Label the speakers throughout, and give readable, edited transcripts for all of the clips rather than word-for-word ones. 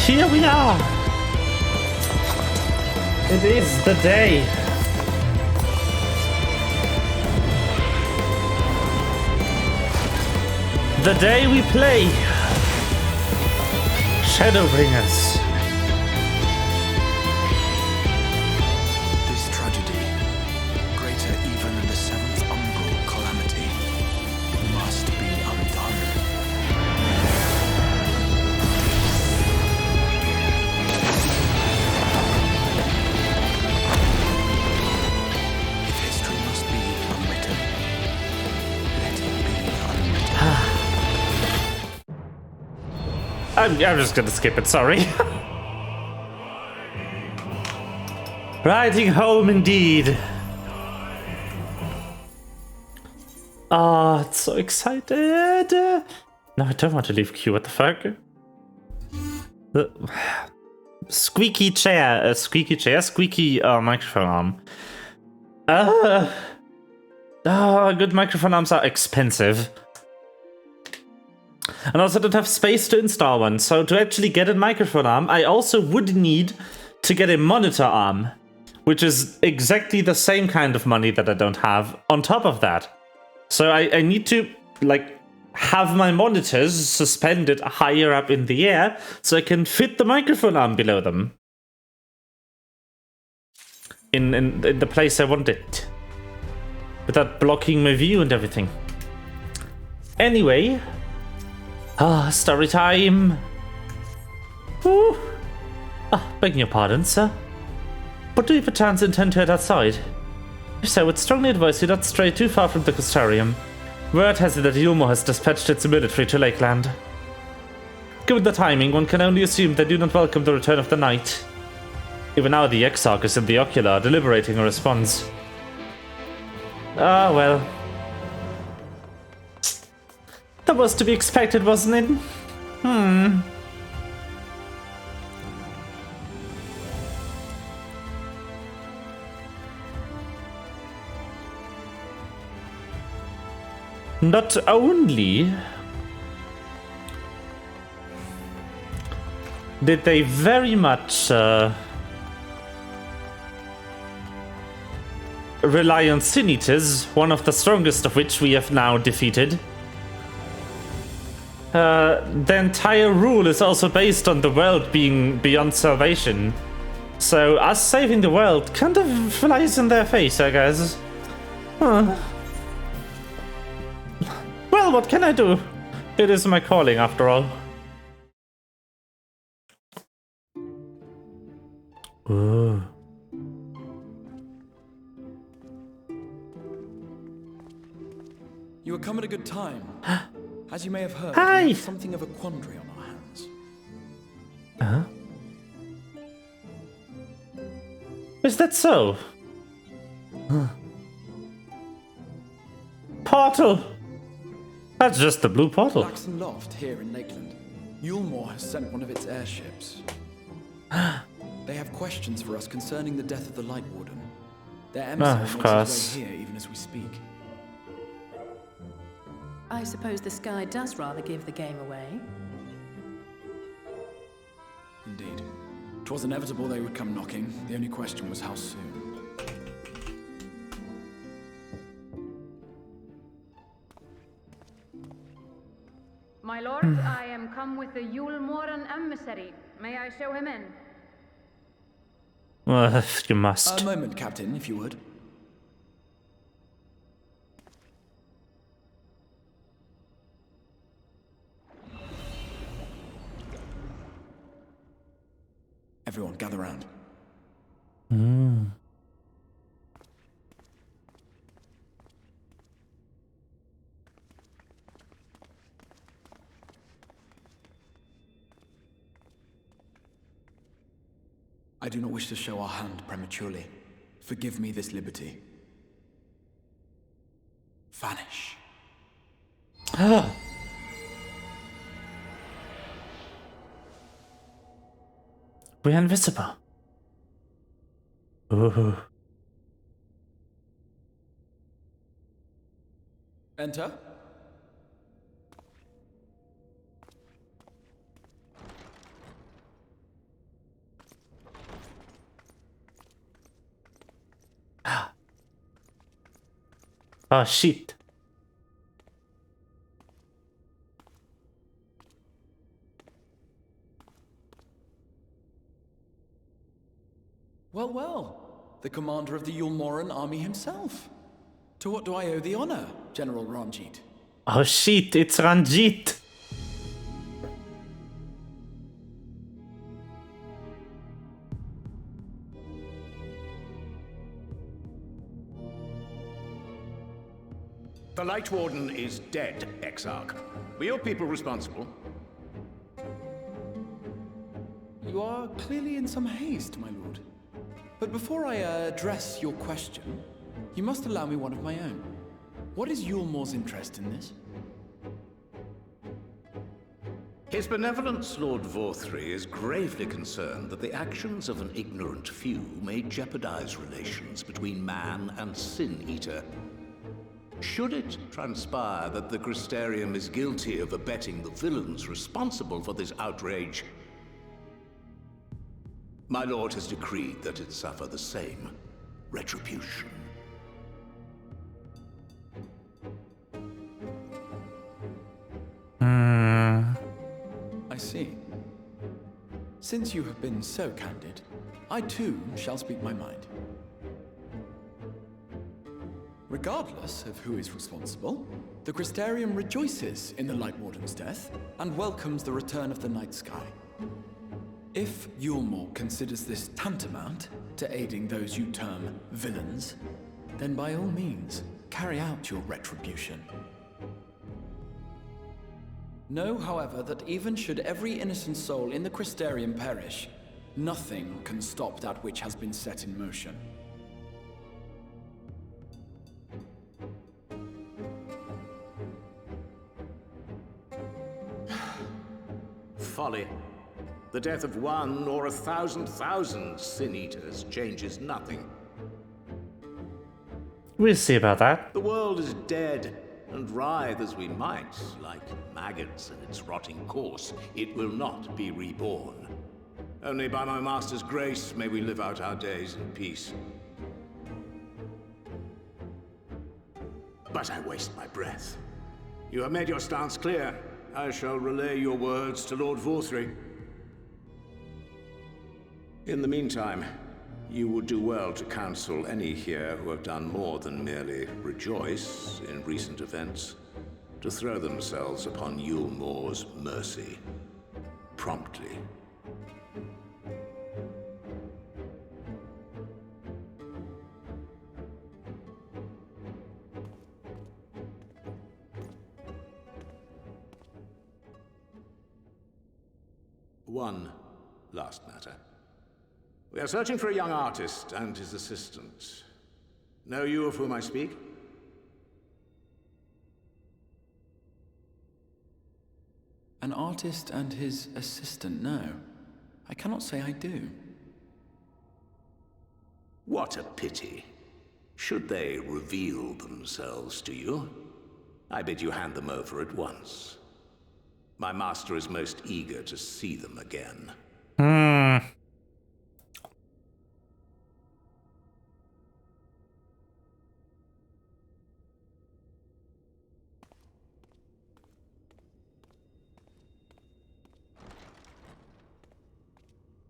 Speaker 1: Here we are. It is the day. The day we play Shadowbringers.
Speaker 2: This tragedy, greater even than the seventh umbral calamity, must be undone. If history must be unwritten, let it be unwritten.
Speaker 1: I'm just gonna skip it, sorry. Riding home indeed. Oh, it's so excited. No, I don't want to leave Q, what the fuck? Squeaky chair, squeaky microphone arm. Good microphone arms are expensive. And also don't have space to install one, so to actually get a microphone arm, I also would need to get a monitor arm, which is exactly the same kind of money that I don't have on top of that. So I need to, like, have my monitors suspended higher up in the air so I can fit the microphone arm below them. In the place I want it. Without blocking my view and everything. Anyway... story time. Ooh. Begging your pardon, sir. But do you perchance intend to head outside? If so, I would strongly advise you not stray too far from the Custarium. Word has it that Yulmore has dispatched its military to Lakeland. Given the timing, one can only assume they do not welcome the return of the night. Even now the Exarch is in the Ocular, deliberating a response. Ah, well. That was to be expected, wasn't it? Not only did they very much rely on Sin Eaters, one of the strongest of which we have now defeated. The entire rule is also based on the world being beyond salvation. So us saving the world kind of flies in their face, I guess. Well, what can I do? It is my calling, after all. Ooh.
Speaker 2: You have come at a good time. As you may have heard,
Speaker 1: Hi.
Speaker 2: we have something of a quandary on our hands.
Speaker 1: Is that so? Portal! That's just the blue portal.
Speaker 2: Laxon Loft here in Lakeland. Yulmore has sent one of its airships. They have questions for us concerning the death of the Light Warden. Their emissary
Speaker 1: Of
Speaker 2: makes
Speaker 1: course.
Speaker 2: his way here even as we speak.
Speaker 3: I suppose the sky does rather give the game away.
Speaker 2: Indeed. 'Twas inevitable they would come knocking. The only question was how soon.
Speaker 4: My lord, I am come with the Yulmoran emissary. May I show him in?
Speaker 1: You must.
Speaker 2: A moment, Captain, if you would. Everyone, gather round. I do not wish to show our hand prematurely. Forgive me this liberty. Vanish.
Speaker 1: We're invisible. Ooh.
Speaker 2: Enter.
Speaker 1: Oh shit.
Speaker 2: Well, well. The commander of the Yulmoran army himself. To what do I owe the honor, General Ranjit?
Speaker 1: Oh shit, it's Ranjit.
Speaker 5: The Light Warden is dead, Exarch. Were your people responsible?
Speaker 2: You are clearly in some haste, my lord. But before I address your question, you must allow me one of my own. What is Yulmor's interest in this?
Speaker 5: His benevolence, Lord Vorthry, is gravely concerned that the actions of an ignorant few may jeopardize relations between man and Sin Eater. Should it transpire that the Crystarium is guilty of abetting the villains responsible for this outrage, my lord has decreed that it suffer the same retribution.
Speaker 2: I see. Since you have been so candid, I too shall speak my mind. Regardless of who is responsible, the Crystarium rejoices in the Light Warden's death and welcomes the return of the night sky. If Yulmor considers this tantamount to aiding those you term villains, then by all means, carry out your retribution. Know, however, that even should every innocent soul in the Crystarium perish, nothing can stop that which has been set in motion.
Speaker 5: Folly. The death of one or 1,000,000 Sin Eaters changes nothing.
Speaker 1: We'll see about that.
Speaker 5: The world is dead, and writhe as we might, like maggots in its rotting course, it will not be reborn. Only by my master's grace may we live out our days in peace. But I waste my breath. You have made your stance clear. I shall relay your words to Lord Vorthry. In the meantime, you would do well to counsel any here who have done more than merely rejoice in recent events, to throw themselves upon Yulmor's mercy, promptly. One last matter. We are searching for a young artist and his assistant. Know you of whom I speak?
Speaker 2: An artist and his assistant, no. I cannot say I do.
Speaker 5: What a pity. Should they reveal themselves to you, I bid you hand them over at once. My master is most eager to see them again.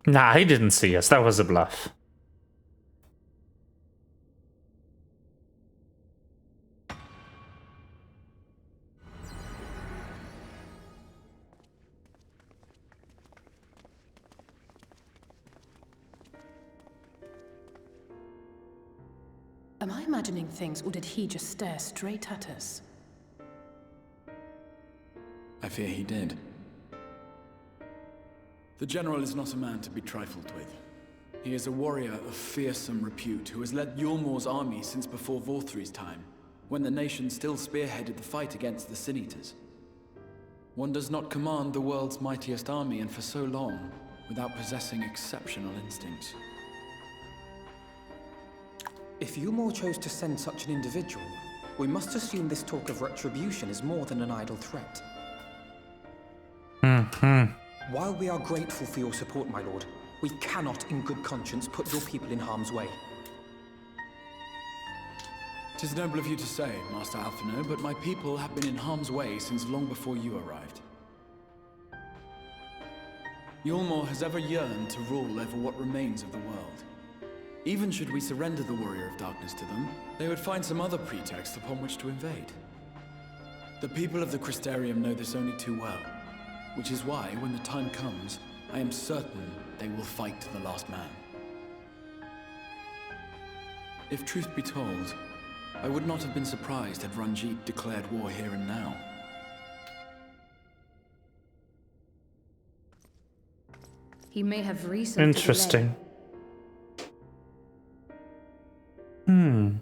Speaker 1: Nah, he didn't see us. That was a bluff.
Speaker 3: Am I imagining things, or did he just stare straight at us?
Speaker 2: I fear he did. The General is not a man to be trifled with. He is a warrior of fearsome repute who has led Yulmor's army since before Vorthry's time, when the nation still spearheaded the fight against the Sin Eaters. One does not command the world's mightiest army, and for so long, without possessing exceptional instincts.
Speaker 6: If Yulmor chose to send such an individual, we must assume this talk of retribution is more than an idle threat. While we are grateful for your support, my lord, we cannot in good conscience put your people in harm's way.
Speaker 2: 'Tis noble of you to say, Master Alphino, but my people have been in harm's way since long before you arrived. Yulmore has ever yearned to rule over what remains of the world. Even should we surrender the Warrior of Darkness to them, they would find some other pretext upon which to invade. The people of the Crystarium know this only too well, which is why, when the time comes, I am certain they will fight to the last man. If truth be told, I would not have been surprised had Ranjit declared war here and now.
Speaker 4: He may have reason to
Speaker 1: Interesting.
Speaker 4: delay.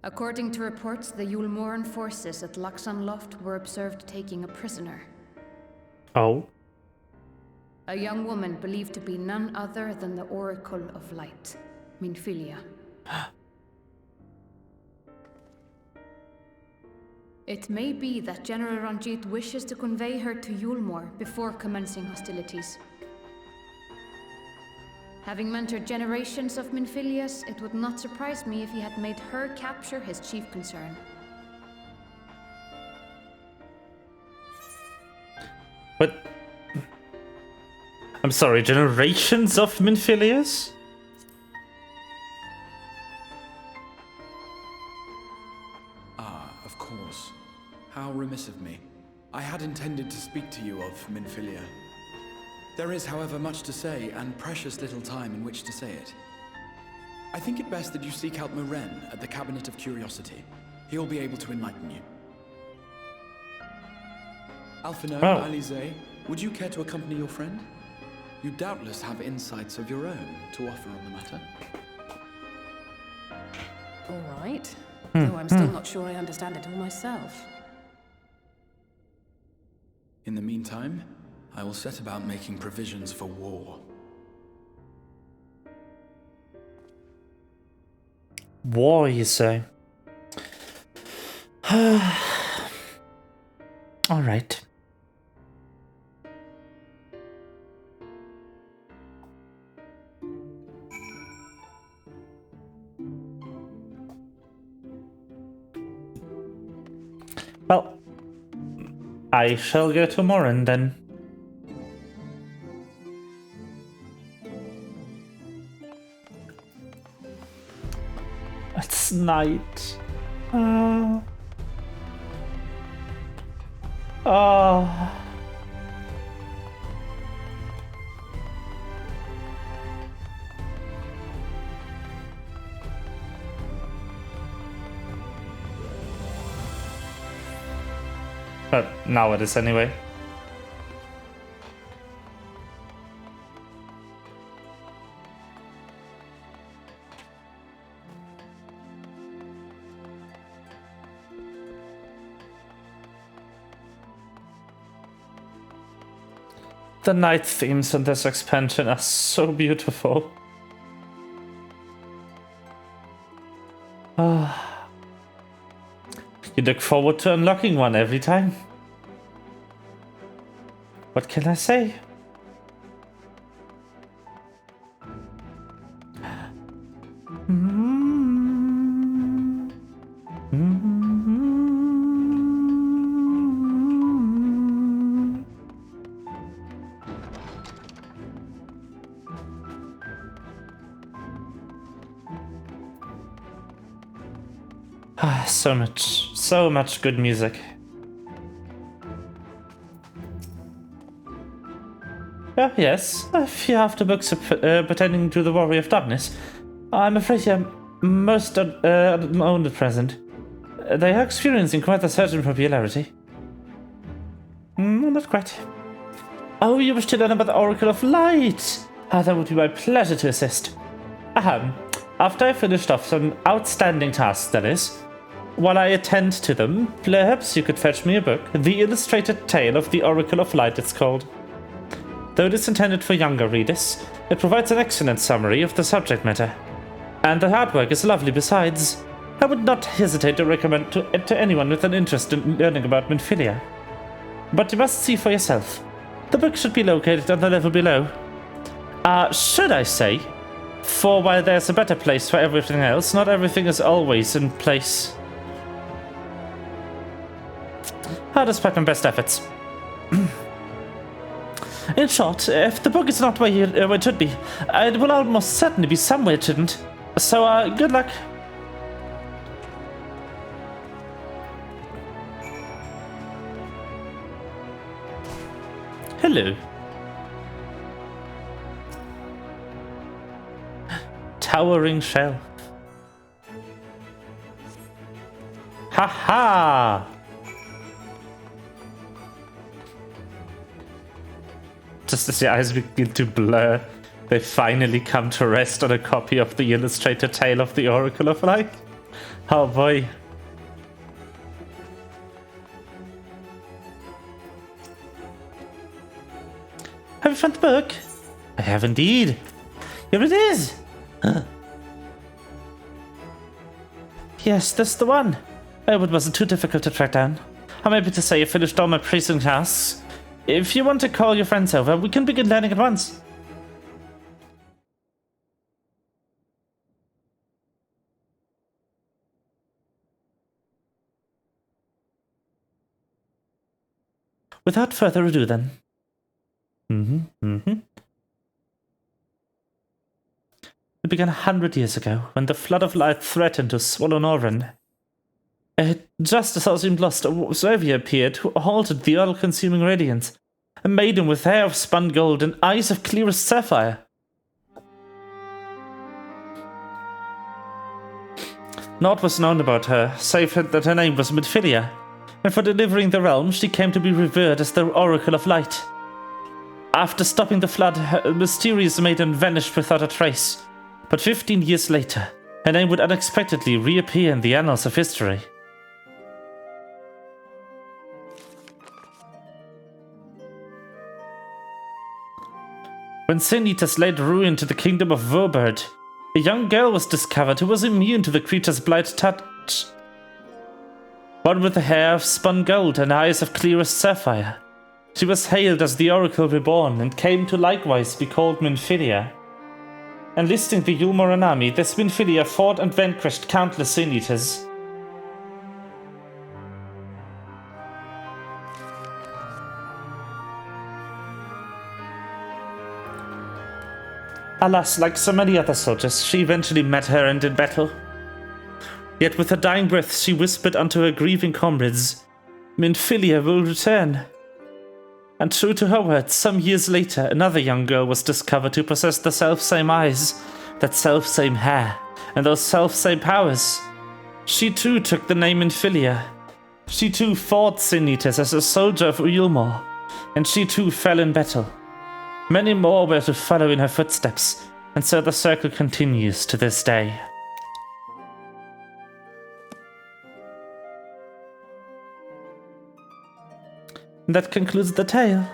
Speaker 4: According to reports, the Yulmoran forces at Laxan Loft were observed taking a prisoner.
Speaker 1: Oh.
Speaker 4: A young woman believed to be none other than the Oracle of Light, Minfilia. It may be that General Ranjit wishes to convey her to Yulmore before commencing hostilities. Having mentored generations of Minfilias, it would not surprise me if he had made her capture his chief concern.
Speaker 1: But... I'm sorry, generations of Minfilias?
Speaker 2: Ah, of course. How remiss of me. I had intended to speak to you of Minfilia. There is, however, much to say, and precious little time in which to say it. I think it best that you seek out Moren at the Cabinet of Curiosity. He'll be able to enlighten you. Alphino, Alize, would you care to accompany your friend? You doubtless have insights of your own to offer on the matter.
Speaker 3: All right. Though I'm still not sure I understand it all myself.
Speaker 2: In the meantime, I will set about making provisions for war.
Speaker 1: War, you say? All right. Well, I shall go to Morin then. It's night. Oh. But now it is anyway. The night themes in this expansion are so beautiful. You look forward to unlocking one every time. What can I say? So much good music. Yes, a few afterbooks pertaining to the Warrior of Darkness. I'm afraid you're most unknown at present. They are experiencing quite a surge in popularity. Not quite. Oh, you wish to learn about the Oracle of Light? That would be my pleasure to assist. After I finished off some outstanding tasks, that is. While I attend to them, perhaps you could fetch me a book. The Illustrated Tale of the Oracle of Light, it's called. Though it is intended for younger readers, it provides an excellent summary of the subject matter. And the artwork is lovely besides. I would not hesitate to recommend it to anyone with an interest in learning about Minfilia. But you must see for yourself. The book should be located on the level below. Should I say, For while there's a better place for everything else, not everything is always in place. Despite my best efforts. In short, if the book is not where it should be, it will almost certainly be somewhere it shouldn't. So, good luck. Hello. Towering shelf. Ha-ha! Just as the eyes begin to blur, they finally come to rest on a copy of the illustrated tale of the Oracle of Light. Oh boy. Have you found the book? I have indeed. Here it is. Yes, that's the one. Oh, it wasn't too difficult to track down. I'm happy to say I finished all my prison tasks. If you want to call your friends over, we can begin learning at once. Without further ado, then. It began 100 years ago, when the flood of light threatened to swallow Northern. Just as all seemed lost, a savior appeared who halted the all-consuming radiance. A maiden with hair of spun gold and eyes of clearest sapphire. Naught was known about her, save that her name was Midfilia, and for delivering the realm she came to be revered as the Oracle of Light. After stopping the flood, her mysterious maiden vanished without a trace, but 15 years later, her name would unexpectedly reappear in the annals of history. When Sin Eaters laid ruin to the kingdom of Vobird, a young girl was discovered who was immune to the creature's blight touch. One with the hair of spun gold and eyes of clearest sapphire. She was hailed as the Oracle Reborn and came to likewise be called Minfilia. Enlisting the Yulmoran army, this Minfilia fought and vanquished countless Sin Eaters. Alas, like so many other soldiers, she eventually met her end in battle. Yet with her dying breath, she whispered unto her grieving comrades, Minfilia will return. And true to her words, some years later, another young girl was discovered who possessed the self-same eyes, that self-same hair, and those self-same powers. She too took the name Minfilia. She too fought Sin Eaters as a soldier of Uyulmor, and she too fell in battle. Many more were to follow in her footsteps, and so the circle continues to this day. And that concludes the tale.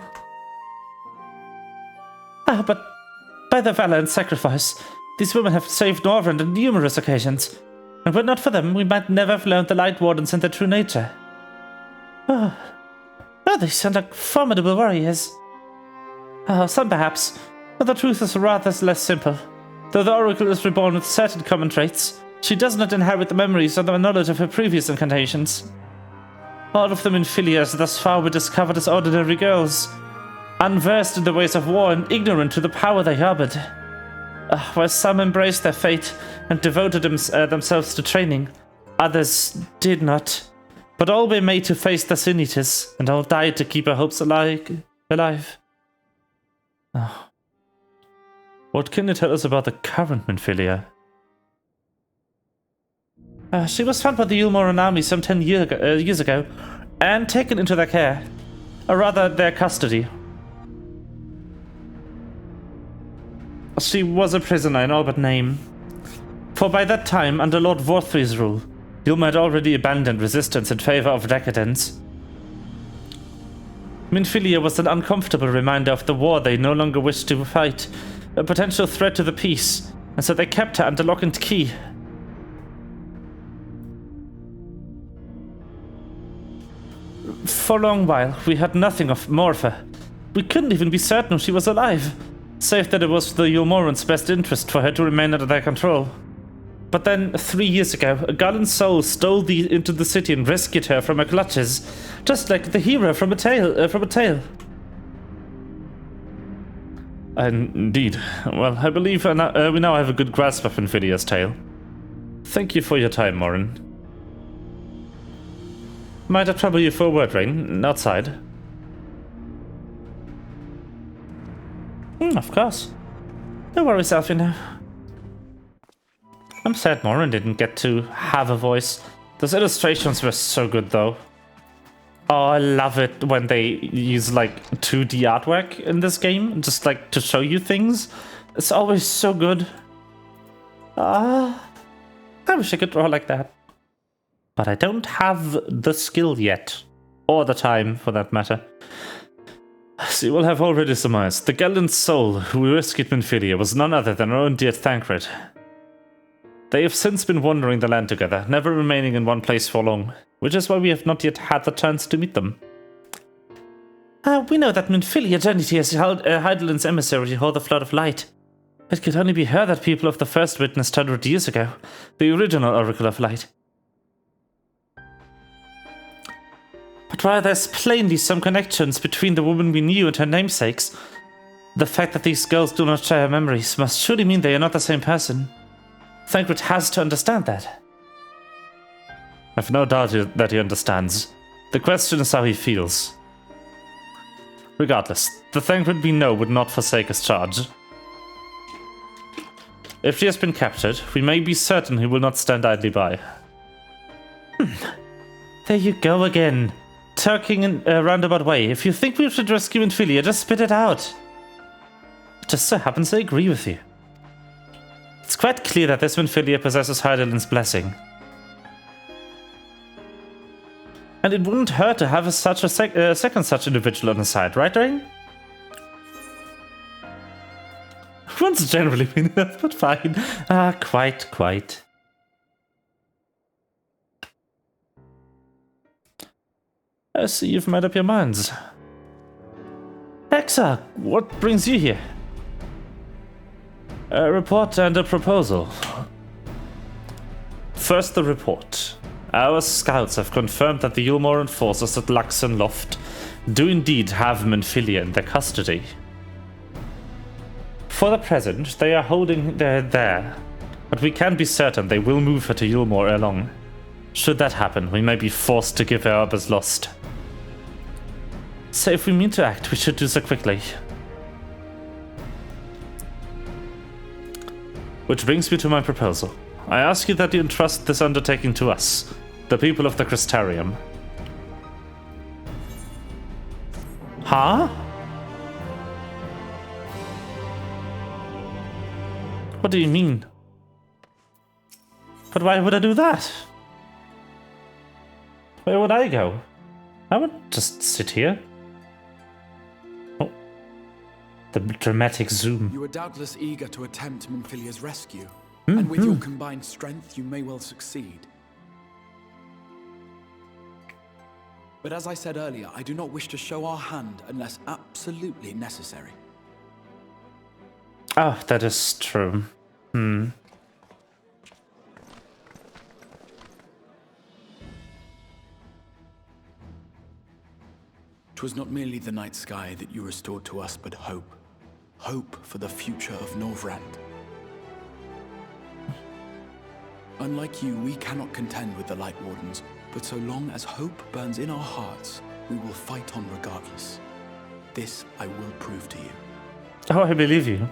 Speaker 1: But by their valor and sacrifice, these women have saved Norvrend on numerous occasions, and were it not for them, we might never have learned the Light Wardens and their true nature. They sound like formidable warriors. Some perhaps, but the truth is rather less simple. Though the Oracle is reborn with certain common traits, she does not inherit the memories or the knowledge of her previous incarnations. All of them Minfilias thus far were discovered as ordinary girls, unversed in the ways of war and ignorant to the power they harbored. While some embraced their fate and devoted themselves to training, others did not. But all were made to face the Sin Eaters, and all died to keep our hopes alive. What can you tell us about the current Minfilia? She was found by the Yulmoran army some 10 years ago, and taken into their care. Or rather, their custody. She was a prisoner in all but name. For by that time, under Lord Vorthry's rule, Yulma had already abandoned resistance in favor of decadence. Minfilia was an uncomfortable reminder of the war they no longer wished to fight, a potential threat to the peace, and so they kept her under lock and key. For a long while, we heard nothing more of her. We couldn't even be certain she was alive. save that it was for the Yulmoran's best interest for her to remain under their control. But then, 3 years ago, a gallant soul stole into the city and rescued her from her clutches, just like the hero from a tale. Indeed. Well, I believe we now have a good grasp of Infidia's tale. Thank you for your time, Morin. Might I trouble you for a word, Rain? Outside? Of course. No worries, Alfina. I'm sad Morin didn't get to have a voice. Those illustrations were so good, though. Oh, I love it when they use, like, 2D artwork in this game, just, like, to show you things. It's always so good. I wish I could draw like that. But I don't have the skill yet. Or the time, for that matter. As you will have already surmised, the gallant soul who rescued Minfilia was none other than our own dear Thancred. They have since been wandering the land together, never remaining in one place for long, which is why we have not yet had the chance to meet them. We know that Minfilia journeyed here as Heidelin's emissary to hold the Flood of Light. It could only be her that people of the first witnessed 100 years ago, the original Oracle of Light. But while there's plainly some connections between the woman we knew and her namesakes, the fact that these girls do not share her memories must surely mean they are not the same person. Thancred has to understand that. I've no doubt that he understands. The question is how he feels. Regardless, the Thancred we know would not forsake his charge. If she has been captured, we may be certain he will not stand idly by. There you go again. Talking in a roundabout way. If you think we should rescue Minfilia, just spit it out. It just so happens I agree with you. It's quite clear that this Minfilia possesses Heidelin's blessing. And it wouldn't hurt to have second such individual on the side, right, Rain? One's generally been enough, but fine. Quite. I see you've made up your minds. Hexa, what brings you here? A report and a proposal. First, the report. Our scouts have confirmed that the Yulmoran forces at Luxon Loft do indeed have Minfilia in their custody. For the present, they are holding her there, but we can be certain they will move her to Yulmore ere long. Should that happen, we may be forced to give her up as lost. So if we mean to act, we should do so quickly. Which brings me to my proposal. I ask you that you entrust this undertaking to us, the people of the Crystarium. Huh? What do you mean? But why would I do that? Where would I go? I would just sit here. Oh. The dramatic zoom.
Speaker 2: You are doubtless eager to attempt Minfilia's rescue, and with your combined strength, you may well succeed. But as I said earlier, I do not wish to show our hand unless absolutely necessary.
Speaker 1: Oh, that is true.
Speaker 2: 'Twas not merely the night sky that you restored to us, but hope. Hope for the future of Norvrand. Unlike you, we cannot contend with the Light Wardens, but so long as hope burns in our hearts, we will fight on regardless. This I will prove to you.
Speaker 1: Oh, I believe you.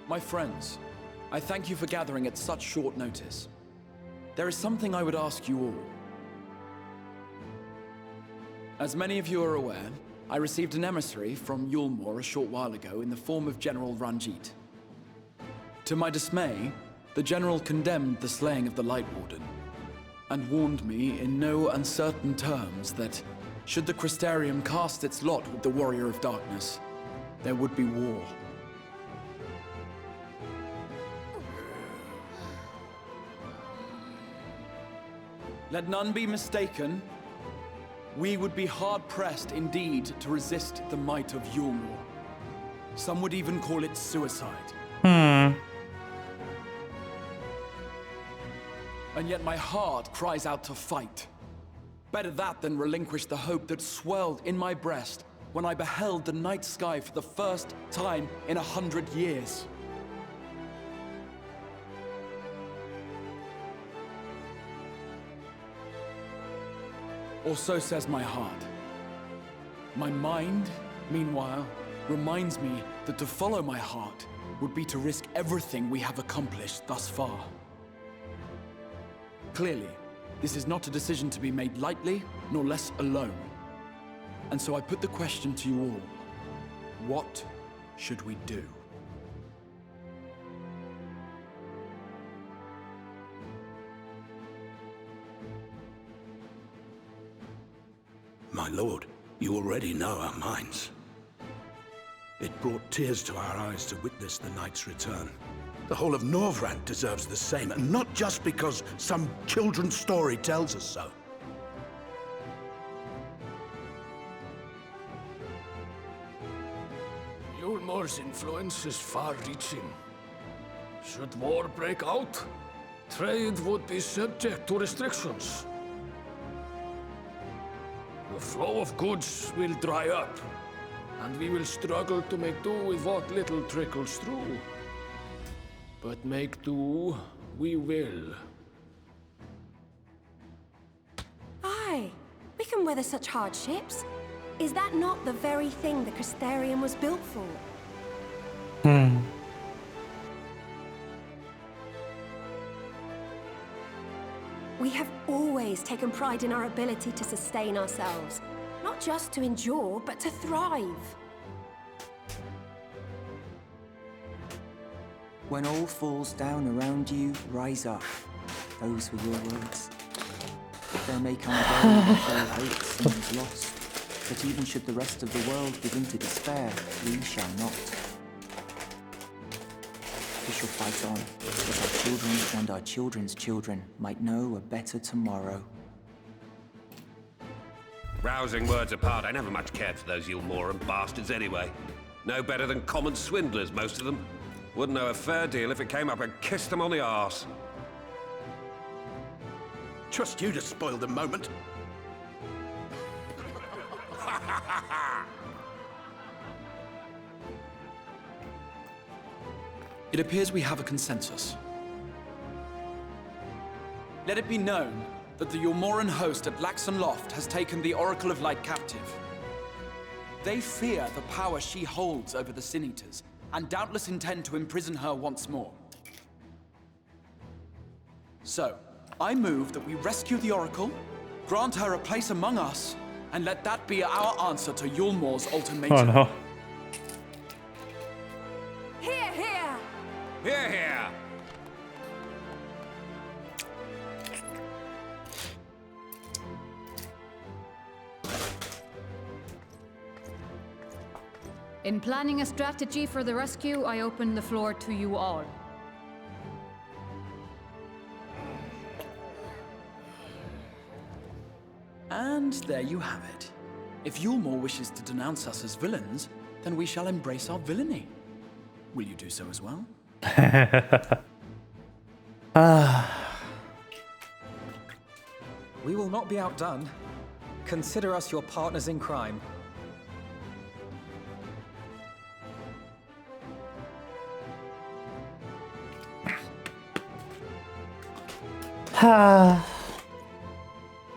Speaker 2: My friends, I thank you for gathering at such short notice. There is something I would ask you all. As many of you are aware, I received an emissary from Yulmore a short while ago in the form of General Ranjit. To my dismay, the General condemned the slaying of the Light Warden, and warned me in no uncertain terms that, should the Crystarium cast its lot with the Warrior of Darkness, there would be war. Let none be mistaken. We would be hard-pressed indeed to resist the might of Yulmore. Some would even call it suicide. And yet my heart cries out to fight. Better that than relinquish the hope that swelled in my breast when I beheld the night sky for the first time in 100 years. Or so says my heart. My mind, meanwhile, reminds me that to follow my heart would be to risk everything we have accomplished thus far. Clearly, this is not a decision to be made lightly, nor less alone. And so I put the question to you all. What should we do?
Speaker 5: My lord, you already know our minds. It brought tears to our eyes to witness the knight's return. The whole of Norvrand deserves the same, and not just because some children's story tells us so.
Speaker 7: Yulmore's influence is far-reaching. Should war break out, trade would be subject to restrictions. The flow of goods will dry up, and we will struggle to make do with what little trickles through. But make do, we will.
Speaker 8: Aye, we can weather such hardships. Is that not the very thing the Crystarium was built for? We have always taken pride in our ability to sustain ourselves. Not just to endure, but to thrive.
Speaker 6: When all falls down around you, rise up. Those were your words. There may come a day when all hope seems lost, but even should the rest of the world begin to despair, we shall not. We shall fight on, that our children and our children's children might know a better tomorrow.
Speaker 9: Rousing words apart, I never much cared for those Yulmoran bastards anyway. No better than common swindlers, most of them. Wouldn't know a fair deal if it came up and kissed them on the arse.
Speaker 5: Trust you to spoil the moment.
Speaker 2: It appears we have a consensus. Let it be known that the Yulmoran host at Laxon Loft has taken the Oracle of Light captive. They fear the power she holds over the Sin Eaters, and doubtless intend to imprison her once more. So, I move that we rescue the Oracle, grant her a place among us, and let that be our answer to Yulmore's ultimatum.
Speaker 1: Oh no.
Speaker 8: Hear, hear!
Speaker 9: Hear, hear!
Speaker 4: In planning a strategy for the rescue, I open the floor to you all.
Speaker 2: And there you have it. If Yulmore wishes to denounce us as villains, then we shall embrace our villainy. Will you do so as well?
Speaker 6: We will not be outdone. Consider us your partners in crime.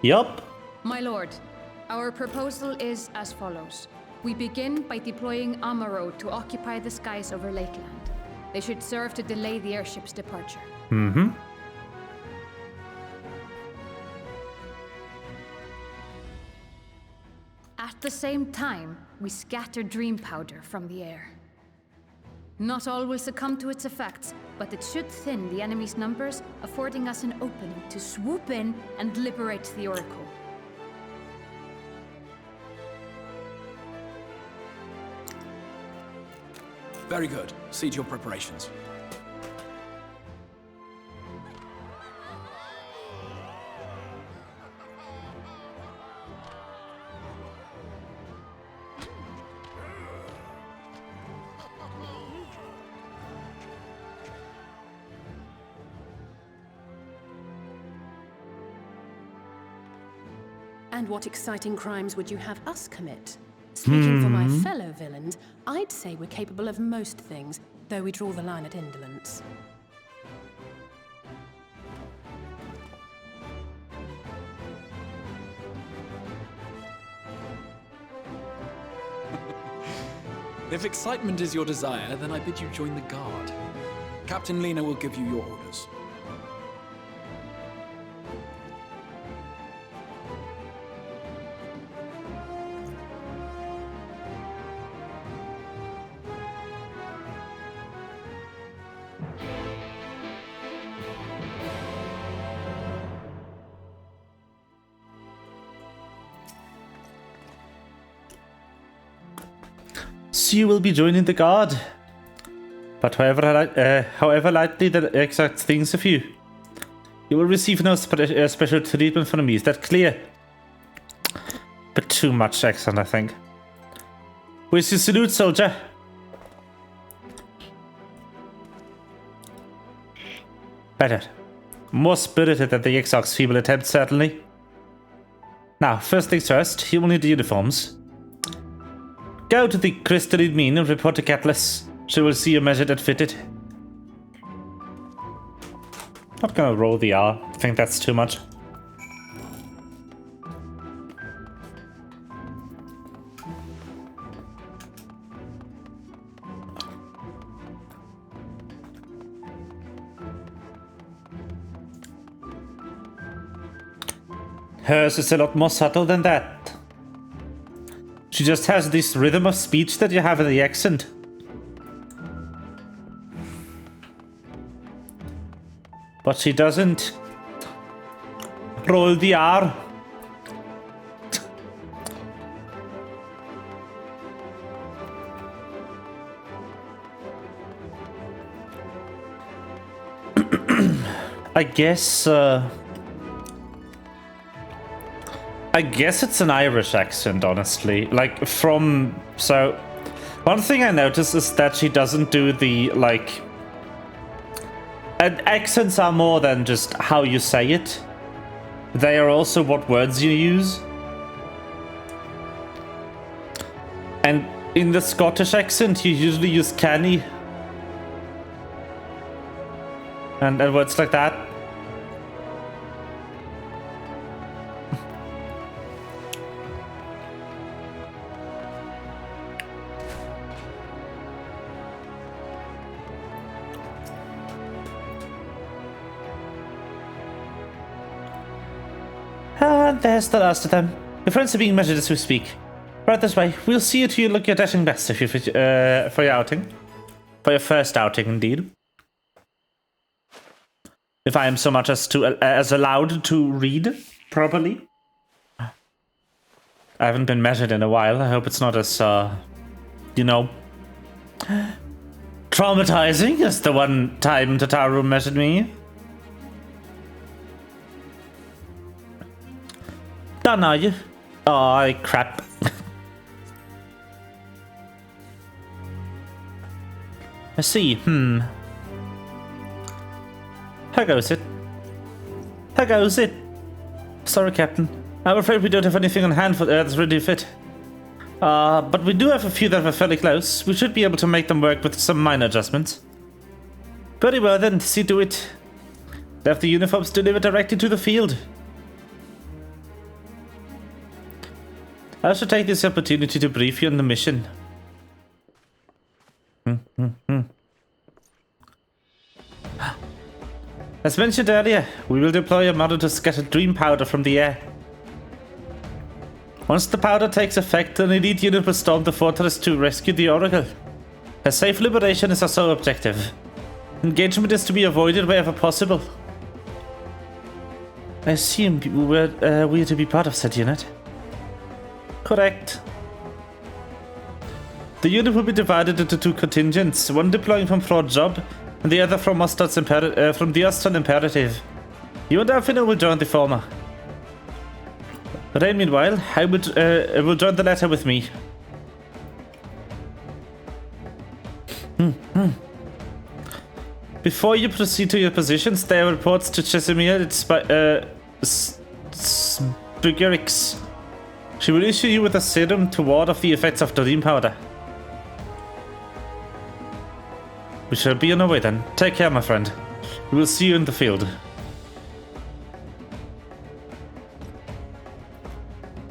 Speaker 1: Yup.
Speaker 4: My lord, our proposal is as follows. We begin by deploying Amaro to occupy the skies over Lakeland. They should serve to delay the airship's departure. At the same time, we scatter dream powder from the air. Not all will succumb to its effects, but it should thin the enemy's numbers, affording us an opening to swoop in and liberate the Oracle.
Speaker 2: Very good. See to your preparations.
Speaker 3: And what exciting crimes would you have us commit? Speaking for my fellow villains, I'd say we're capable of most things, though we draw the line at indolence.
Speaker 2: If excitement is your desire, then I bid you join the guard. Captain Lena will give you your orders.
Speaker 1: So you will be joining the guard. But however lightly that exact thinks of you, you will receive no special treatment from me. Is that clear? But too much accent, I think. Where's your salute, soldier? Better. More spirited than the XIV's feeble attempt, certainly. Now, first things first, you will need the uniforms. Go to the crystalline mine and report to Catelys. She will see you measured and fitted. Not gonna roll the R. I think that's too much. Hers is a lot more subtle than that. She just has this rhythm of speech that you have in the accent. But she doesn't roll the R. I guess it's an Irish accent, honestly. Like, so, one thing I noticed is that she doesn't do the, like... And accents are more than just how you say it. They are also what words you use. And in the Scottish accent, you usually use canny. And words like that. And there's the last of them. Your friends are being measured as we speak. Right this way. We'll see you to you look your dashing best if you for your outing. For your first outing, indeed. If I am so much as allowed to read properly. I haven't been measured in a while. I hope it's not as, you know, traumatizing as the one time Tataru measured me. Done, are you? Oh, crap. I see, How goes it? How goes it? Sorry, Captain. I'm afraid we don't have anything on hand for that's ready to fit. But we do have a few that are fairly close. We should be able to make them work with some minor adjustments. Very well then, see to it. Have the uniforms delivered directly to the field. I should take this opportunity to brief you on the mission. As mentioned earlier, we will deploy a model to scatter dream powder from the air. Once the powder takes effect, an elite unit will storm the fortress to rescue the Oracle. A safe liberation is our sole objective. Engagement is to be avoided wherever possible. I assume we are to be part of said unit. Correct. The unit will be divided into two contingents, one deploying from Fort Job, and the other from from the Ostron Imperative. You and Alfina will join the former. Rain, meanwhile, will join the latter with me. Before you proceed to your positions, there are reports to Chesimir, Spugurix. She will issue you with a serum to ward off the effects of dream powder. We shall be on our way then. Take care, my friend. We will see you in the field.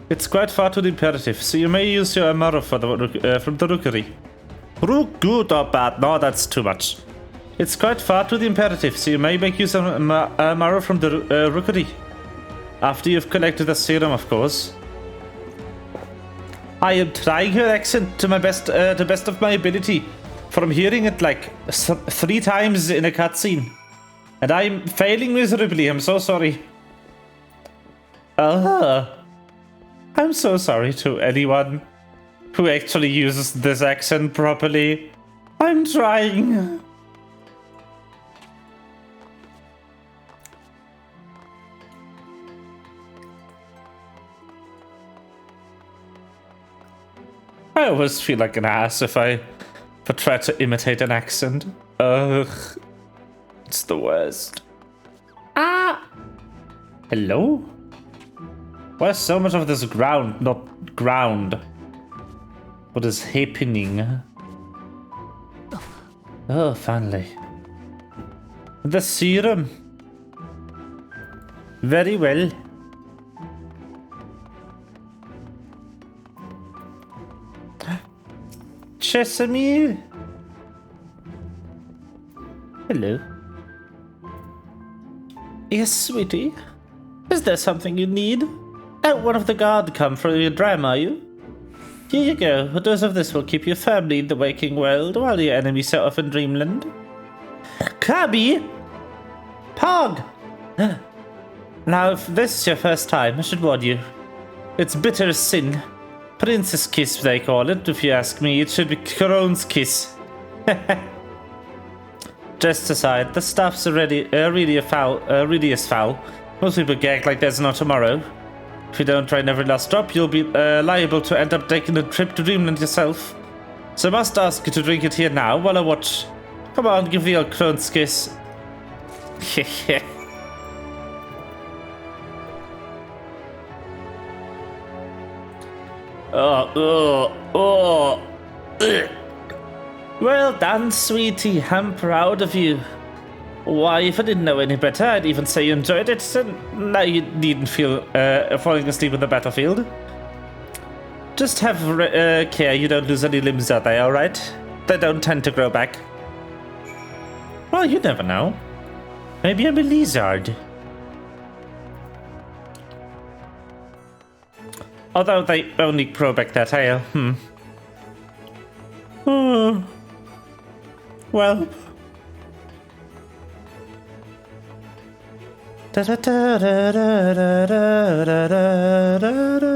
Speaker 1: It's quite far to the imperative, so you may use your armor for from the rookery. Rook, good or bad? No, that's too much. It's quite far to the imperative, so you may make use of armor from the rookery. After you've collected the serum, of course. I am trying her accent to the best of my ability. From hearing it like 3 times in a cutscene. And I'm failing miserably, I'm so sorry. I'm so sorry to anyone who actually uses this accent properly. I'm trying. I always feel like an ass if I try to imitate an accent. Ugh. It's the worst. Ah! Hello? Why is so much of this ground not ground? What is happening? Oh, finally. The serum. Very well. Sesame. Hello. Yes, sweetie. Is there something you need? Oh, one of the guard come for your dram, are you? Here you go. A dose of this will keep you firmly in the waking world while your enemies are off in dreamland. Kirby! Pog! Now, if this is your first time, I should warn you. It's bitter as sin. Princess kiss, they call it. If you ask me, it should be Crone's kiss. Just aside, the stuff's really as foul. Most people gag like there's no tomorrow. If you don't try every last drop, you'll be liable to end up taking a trip to Dreamland yourself. So I must ask you to drink it here now while I watch. Come on, give the old Crone's kiss. Well done, sweetie. I'm proud of you. Why, if I didn't know any better, I'd even say you enjoyed it. And now you needn't feel falling asleep on the battlefield. Just have care you don't lose any limbs out there, alright? They don't tend to grow back. Well, you never know. Maybe I'm a lizard. Although they only grow back their tail. Oh. Well. Da da da da da da da da da da.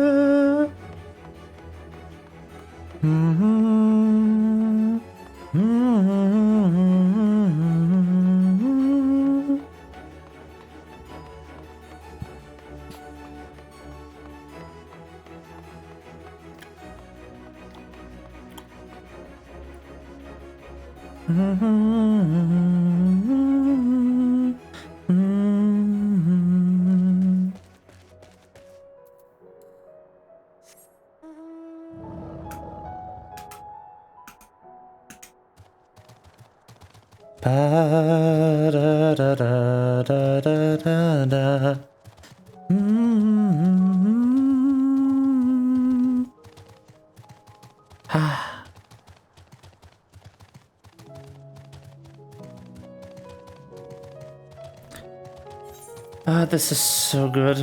Speaker 1: This is so good.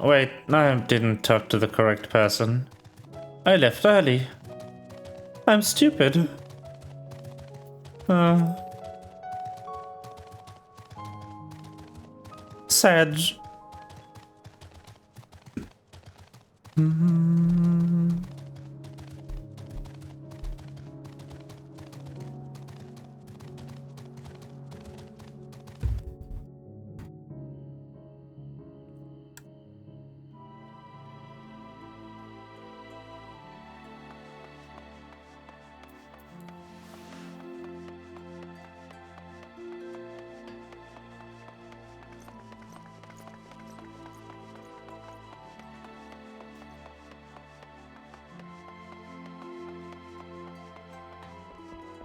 Speaker 1: Wait, I didn't talk to the correct person. I left early. I'm stupid. Sad.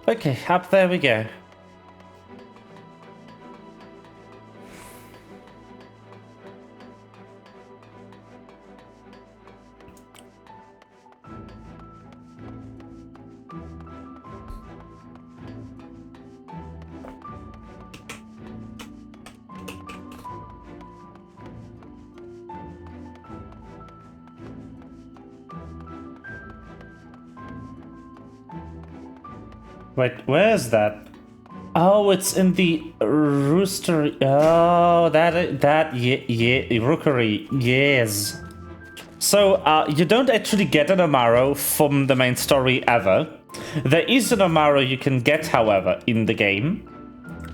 Speaker 1: Okay, up there we go. Wait, where's that? Oh, it's in the rooster. Oh, rookery. Yes. So, you don't actually get an Amaro from the main story ever. There is an Amaro you can get, however, in the game.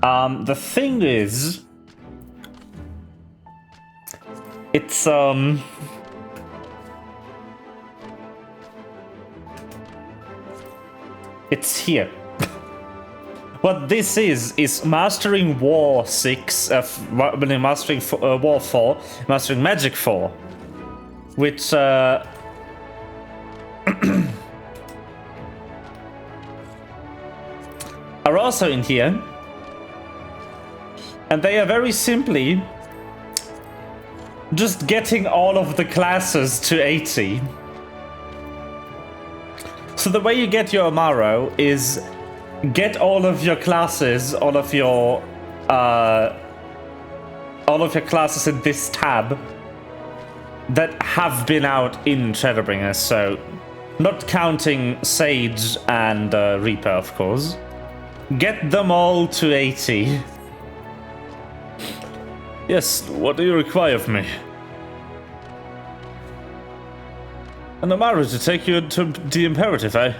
Speaker 1: The thing is, it's here. What this is mastering War 6, mastering War 4, mastering Magic 4, which are also in here, and they are very simply just getting all of the classes to 80. So the way you get your Amaro is get all of your classes, all of your classes in this tab that have been out in Shadowbringers, so not counting Sage and Reaper, of course. Get them all to 80. Yes, what do you require of me? An Amaro to take you to the Imperative, eh?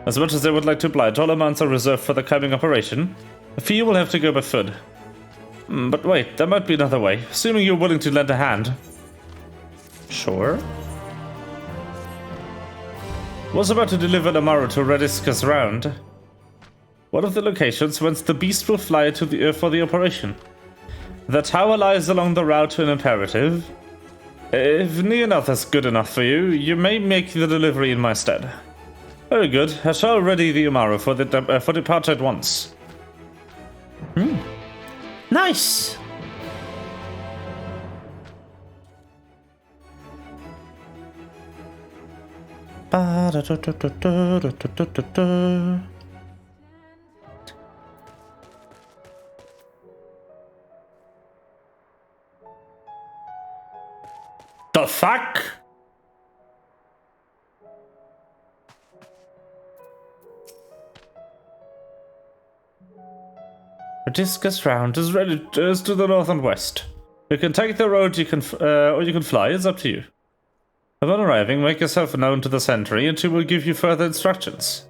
Speaker 1: As much as I would like to oblige, all amounts are reserved for the coming operation. A few will have to go by foot. But wait, there might be another way, assuming you're willing to lend a hand. Sure. Was about to deliver an Amaro to Rediscus Round, one of the locations whence the beast will fly to the Earth for the operation. The tower lies along the route to an Imperative. If near enough is good enough for you, you may make the delivery in my stead. Very good. I shall ready the Amaro for departure at once. Nice! The fuck? Rediscus Round is ready just to the north and west. You can take the road, or you can fly. It's up to you. Upon arriving, make yourself known to the sentry, and she will give you further instructions.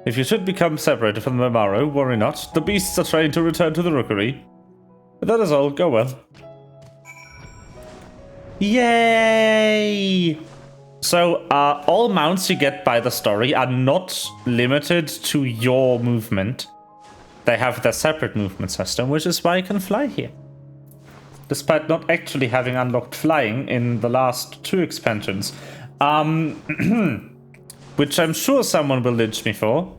Speaker 1: If you should become separated from the Amaro, worry not. The beasts are trained to return to the rookery. But that is all. Go well. Yay! So, all mounts you get by the story are not limited to your movement. They have their separate movement system, which is why you can fly here. Despite not actually having unlocked flying in the last 2 expansions. Which I'm sure someone will lynch me for.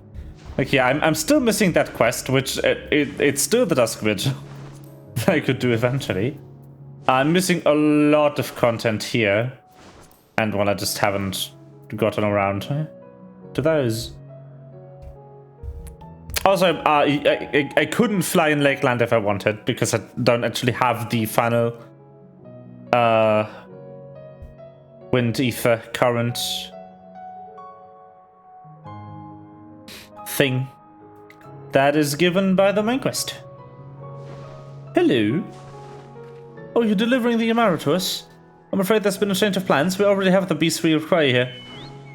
Speaker 1: Like, yeah, I'm still missing that quest, which it's still the Dusk Vigil that I could do eventually. I'm missing a lot of content here. And well, I just haven't gotten around to those. Also, I couldn't fly in Lakeland if I wanted, because I don't actually have the final wind ether current thing that is given by the main quest. Hello? Oh, you're delivering the Amaro to us? I'm afraid there's been a change of plans. We already have the beast we require here.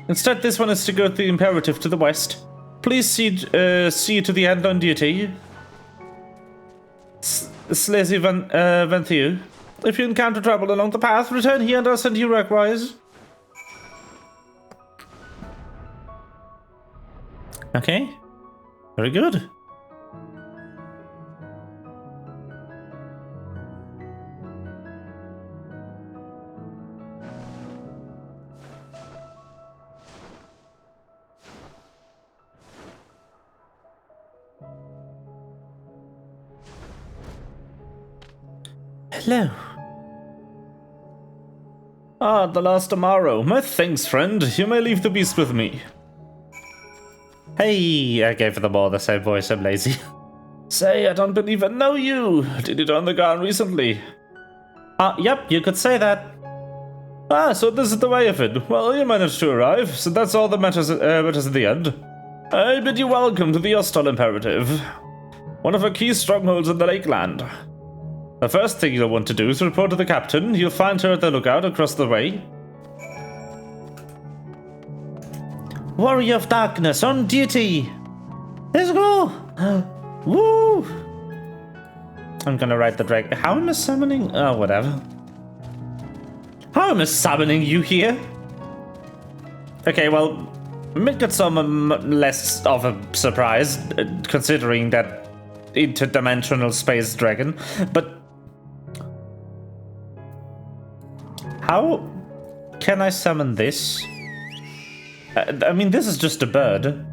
Speaker 1: Instead, this one is to go to the Imperative to the west. Please see you to the end on duty. Slazy Venthieu. If you encounter trouble along the path, return here and I'll send you likewise. Okay. Very good. Hello. Ah, the last Amaro. My thanks, friend. You may leave the beast with me. Hey, I gave them all the same voice. I'm lazy. Say, I don't believe I know you. Did you turn the gun recently? Yep, you could say that. Ah, so this is the way of it. Well, you managed to arrive, so that's all that matters in the end. I bid you welcome to the Ostol Imperative, one of our key strongholds in the Lakeland. The first thing you'll want to do is report to the captain. You'll find her at the lookout across the way. Warrior of Darkness on duty! Let's go! Woo! I'm gonna ride the dragon. How am I summoning? Oh, whatever. How am I summoning you here? Okay, well, make it some less of a surprise, considering that interdimensional space dragon. But how can I summon this? I mean, this is just a bird.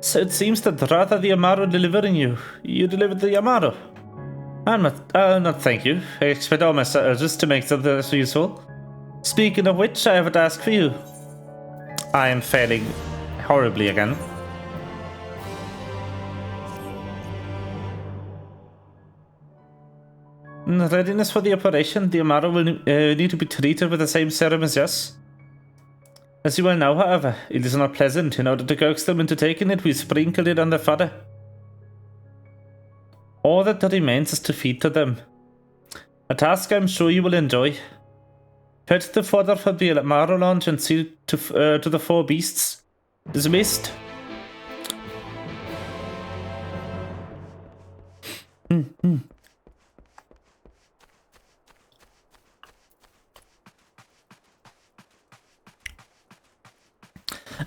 Speaker 1: So it seems that rather the Amaro delivering you, you delivered the Amaro. I'm not thank you. I expect all my soldiers to make something that's useful. Speaking of which, I have a task for you. I am failing horribly again. Readiness for the operation. The Amaro will need to be treated with the same serum as us. As you well know, however, it is not pleasant. In order to coax them into taking it, we sprinkled it on their fodder. All that remains is to feed to them. A task I'm sure you will enjoy. Fetch the fodder for the Amaro launch and see to the 4 beasts. Dismissed.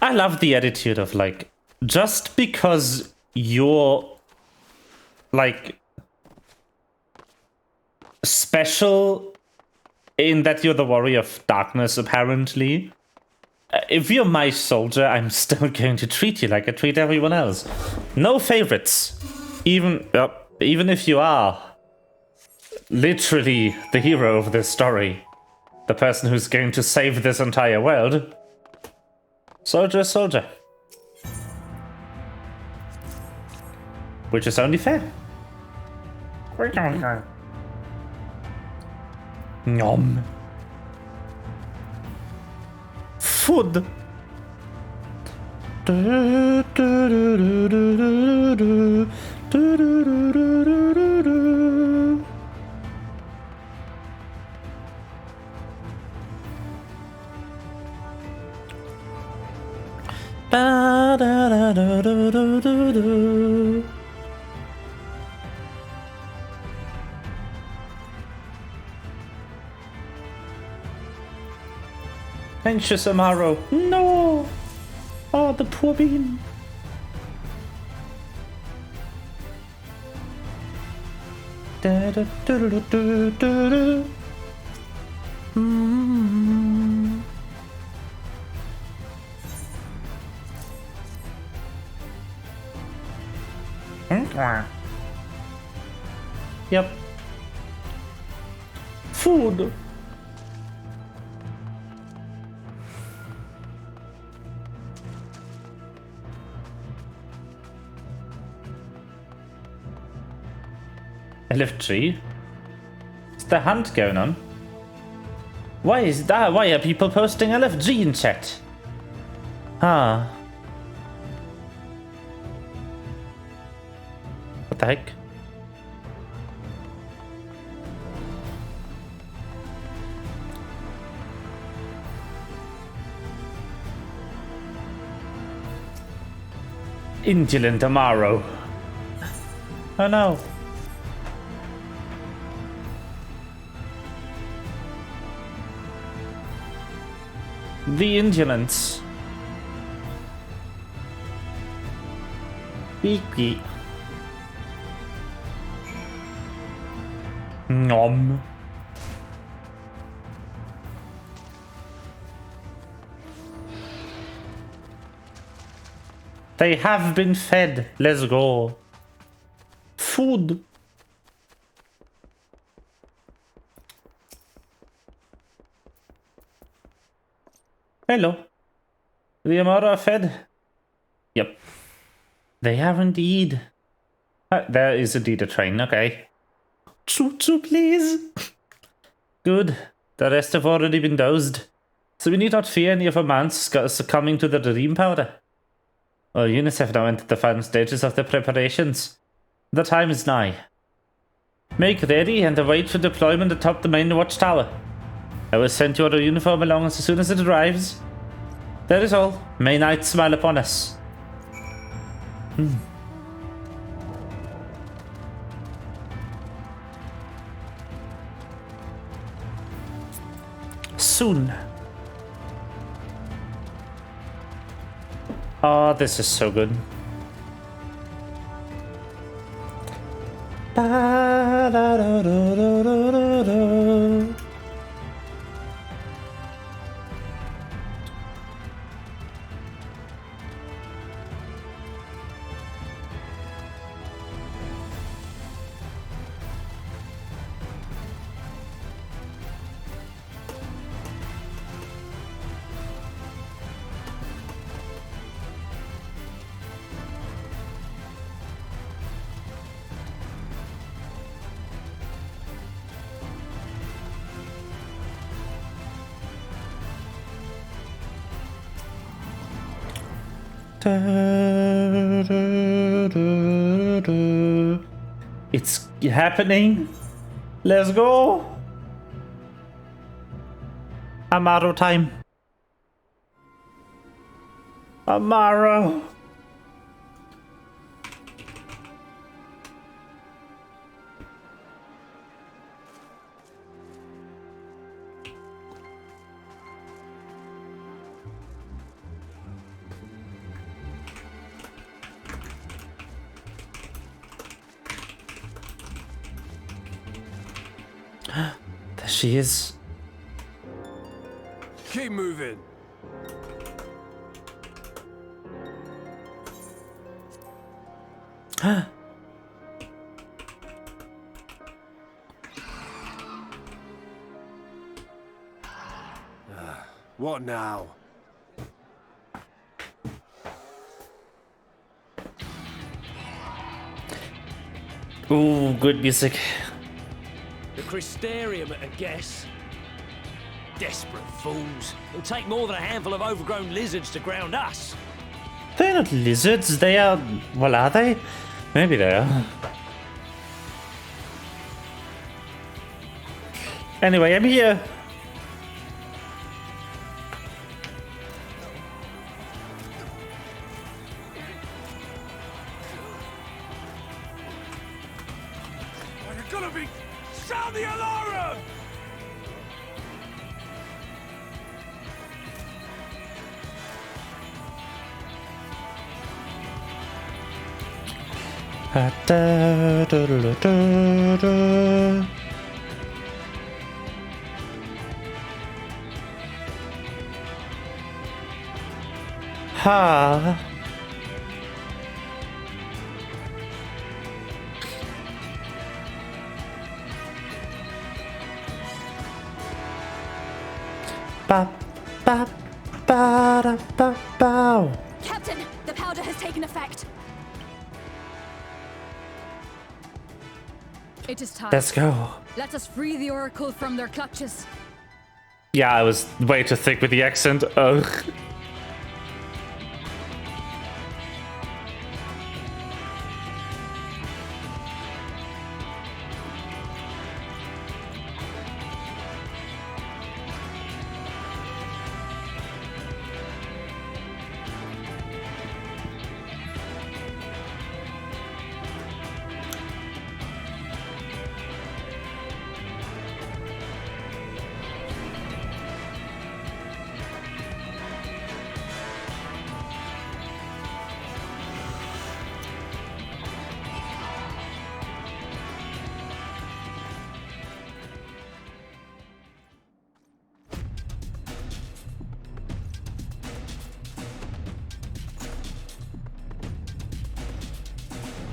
Speaker 1: I love the attitude of, like, just because you're, like, special in that you're the warrior of darkness, apparently. If you're my soldier, I'm still going to treat you like I treat everyone else. No favorites. Even if you are literally the hero of this story. The person who's going to save this entire world. Soldier is soldier. Which is only fair. Nom. Food. Anxious Amaro. No! Oh, the poor bean. Da, da, da, da, da, da, da. Yep. Food. LFG? Is the hunt going on? Why is that? Why are people posting LFG in chat? Ah. What the heck? Indolent Amaro. Oh no. The indolence. Beaky. Nom. They have been fed. Let's go. Food. Hello. The Amara are fed? Yep. They are indeed. There is indeed a train, okay. Choo-choo, please. Good. The rest have already been dosed. So we need not fear any of our men succumbing to the dream powder. Our units have now entered the final stages of their preparations. The time is nigh. Make ready and await for deployment atop the main watchtower. I will send your uniform along as soon as it arrives. That is all. May night smile upon us. Soon. Oh, this is so good. It's happening. Let's go. Amaro time. Amaro. There she is.
Speaker 7: Keep moving. What now?
Speaker 1: Ooh, good music.
Speaker 10: The Crystarium at a guess. Desperate fools. It'll take more than a handful of overgrown lizards to ground us.
Speaker 1: They're not lizards, they are... Well, are they? Maybe they are. Anyway, I'm here.
Speaker 7: Are you gonna be... Sound the alarm! Ha. Ba ba ba da ba bow.
Speaker 8: Captain, the powder has taken effect.
Speaker 4: It is time.
Speaker 1: Let's go.
Speaker 4: Let us free the Oracle from their clutches.
Speaker 1: Yeah, I was way too thick with the accent. Ugh.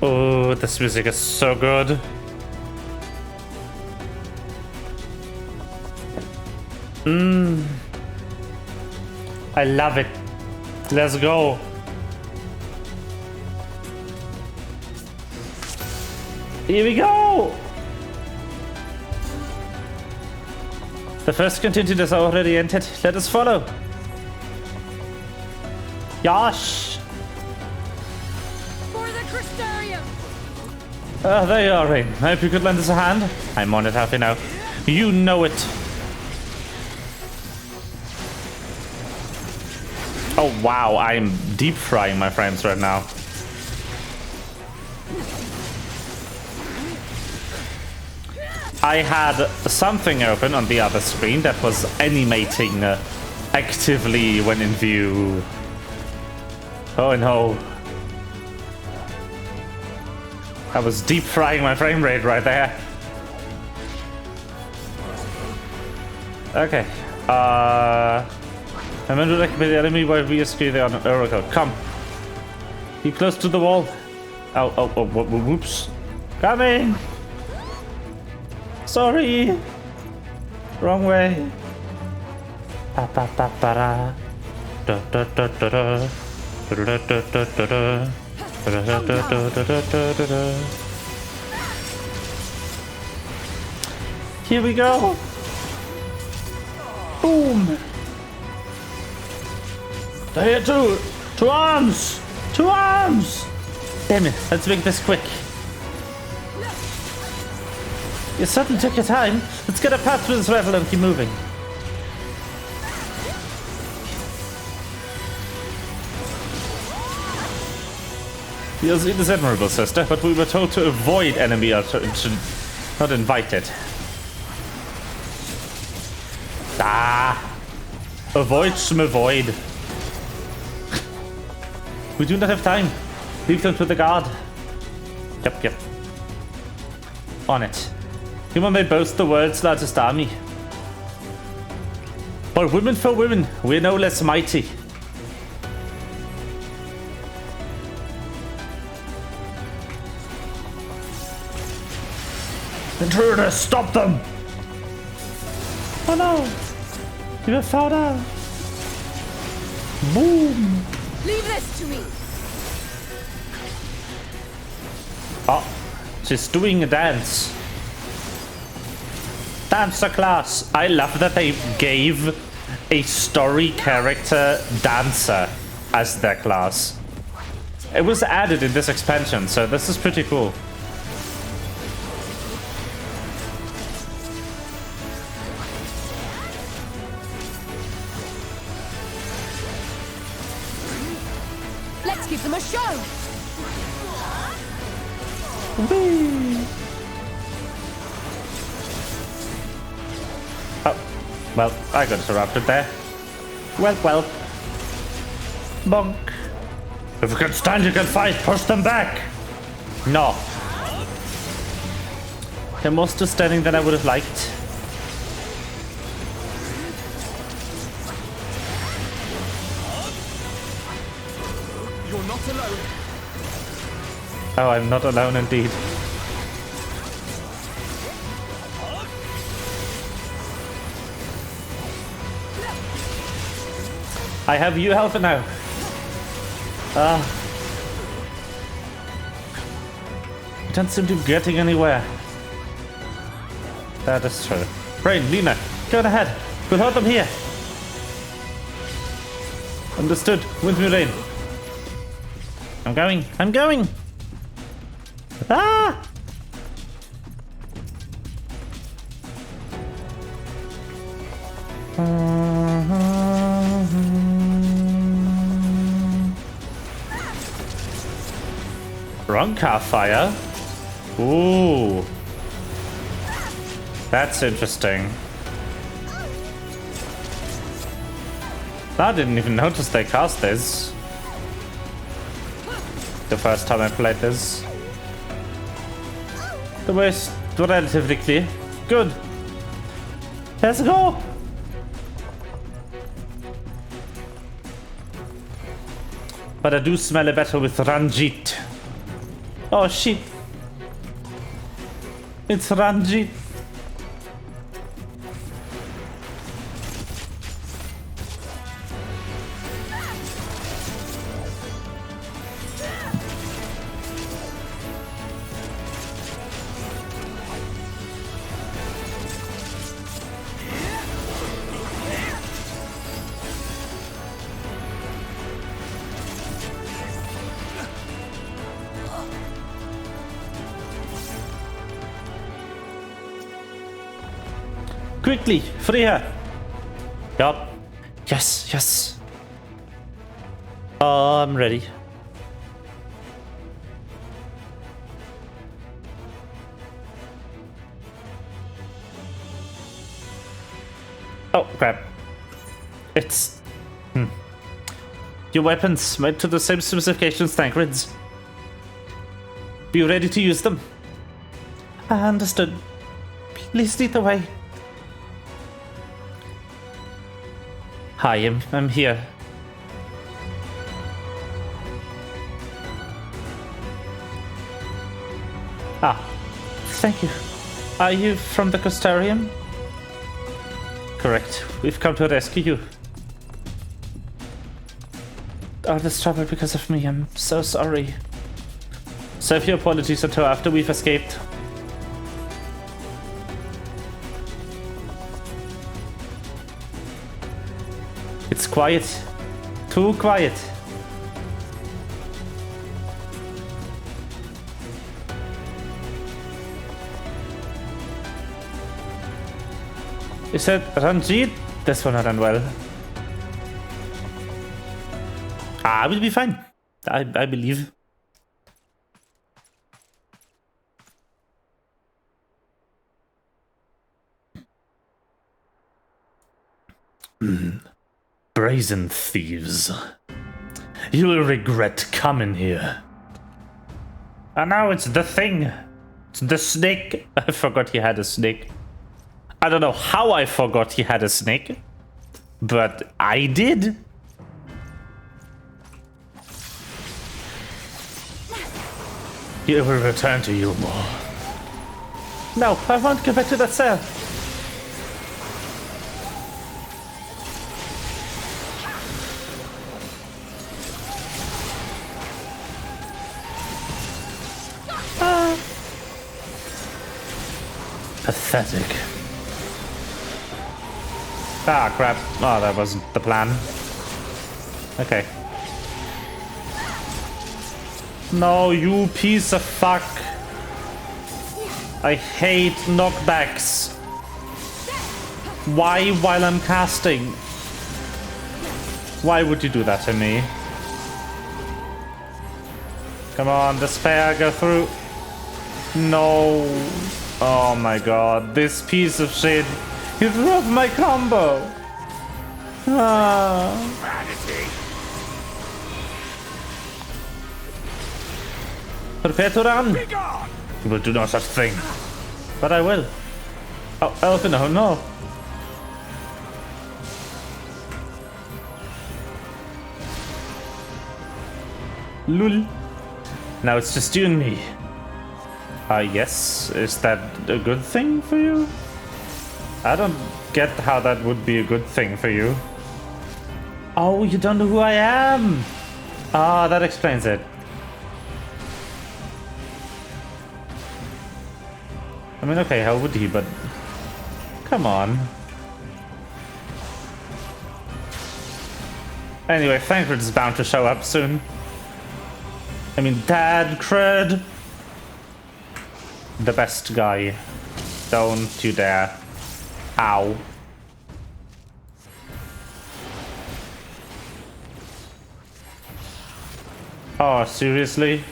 Speaker 1: Oh, this music is so good. I love it. Let's go. Here we go. The first contingent is already entered. Let us follow. Yosh.
Speaker 4: For the Crystarium!
Speaker 1: There you are, Rain. I hope you could lend us a hand. I'm on it, happy now. You know it. Oh wow, I'm deep frying my frames right now. I had something open on the other screen that was animating actively when in view. Oh no. I was deep frying my frame rate right there. Okay. I'm going to activate the enemy while we rescue the oracle. Come. Be close to the wall. Oh, whoops. Coming. Sorry. Wrong way. Pa pa pa pa da. Da da da da da. Da da da da da da. Da da da da da da da. Here we go. Boom. There too. Two arms. Two arms. Damn it. Let's make this quick. You certainly took your time. Let's get a path through this level and keep moving. Your zeal is admirable, sister, but we were told to avoid enemy not invited. Avoid some avoid. We do not have time. Leave them to the guard. Yep. On it. Human may boast the world's largest army. But women for women, we're no less mighty. Intruders, stop them! Oh no! You have found out! Boom!
Speaker 4: Leave this to me!
Speaker 1: Oh, she's doing a dance. Dancer class. I love that they gave a story character dancer as their class. It was added in this expansion, so this is pretty cool.
Speaker 4: Let's give them a show!
Speaker 1: Whee! Oh, well, I got interrupted there. Well. Bonk. If you can stand, you can fight. Push them back. No. They're more still standing than I would have liked.
Speaker 7: You're not alone.
Speaker 1: Oh, I'm not alone indeed. I have you helping now. We don't seem to be getting anywhere. That is true. Rain, Lena, go ahead. We'll hold them here. Understood. With me, Rain. I'm going. Ah! Roncar fire? Ooh. That's interesting. I didn't even notice they cast this. The first time I played this. The way is relatively clear. Good. Let's go. But I do smell a battle with Ranjit. Oh shit. It's Ranjit. Quickly, free her. Yup. Yes, yes. I'm ready. Oh, crap. It's... Your weapons made to the same specifications, Tancred's. Be ready to use them. I understood. Please lead the way. Hi, I'm here. Ah, thank you. Are you from the Custarium? Correct. We've come to rescue you. All this trouble because of me. I'm so sorry. Save your apologies until after we've escaped. It's quiet. Too quiet. Is that Ranjit? This one ran well. I will be fine. I believe. Brazen thieves. You will regret coming here. And now it's the thing. It's the snake. I forgot he had a snake. I don't know how I forgot he had a snake. But I did. He will return to you more. No, I won't go back to that cell. Pathetic. Ah, crap. Oh, that wasn't the plan. Okay. No, you piece of fuck. I hate knockbacks. Why while I'm casting? Why would you do that to me? Come on, despair, go through. No. Oh my god, this piece of shit. He dropped my combo. Ah. Prepare to run. You will do no such thing. But I will. Oh, Elfin, oh no. Lul. Now it's just you and me. Yes. Is that a good thing for you? I don't get how that would be a good thing for you. Oh, you don't know who I am. Ah, that explains it. I mean, okay, how would he, but... Come on. Anyway, Tancred's bound to show up soon. I mean, Dad Cred. The best guy. Don't you dare. Ow. Oh, seriously?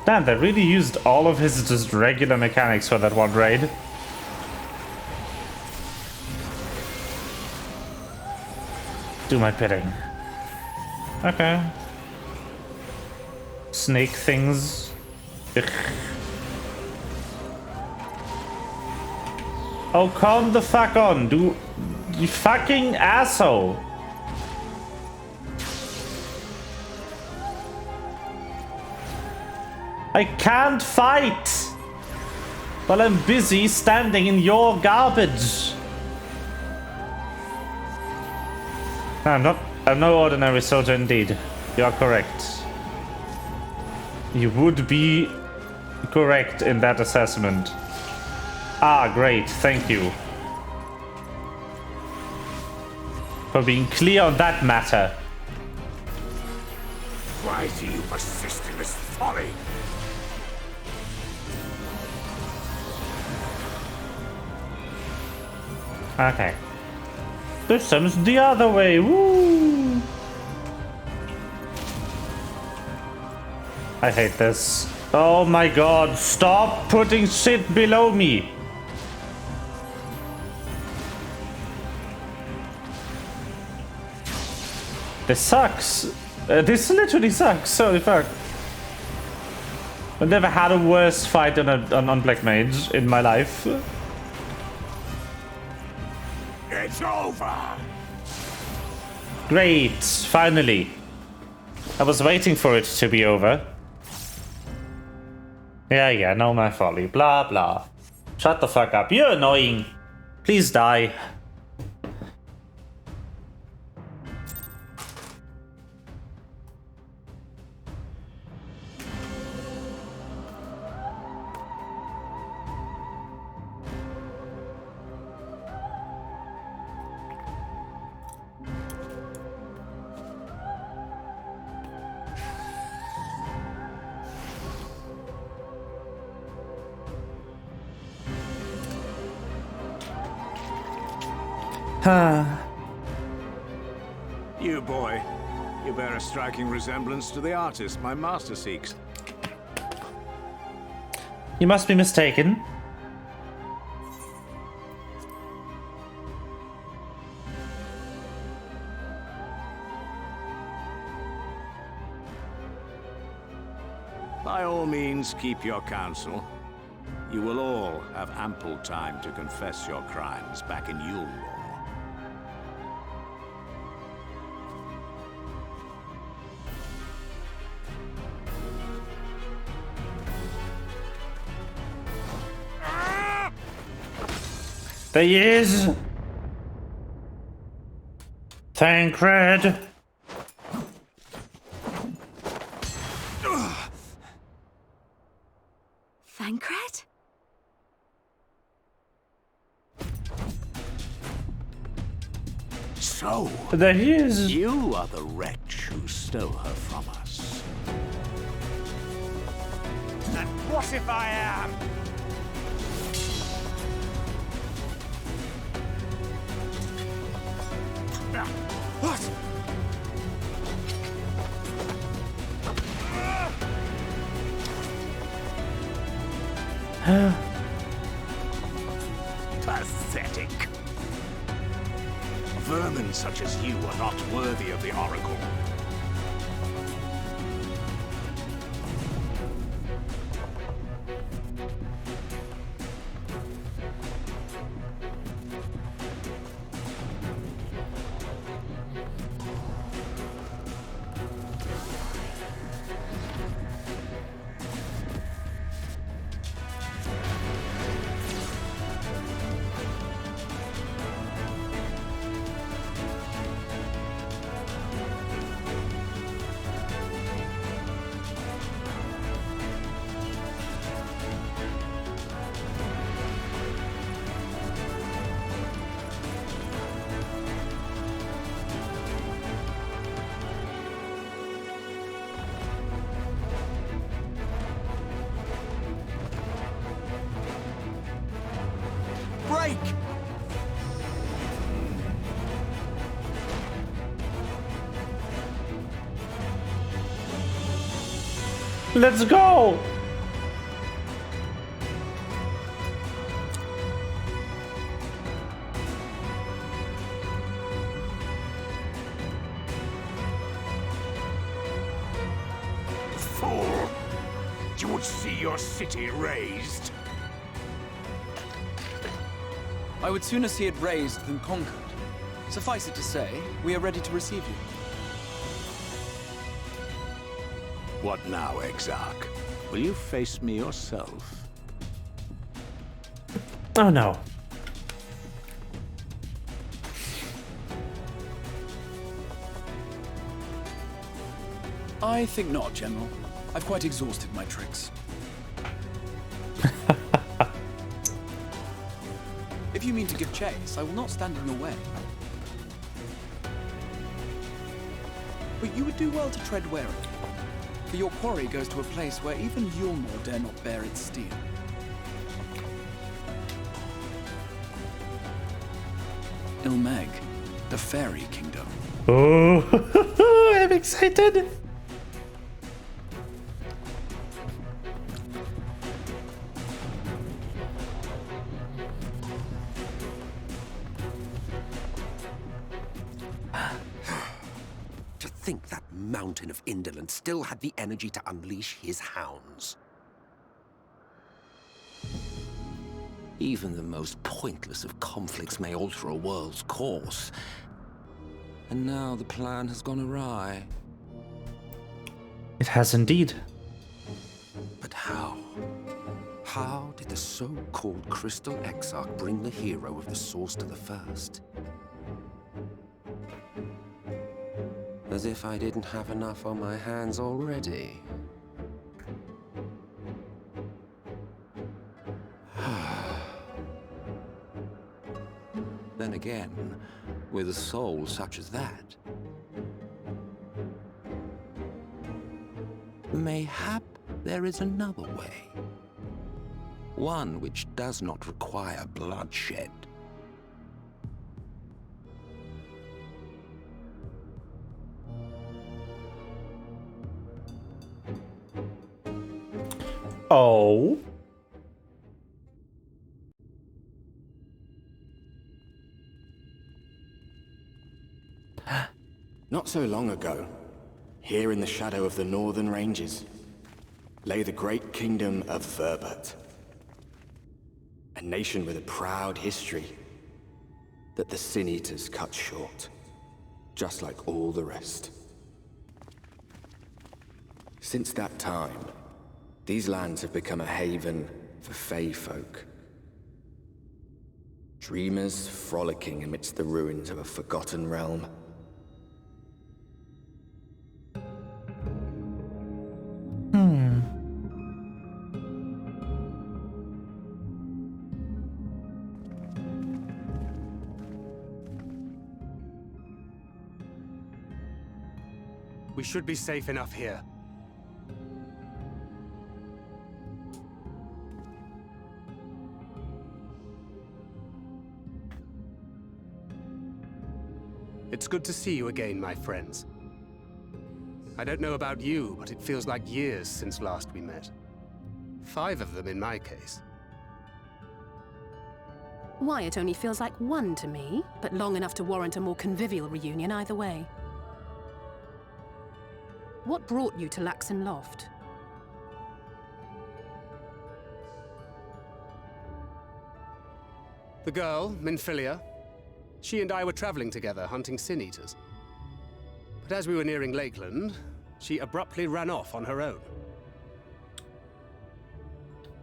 Speaker 1: Damn, they really used all of his just regular mechanics for that one raid. Do my bidding. Okay. Snake things. Ugh. Oh, calm the fuck on, dude. You fucking asshole. I can't fight while I'm busy standing in your garbage. No, I'm no ordinary soldier indeed. You are correct. You would be correct in that assessment. Ah, great. Thank you for being clear on that matter.
Speaker 5: Why do you persist in this folly?
Speaker 1: Okay. This time's the other way. Woo! I hate this. Oh my god, stop putting shit below me. This sucks. This literally sucks. Holy fuck. I've never had a worse fight on Black Mage in my life.
Speaker 5: It's over!
Speaker 1: Great, finally. I was waiting for it to be over. Yeah, no, my folly. Blah, blah. Shut the fuck up. You're annoying. Please die.
Speaker 5: You boy, you bear a striking resemblance to the artist my master seeks.
Speaker 1: You must be mistaken.
Speaker 5: By all means, keep your counsel. You will all have ample time to confess your crimes back in Yule Law.
Speaker 1: There he is. Thancred.
Speaker 8: Thancred?
Speaker 5: So,
Speaker 1: There he is.
Speaker 5: you are the wretch who stole her from us.
Speaker 11: And what if I am?
Speaker 5: What? Pathetic. Vermin such as you are not worthy of the Oracle.
Speaker 11: Break!
Speaker 1: Let's go.
Speaker 5: Fool! You would see your city razed.
Speaker 2: I would sooner see it razed than conquered. Suffice it to say, we are ready to receive you.
Speaker 5: What now, Exarch? Will you face me yourself?
Speaker 1: Oh no.
Speaker 2: I think not, General. I've quite exhausted my tricks. If you mean to give chase, I will not stand in your way. But you would do well to tread warily, for your quarry goes to a place where even Yulmore dare not bear its steel. Ilmeg, the fairy kingdom.
Speaker 1: Oh, I'm excited.
Speaker 9: To think that mountain of indolence still had the energy to unleash his hounds. Even the most pointless of conflicts may alter a world's course. And now the plan has gone awry.
Speaker 1: It has indeed.
Speaker 9: But how? How did the so-called Crystal Exarch bring the hero of the Source to the First? As if I didn't have enough on my hands already. Then again, with a soul such as that, mayhap there is another way. One which does not require bloodshed.
Speaker 1: Oh.
Speaker 12: Not so long ago, here in the shadow of the northern ranges, lay the great kingdom of Verbert. A nation with a proud history that the Sin Eaters cut short, just like all the rest. Since that time, these lands have become a haven for Fey folk. Dreamers frolicking amidst the ruins of a forgotten realm.
Speaker 11: We should be safe enough here. It's good to see you again, my friends. I don't know about you, but it feels like years since last we met. 5 of them in my case.
Speaker 3: Why, it only feels like 1 to me, but long enough to warrant a more convivial reunion either way. What brought you to Laxon Loft?
Speaker 11: The girl, Minfilia, she and I were traveling together, hunting Sin Eaters. But as we were nearing Lakeland, she abruptly ran off on her own.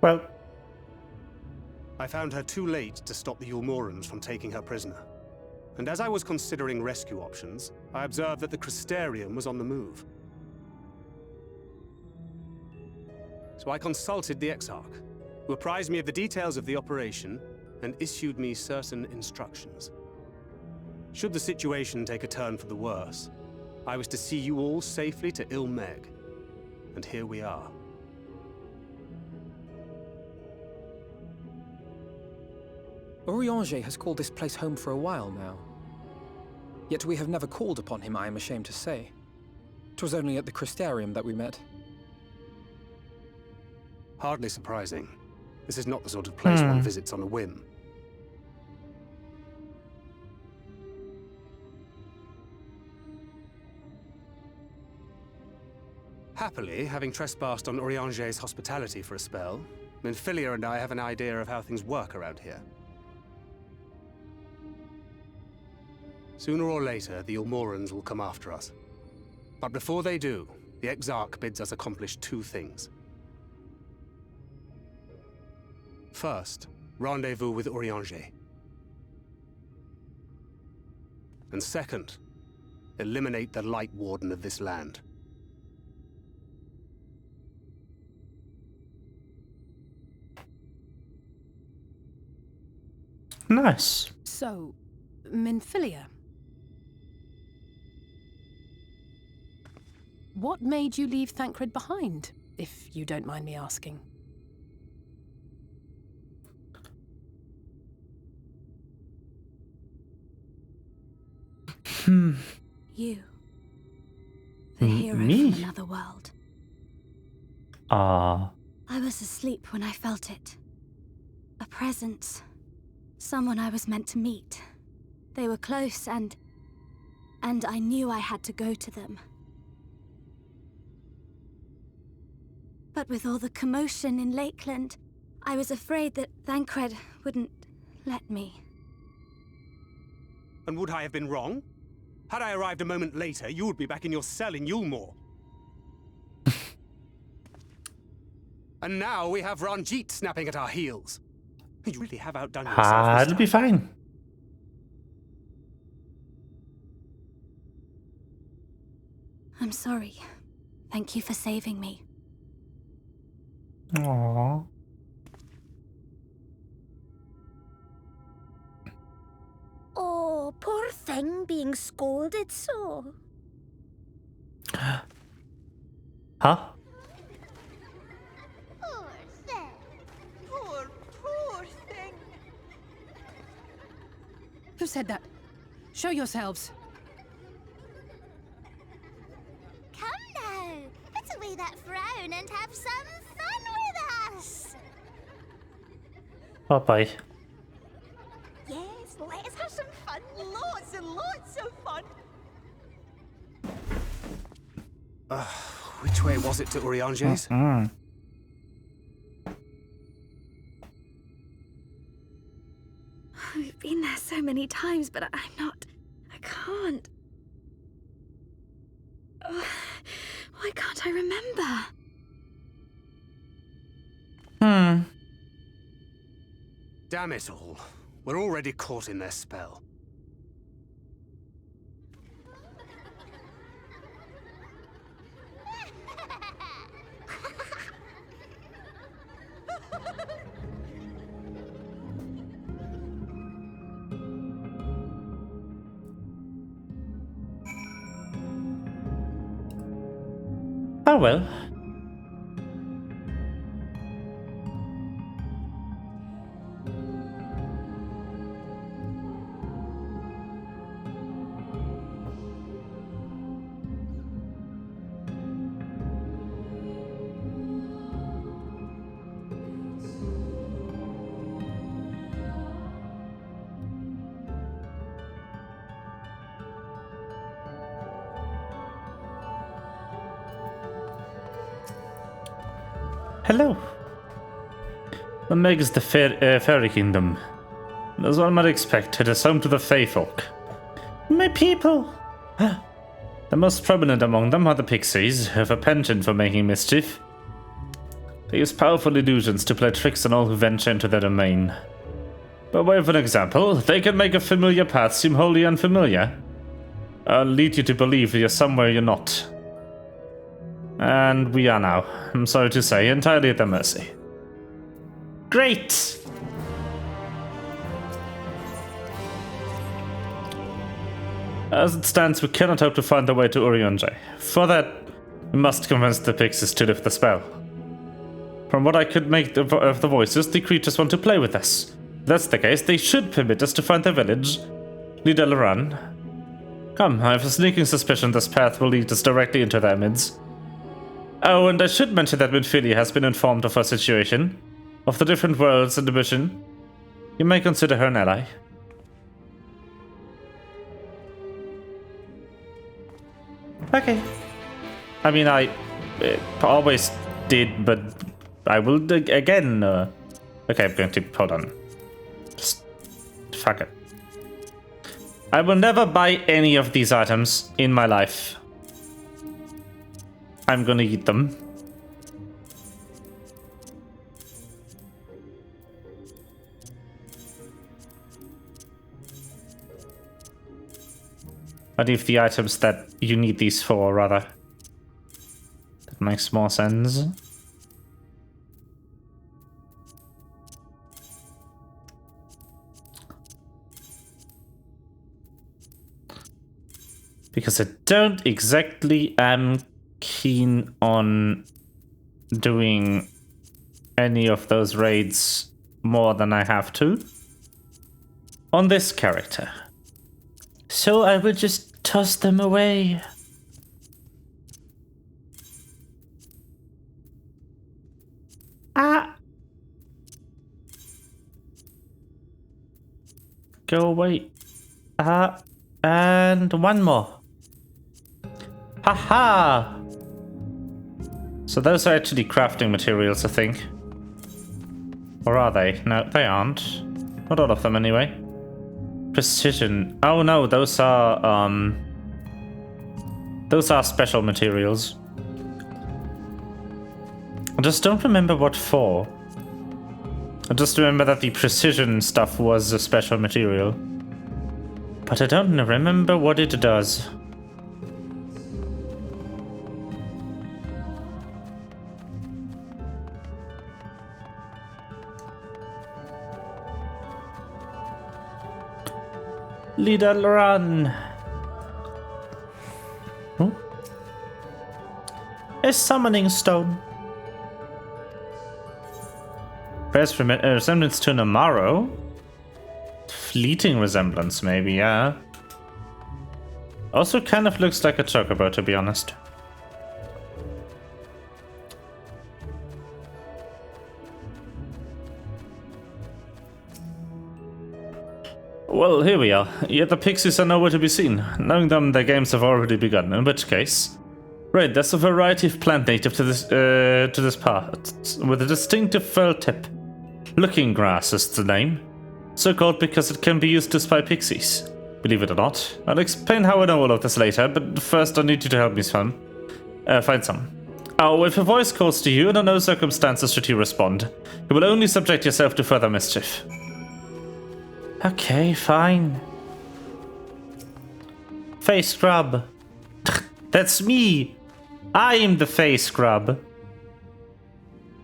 Speaker 1: Well,
Speaker 11: I found her too late to stop the Yulmorans from taking her prisoner. And as I was considering rescue options, I observed that the Crystarium was on the move. So I consulted the Exarch, who apprised me of the details of the operation and issued me certain instructions. Should the situation take a turn for the worse, I was to see you all safely to Ilmeg. And here we are.
Speaker 13: Urianger has called this place home for a while now. Yet we have never called upon him, I am ashamed to say. 'Twas only at the Crystarium that we met.
Speaker 11: Hardly surprising. This is not the sort of place one visits on a whim. Happily, having trespassed on Urianger's hospitality for a spell, Minfilia and I have an idea of how things work around here. Sooner or later, the Yulmorans will come after us. But before they do, the Exarch bids us accomplish 2 things. First, rendezvous with Urianger. And second, eliminate the Light Warden of this land.
Speaker 1: Nice.
Speaker 3: So, Minfilia. What made you leave Thancred behind, if you don't mind me asking?
Speaker 14: You. The hero
Speaker 1: Me?
Speaker 14: from another world.
Speaker 1: Ah.
Speaker 14: I was asleep when I felt it. A presence. Someone I was meant to meet. They were close and I knew I had to go to them. But with all the commotion in Lakeland, I was afraid that Thancred wouldn't let me.
Speaker 11: And would I have been wrong? Had I arrived a moment later, you would be back in your cell in Yulmore. And now we have Ranjit snapping at our heels. You really have outdone yourself this
Speaker 1: It'll be fine.
Speaker 14: I'm sorry. Thank you for saving me.
Speaker 1: Aww.
Speaker 15: Oh, poor thing being scolded so.
Speaker 1: Huh?
Speaker 15: Poor thing. Poor thing.
Speaker 3: Who said that? Show yourselves.
Speaker 15: Come now. Put away that frown and have some fun with us.
Speaker 1: Bye-bye.
Speaker 15: Yes, let us have some fun. Lots and lots of fun.
Speaker 11: Which way was it to Urianger's?
Speaker 14: We've been there so many times, but I can't. Why can't I remember?
Speaker 11: Damn it all. We're already caught in their spell.
Speaker 1: Oh well. Hello. The Meg is the fairy kingdom. As one might expect, it is home to the Fae folk. My people! The most prominent among them are the pixies, who have a penchant for making mischief. They use powerful illusions to play tricks on all who venture into their domain. By way of an example, they can make a familiar path seem wholly unfamiliar. Or lead you to believe you're somewhere you're not. And we are now, I'm sorry to say, entirely at their mercy. Great! As it stands, we cannot hope to find our way to Urianger. For that, we must convince the pixies to lift the spell. From what I could make of the voices, the creatures want to play with us. If that's the case, they should permit us to find their village. Lead Eleran. Come, I have a sneaking suspicion this path will lead us directly into their midst. Oh, and I should mention that Minfilia has been informed of our situation, of the different worlds in the mission. You may consider her an ally. Okay. I mean, I always did, but I will again. Okay, I'm going to hold on. Just fuck it. I will never buy any of these items in my life. I'm gonna eat them. I leave the items that you need these for, rather. That makes more sense. Because I don't exactly am keen on doing any of those raids more than I have to on this character. So I will just toss them away. Ah! Go away. Ah, and one more. Haha! So those are actually crafting materials, I think. Or are they? No, they aren't. Not all of them, anyway. Precision. Oh no, those are special materials. I just don't remember what for. I just remember that the precision stuff was a special material. But I don't remember what it does. Little run. Hmm? A summoning stone. Bears resemblance to Namaro. Fleeting resemblance, maybe, yeah. Also kind of looks like a chocobo, to be honest. Well, here we are. Yet the pixies are nowhere to be seen. Knowing them, their games have already begun, in which case... Right, there's a variety of plant native to this part, with a distinctive furl tip. Looking grass is the name. So called because it can be used to spy pixies. Believe it or not. I'll explain how I know all of this later, but first I need you to help me find some. Oh, if a voice calls to you, under no circumstances should you respond. You will only subject yourself to further mischief. Okay, fine. Face scrub. That's me. I'm the face scrub.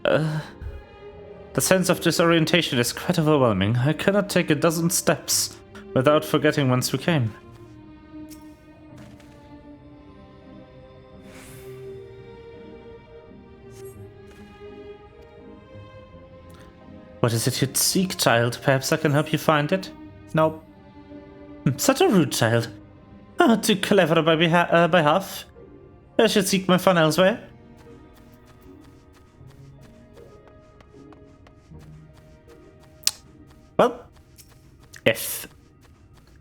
Speaker 1: The sense of disorientation is quite overwhelming. I cannot take a dozen steps without forgetting whence we came. What is it you'd seek, child? Perhaps I can help you find it? No. Such a rude child. Oh, too clever by half. I should seek my fun elsewhere. Well, if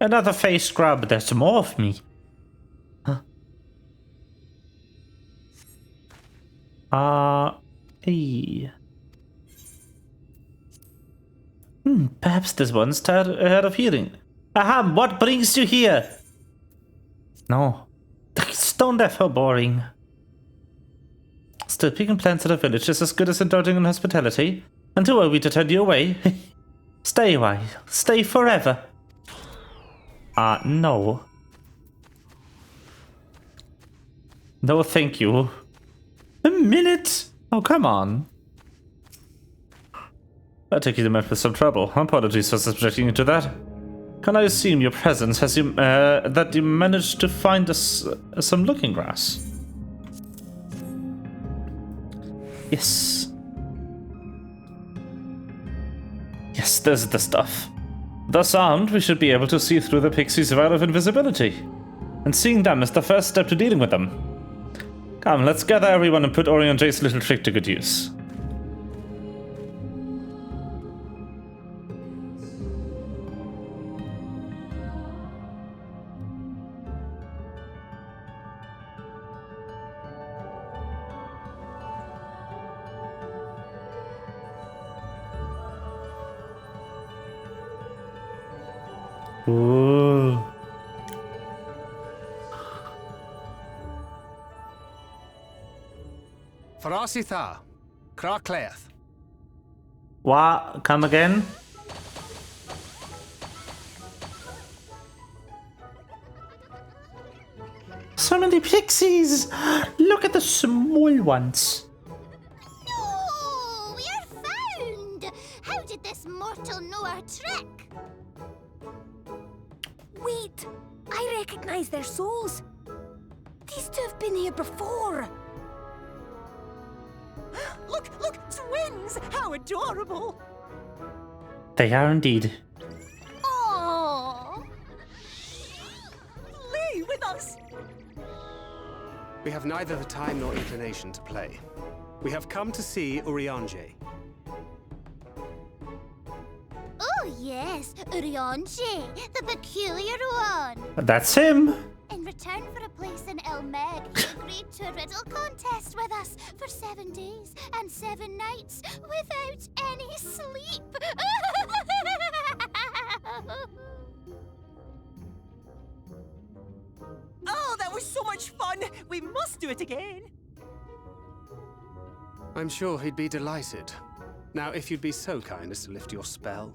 Speaker 1: another face scrub, there's more of me. Huh? Perhaps this one's tired of hearing. Aha, what brings you here? No. Stone deaf, how boring. Still, picking plants at a village is as good as indulging in hospitality. And who are we to turn you away? Stay a while. Stay forever. No. No, thank you. A minute? Oh, come on. I take you to met with some trouble. Apologies for subjecting you to that. Can I assume your presence has that you managed to find us some looking grass? Yes. Yes, this is the stuff. Thus armed, we should be able to see through the pixies' veil of invisibility. And seeing them is the first step to dealing with them. Come, let's gather everyone and put Orion J's little trick to good use. Ooh.
Speaker 11: Farasitha, Krakleath.
Speaker 1: What? Come again? so many pixies! Look at the small ones.
Speaker 15: No, we're found! How did this mortal know our trick?
Speaker 8: Wait, I recognize their souls. These two have been here before.
Speaker 16: Look, twins! How adorable!
Speaker 1: They are indeed.
Speaker 15: Oh!
Speaker 16: Lee, with us!
Speaker 11: We have neither the time nor inclination to play. We have come to see Urianger.
Speaker 15: Oh yes, Urianger, the peculiar one.
Speaker 1: That's him.
Speaker 15: In return for a place in El Meg, he agreed to a riddle contest with us for 7 days and 7 nights without any sleep.
Speaker 16: Oh, that was so much fun! We must do it again!
Speaker 11: I'm sure he'd be delighted. Now, if you'd be so kind as to lift your spell.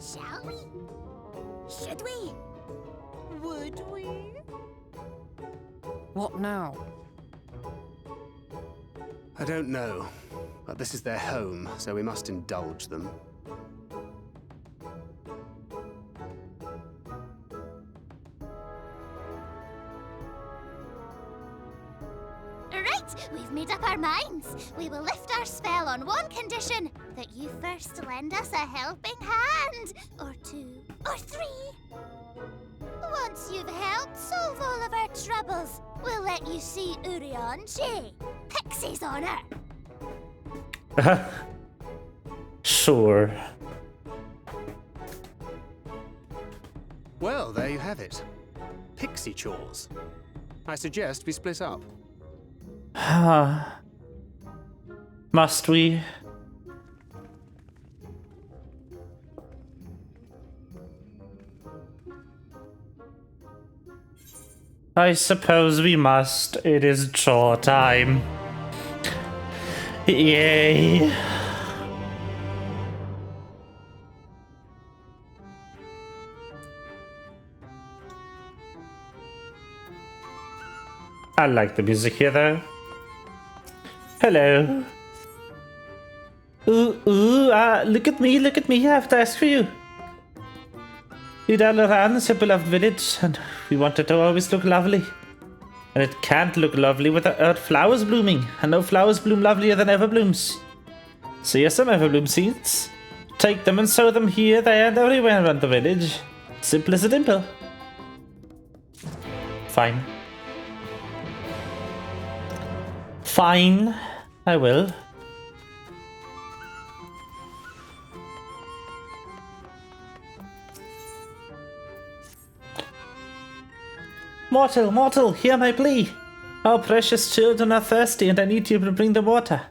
Speaker 15: Shall we?
Speaker 8: Should we?
Speaker 16: Would we?
Speaker 13: What now?
Speaker 11: I don't know, but this is their home, so we must indulge them.
Speaker 15: Right, we've made up our minds. We will lift our spell on one condition, that you first lend us a helping hand. Or 2, or 3. Once you've helped solve all of our troubles, we'll let you see Urianger. Pixie's honor.
Speaker 1: Sure.
Speaker 11: Well, there you have it. Pixie chores. I suggest we split up.
Speaker 1: Must we? I suppose we must. It is chore time. Yay. I like the music here though. Hello. Look at me, I have to ask for you. Idalaran is a beloved village, and we want it to always look lovely. And it can't look lovely without flowers blooming, and no flowers bloom lovelier than everblooms. So here's some everbloom seeds. Take them and sow them here, there, and everywhere around the village. Simple as a dimple. Fine. Fine, I will. Mortal, hear my plea. Our precious children are thirsty and I need you to bring them water.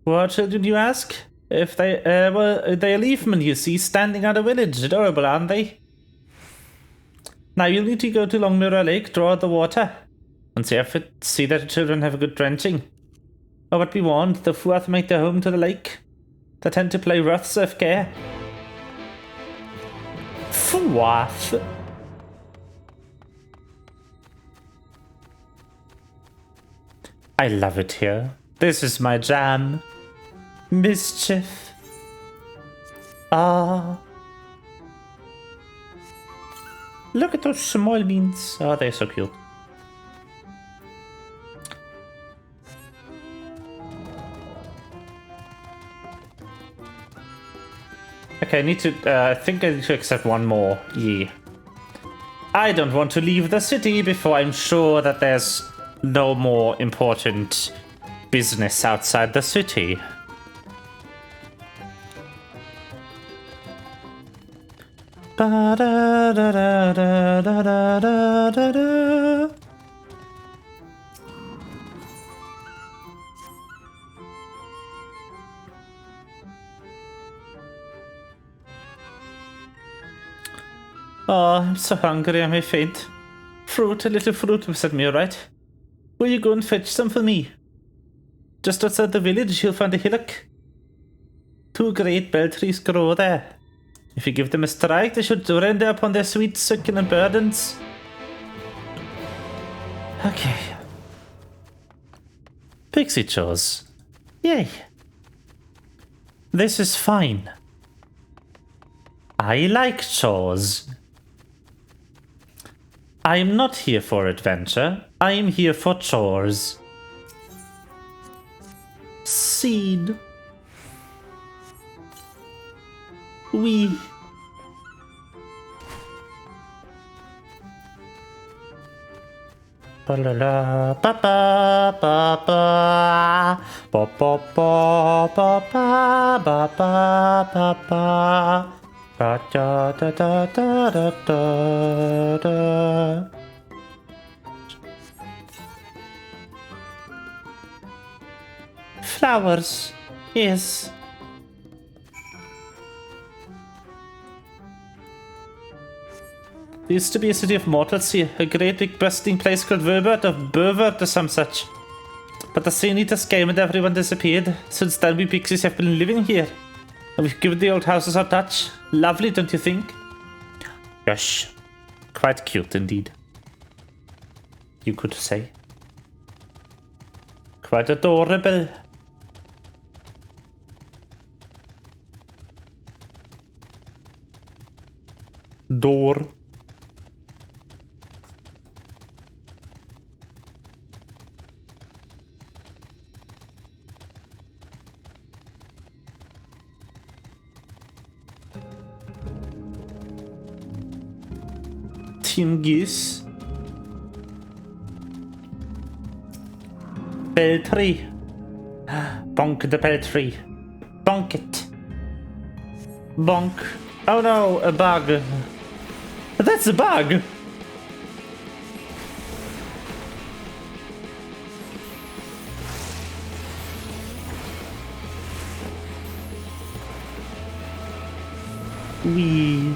Speaker 1: What children, you ask? If they, well, they are leafmen, you see, standing out of village. Adorable, aren't they? Now you'll need to go to Long Mirror Lake, draw out the water, and see that the children have a good drenching. Oh, but be warned, the Fuath make their home to the lake. They tend to play rough surf care. Fuath. I love it here. This is my jam. Mischief. Ah. Look at those small beans. Oh, they're so cute. Okay, I think I need to accept one more. Yeah. I don't want to leave the city before I'm sure that there's no more important business outside the city. Oh, I'm so hungry I may faint. Fruit, a little fruit will set me alright. Will you go and fetch some for me? Just outside the village you'll find a hillock. 2 great bell trees grow there. If you give them a strike, they should render upon their sweet succulent burdens. Okay. Pixie chores. Yay. This is fine. I like chores. I am not here for adventure. I am here for chores. Seed. We. Ba la la ba ba ba ba ba ba ba ba ba ba ba ba ba da da da da da da da. Flowers, yes. There used to be a city of mortals here, a great big bustling place called Burvert or some such. But the Sin Eaters came and everyone disappeared. Since then we pixies have been living here. And we've given the old houses our touch. Lovely, don't you think? Gosh, quite cute indeed. You could say. Quite adorable. Door. Team Geese. Bell tree. Bonk the bell tree. Bonk it. Bonk. Oh no, a bug. That's a bug! Wee.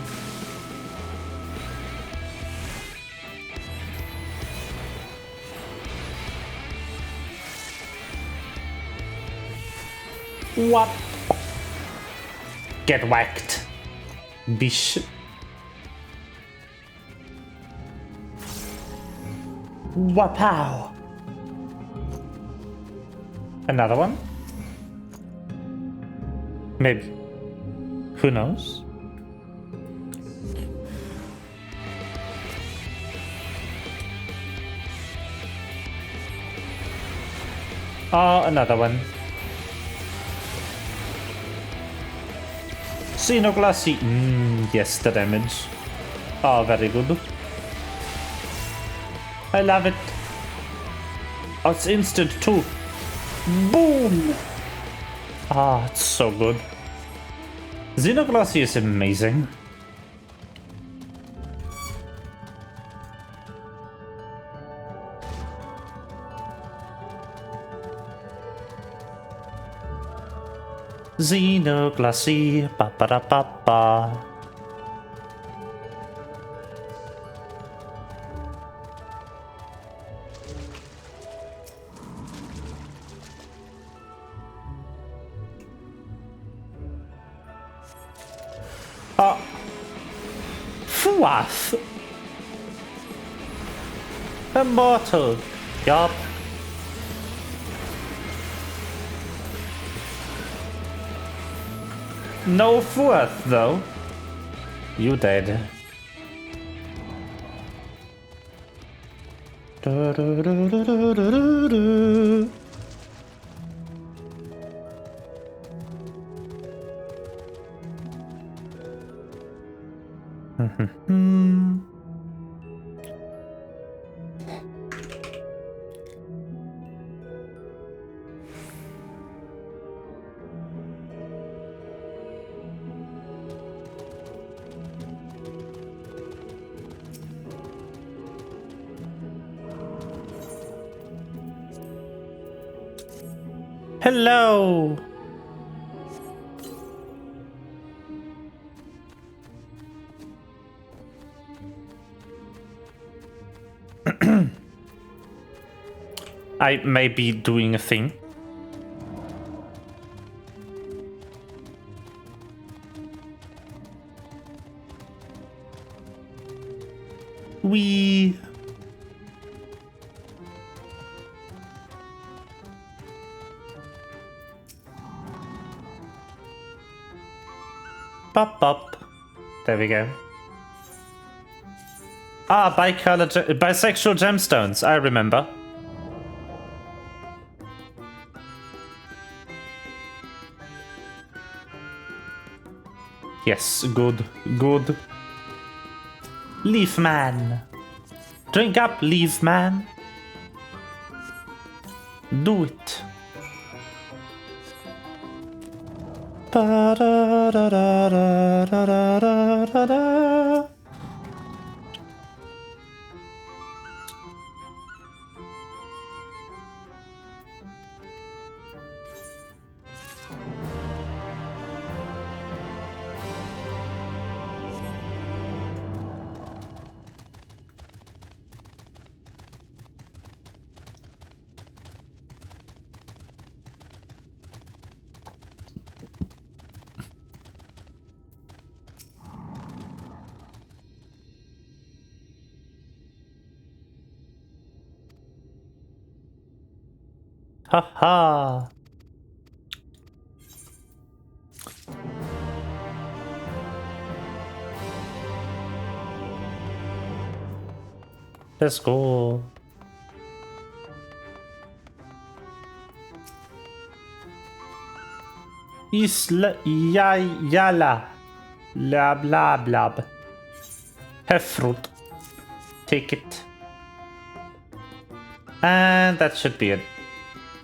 Speaker 1: What? Get whacked. Bish. Wapow. Another one? Maybe. Who knows? Oh, another one. Xenoglassy. Yes, the damage. Oh, very good. I love it. Oh, it's instant too. Boom! Ah, it's so good. Xenoglassy is amazing. Xenoglassy, ba ba da ba ba. Fluff. Immortal. Yup. No fourth, though. You dead. Da, da, da, da, da, da, da. Hello. I may be doing a thing. Wee. Pop, pop. There we go. Ah, bisexual gemstones. I remember. Yes, good, good. Leaf man. Drink up, leaf man. Do it. Ba-da-da-da-da-da-da-da. Ha ha. Let's go. Yala. Lab lab lab. Hefrut. Take it. And that should be it.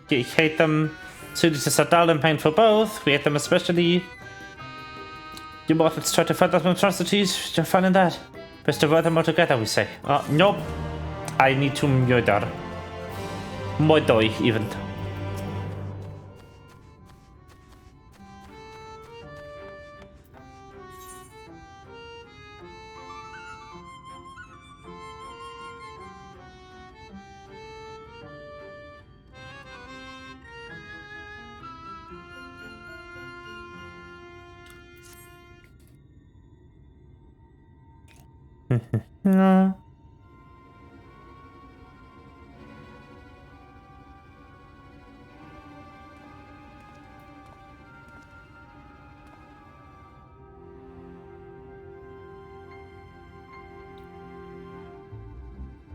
Speaker 1: You hate them. Sudices are dull and painful both. We hate them especially. You mortals try to fight those monstrosities. You're finding that. Best to avoid them all together, we say. Nope. I need to murder. Murder, even. No.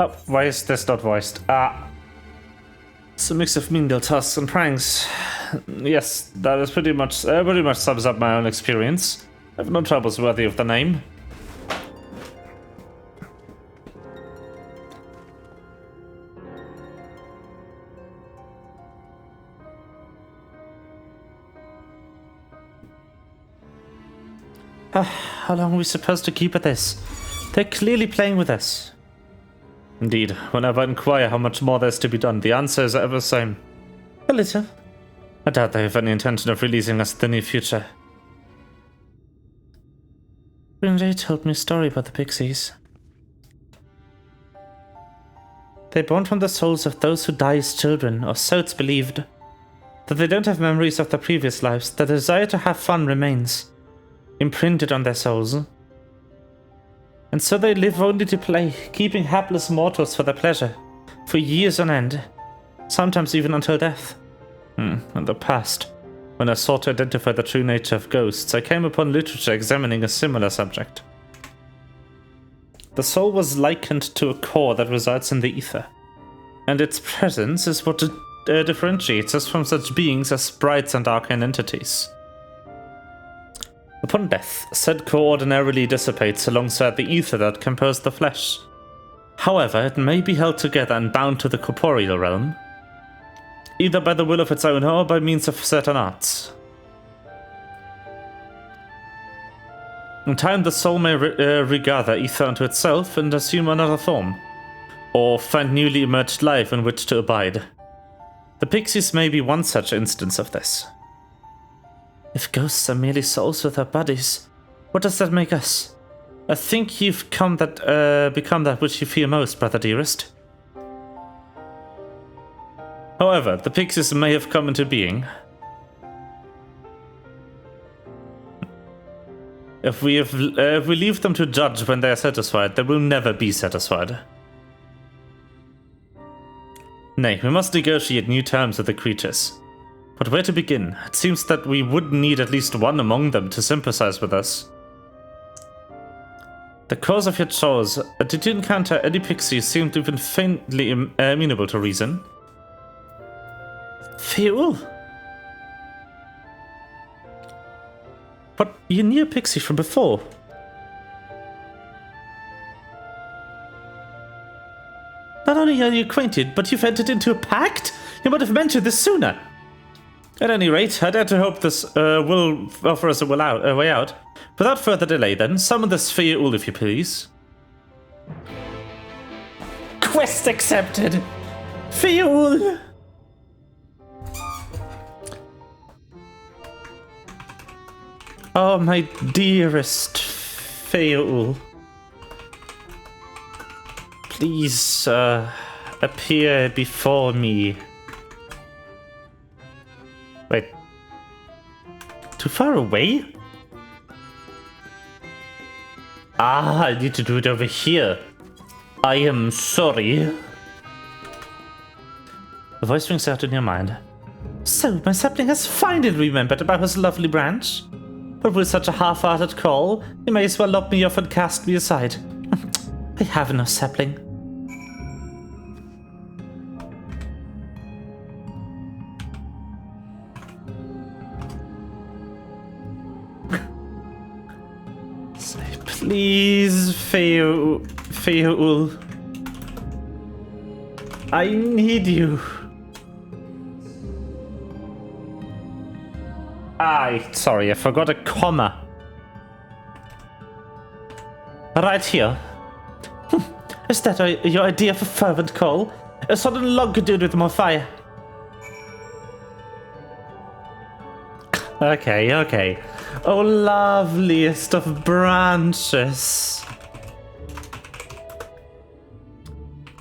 Speaker 1: Oh, why is this not voiced? It's a mix of menial tasks and pranks. Yes, that is pretty much sums up my own experience. I have no troubles worthy of the name. How long are we supposed to keep at this? They're clearly playing with us. Indeed, whenever I inquire how much more there's to be done, the answer is ever the same. A little. I doubt they have any intention of releasing us in the near future. Rinjay told me a story about the pixies. They're born from the souls of those who die as children, or so it's believed. Though they don't have memories of their previous lives, the desire to have fun remains, imprinted on their souls. And so they live only to play, keeping hapless mortals for their pleasure, for years on end, sometimes even until death. In the past, when I sought to identify the true nature of ghosts, I came upon literature examining a similar subject. The soul was likened to a core that resides in the ether, and its presence is what differentiates us from such beings as sprites and arcane entities. Upon death, said core ordinarily dissipates alongside the ether that composed the flesh. However, it may be held together and bound to the corporeal realm, either by the will of its owner or by means of certain arts. In time, the soul may regather ether unto itself and assume another form, or find newly emerged life in which to abide. The pixies may be one such instance of this. If ghosts are merely souls with their bodies, what does that make us? I think you've become that which you fear most, brother dearest. However, the pixies may have come into being. If we leave them to judge when they are satisfied, they will never be satisfied. Nay, we must negotiate new terms with the creatures. But where to begin? It seems that we would need at least one among them to sympathize with us. The cause of your chores. Did you encounter any pixies seemed even faintly amenable to reason? Fuel? But you knew a pixie from before. Not only are you acquainted, but you've entered into a pact? You might have mentioned this sooner. At any rate, I dare to hope this will offer us a way out. Without further delay, then, summon the Sphere-Ul, if you please. Quest accepted! Sphere-Ul! Oh, my dearest Sphere-Ul. Please, appear before me. Wait. Too far away? Ah, I need to do it over here. I am sorry. The voice rings out in your mind. So, my sapling has finally remembered about his lovely branch. But with such a half-hearted call, you may as well lock me off and cast me aside. I have no sapling. Please, Sphere-Ul. I need you. Sorry, I forgot a comma. Right here. Is that your idea of a fervent call? A sudden log could do with more fire. Okay. Oh, loveliest of branches.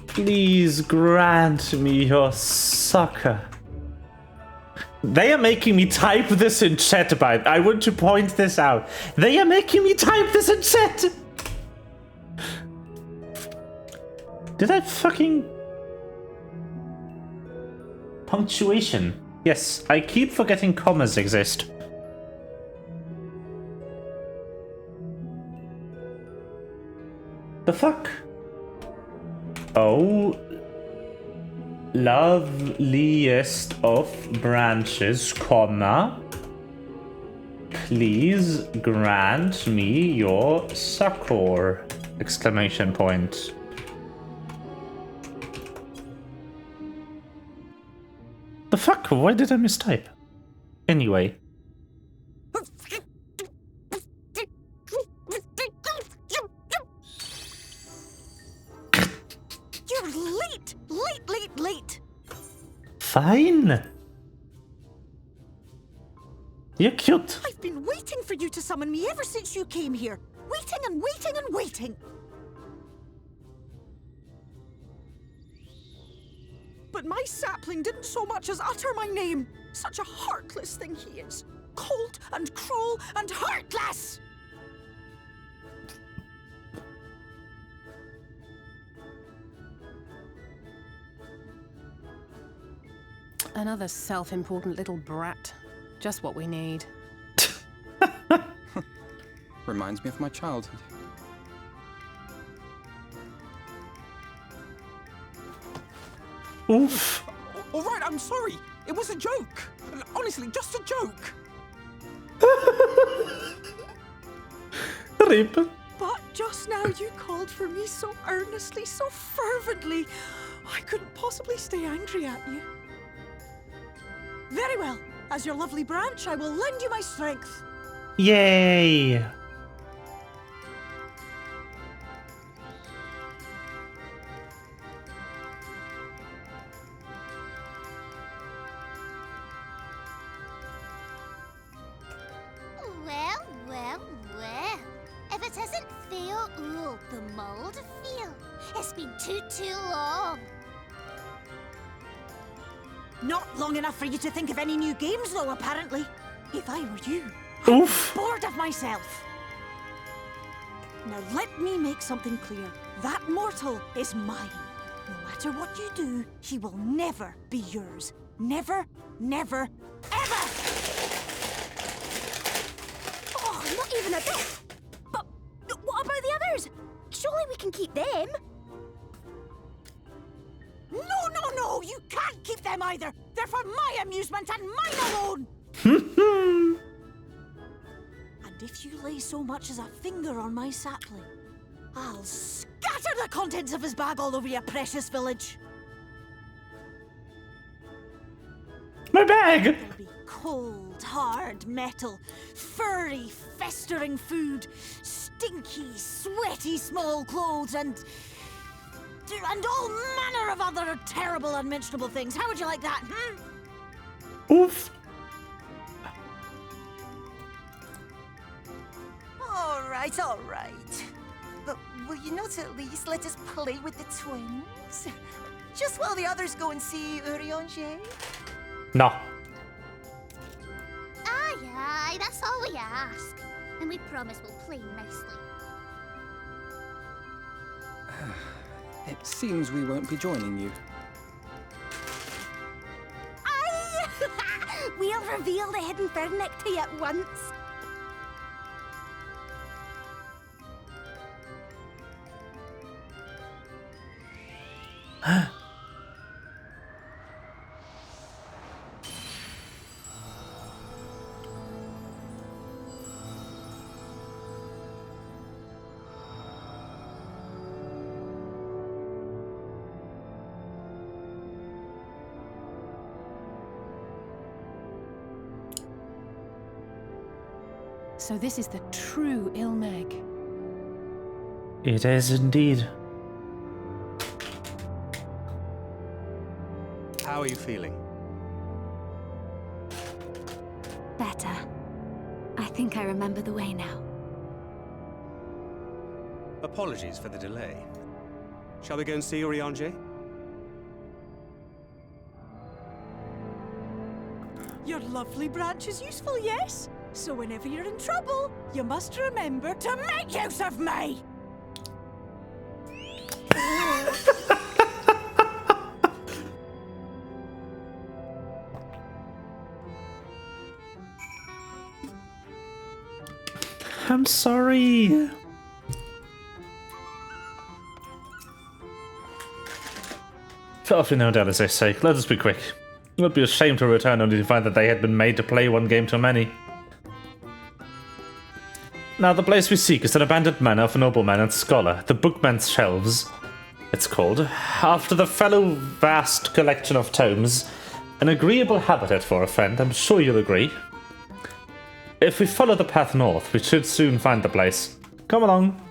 Speaker 1: Please grant me your succor. They are making me type this in chat, I want to point this out. They are making me type this in chat! Did I fucking... Punctuation. Yes, I keep forgetting commas exist. The fuck? Oh... Loveliest of branches, comma. Please grant me your succor! Exclamation point. The fuck? Why did I mistype? Anyway.
Speaker 16: You're late! Late!
Speaker 1: Fine. You're cute.
Speaker 16: I've been waiting for you to summon me ever since you came here. Waiting and waiting and waiting. But my sapling didn't so much as utter my name. Such a heartless thing he is. Cold and cruel and heartless!
Speaker 3: Another self-important little brat. Just what we need.
Speaker 13: Reminds me of my childhood.
Speaker 1: Oof.
Speaker 16: All right, I'm sorry. It was a joke. Honestly, just a joke.
Speaker 1: Rip.
Speaker 16: But just now you called for me so earnestly, so fervently. I couldn't possibly stay angry at you. Very well. As your lovely branch, I will lend you my strength.
Speaker 1: Yay!
Speaker 15: Well. If it isn't Sphere-Ul, the mold feel. It's been too long.
Speaker 16: Not long enough for you to think of any new games, though, apparently. If I were you,
Speaker 1: Oof.
Speaker 16: I'd be bored of myself. Now let me make something clear. That mortal is mine. No matter what you do, he will never be yours. Never, never, ever!
Speaker 8: Oh, not even a bit! But what about the others? Surely we can keep them?
Speaker 16: No! You can't keep them either! They're for my amusement and mine alone! And if you lay so much as a finger on my sapling, I'll scatter the contents of his bag all over your precious village.
Speaker 1: My bag!
Speaker 16: There'll be cold, hard metal, furry, festering food, stinky, sweaty small clothes, and all manner of other terrible, unmentionable things. How would you like that,
Speaker 1: Oof.
Speaker 17: All right. But will you not at least let us play with the twins? Just while the others go and see Urianger?
Speaker 1: No.
Speaker 15: Aye, that's all we ask. And we promise we'll play nicely.
Speaker 13: It seems we won't be joining you.
Speaker 8: Aye! We'll reveal the hidden Vernick to you at once.
Speaker 3: So this is the true Ilmeg.
Speaker 1: It is indeed.
Speaker 11: How are you feeling?
Speaker 14: Better. I think I remember the way now.
Speaker 11: Apologies for the delay. Shall we go and see Urianger?
Speaker 16: Your lovely branch is useful, yes? So whenever you're in trouble, you must remember to make use of me!
Speaker 1: I'm sorry. For no Dallas's sake, let us be quick. It would be a shame to return only to find that they had been made to play one game too many. Now, the place we seek is an abandoned manor of a nobleman and scholar, the Bookman's Shelves, it's called, after the fellow vast collection of tomes. An agreeable habitat for a friend, I'm sure you'll agree. If we follow the path north, we should soon find the place. Come along.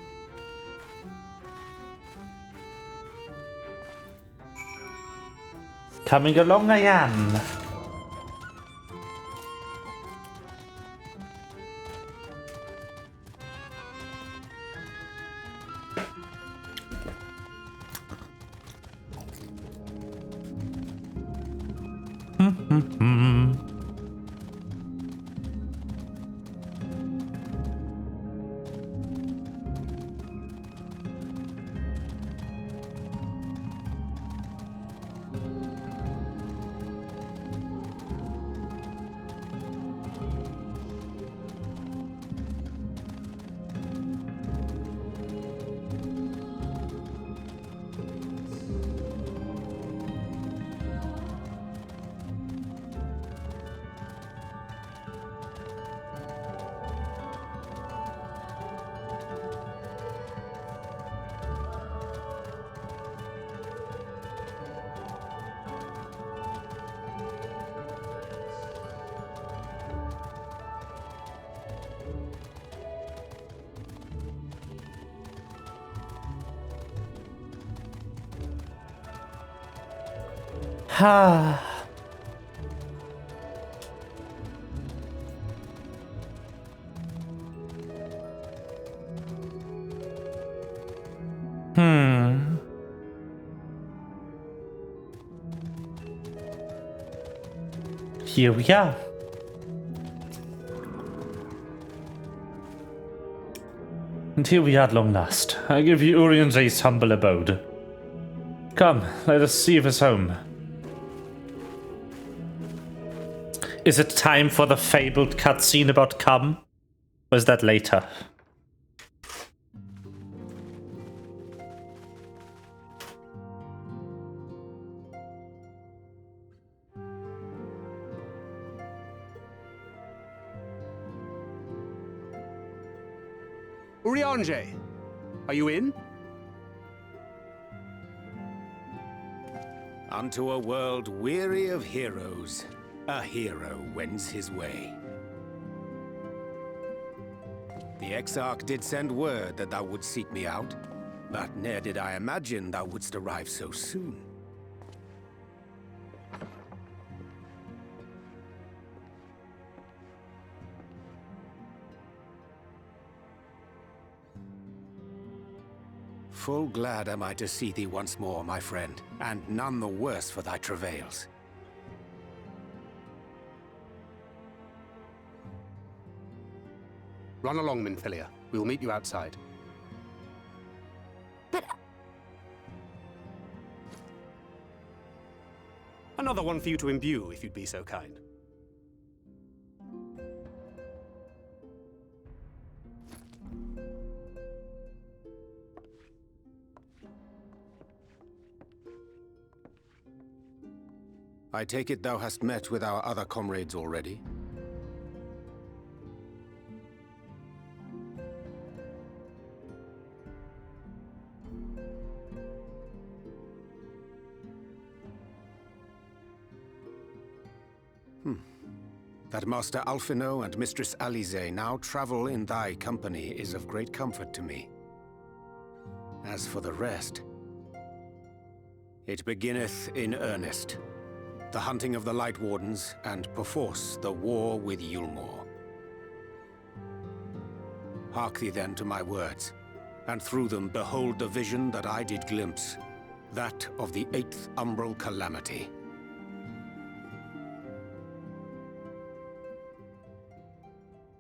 Speaker 1: Coming along I am. Ha. Here we are. And here we are at long last. I give you Urian's humble abode. Come, let us see his home. Is it time for the fabled cutscene about Cum? Or is that later?
Speaker 11: Urianger, are you in?
Speaker 5: Unto a world weary of heroes, a hero wends his way. The Exarch did send word that thou wouldst seek me out, but ne'er did I imagine thou wouldst arrive so soon. Full glad am I to see thee once more, my friend, and none the worse for thy travails.
Speaker 11: Run along, Minfilia. We will meet you outside.
Speaker 14: But...
Speaker 11: Another one for you to imbue, if you'd be so kind.
Speaker 5: I take it thou hast met with our other comrades already? That Master Alphino and Mistress Alize now travel in thy company is of great comfort to me. As for the rest, it beginneth in earnest. The hunting of the Light Wardens, and perforce the war with Yulmore. Hark thee then to my words, and through them behold the vision that I did glimpse, that of the 8th Umbral Calamity.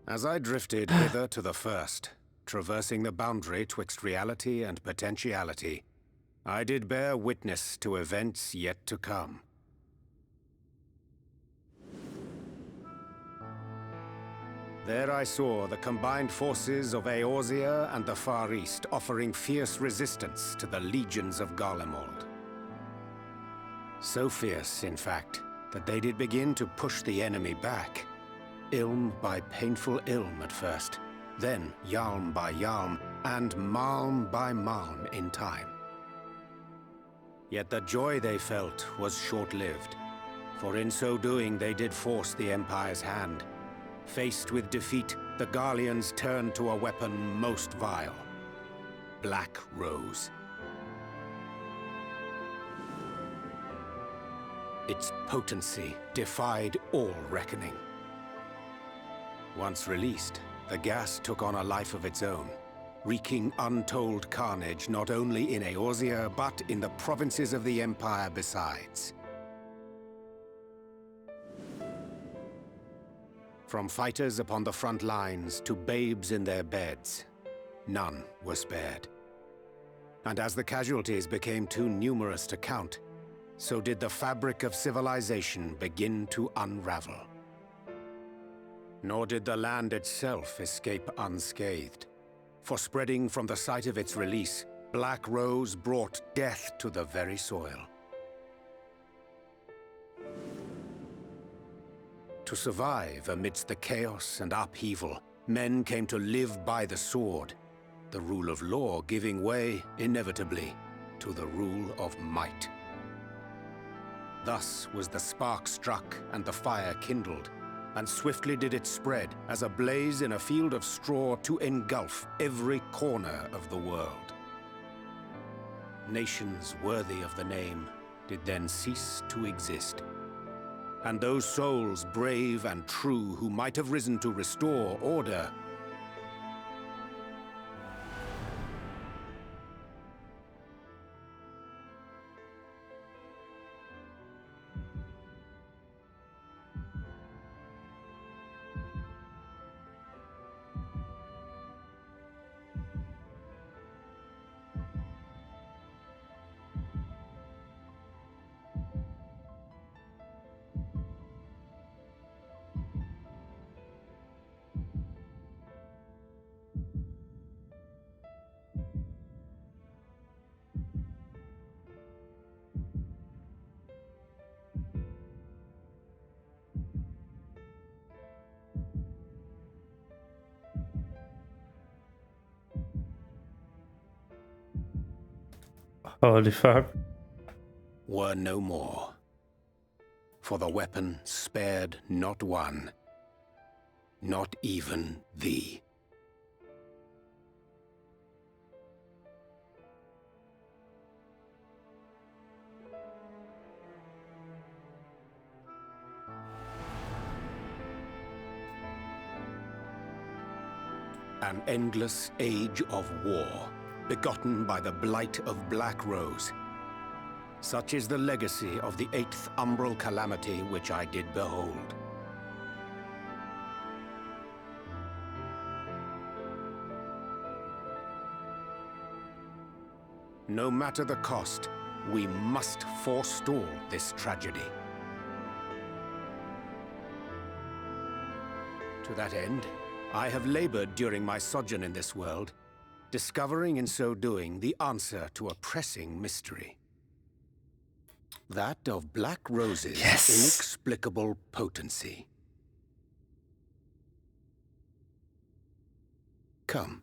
Speaker 5: As I drifted hither to the first, traversing the boundary twixt reality and potentiality, I did bear witness to events yet to come. There I saw the combined forces of Eorzea and the Far East offering fierce resistance to the legions of Garlemald. So fierce, in fact, that they did begin to push the enemy back. Ilm by painful ilm at first, then Yalm by Yalm, and Malm by Malm in time. Yet the joy they felt was short-lived, for in so doing they did force the Empire's hand. Faced with defeat, the Garleans turned to a weapon most vile: Black Rose. Its potency defied all reckoning. Once released, the gas took on a life of its own, wreaking untold carnage not only in Eorzea, but in the provinces of the Empire besides. From fighters upon the front lines to babes in their beds, none were spared. And as the casualties became too numerous to count, so did the fabric of civilization begin to unravel. Nor did the land itself escape unscathed, for spreading from the site of its release, Black Rose brought death to the very soil. To survive amidst the chaos and upheaval, men came to live by the sword, the rule of law giving way, inevitably, to the rule of might. Thus was the spark struck and the fire kindled, and swiftly did it spread as a blaze in a field of straw to engulf every corner of the world. Nations worthy of the name did then cease to exist. And those souls brave and true who might have risen to restore order
Speaker 1: Holy fuck.
Speaker 5: Were no more. For the weapon spared not one, not even thee. An endless age of war, begotten by the blight of Black Rose. Such is the legacy of the 8th umbral calamity which I did behold. No matter the cost, we must forestall this tragedy. To that end, I have labored during my sojourn in this world, discovering in so doing the answer to a pressing mystery. That of Black Rose's inexplicable potency. Come.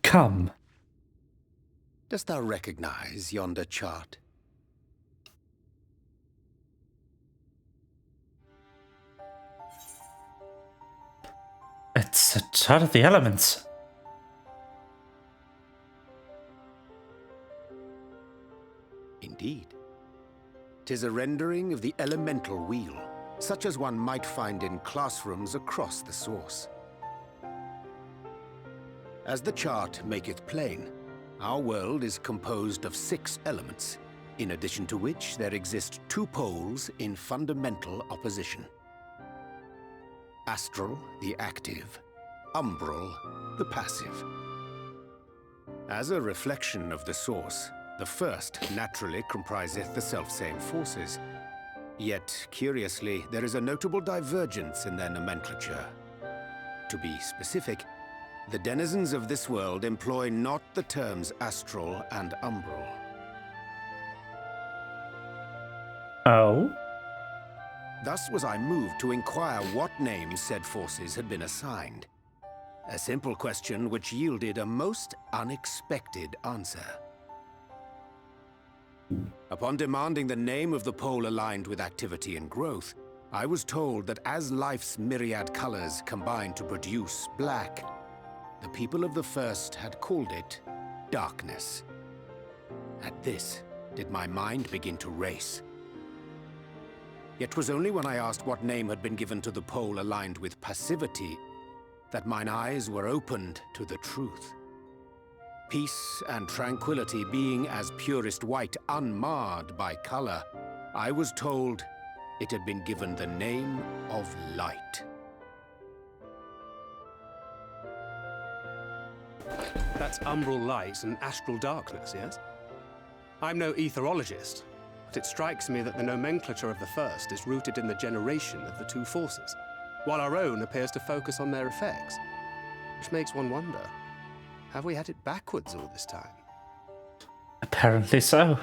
Speaker 1: Come.
Speaker 5: Dost thou recognize yonder chart?
Speaker 1: It's a chart of the elements.
Speaker 5: Indeed. 'Tis a rendering of the elemental wheel, such as one might find in classrooms across the source. As the chart maketh plain, our world is composed of 6 elements, in addition to which there exist 2 poles in fundamental opposition. Astral, the active, umbral, the passive. As a reflection of the source, the first naturally compriseth the selfsame forces. Yet, curiously, there is a notable divergence in their nomenclature. To be specific, the denizens of this world employ not the terms astral and umbral.
Speaker 1: Oh?
Speaker 5: Thus was I moved to inquire what names said forces had been assigned. A simple question which yielded a most unexpected answer. Upon demanding the name of the pole aligned with activity and growth, I was told that as life's myriad colors combine to produce black, the people of the first had called it darkness. At this, did my mind begin to race. Yet 'twas only when I asked what name had been given to the pole aligned with passivity that mine eyes were opened to the truth. Peace and tranquility being as purest white, unmarred by color, I was told it had been given the name of light.
Speaker 11: That's umbral light and astral darkness, yes? I'm no etherologist, but it strikes me that the nomenclature of the first is rooted in the generation of the 2 forces, while our own appears to focus on their effects. Which makes one wonder, have we had it backwards all this time?
Speaker 1: Apparently so.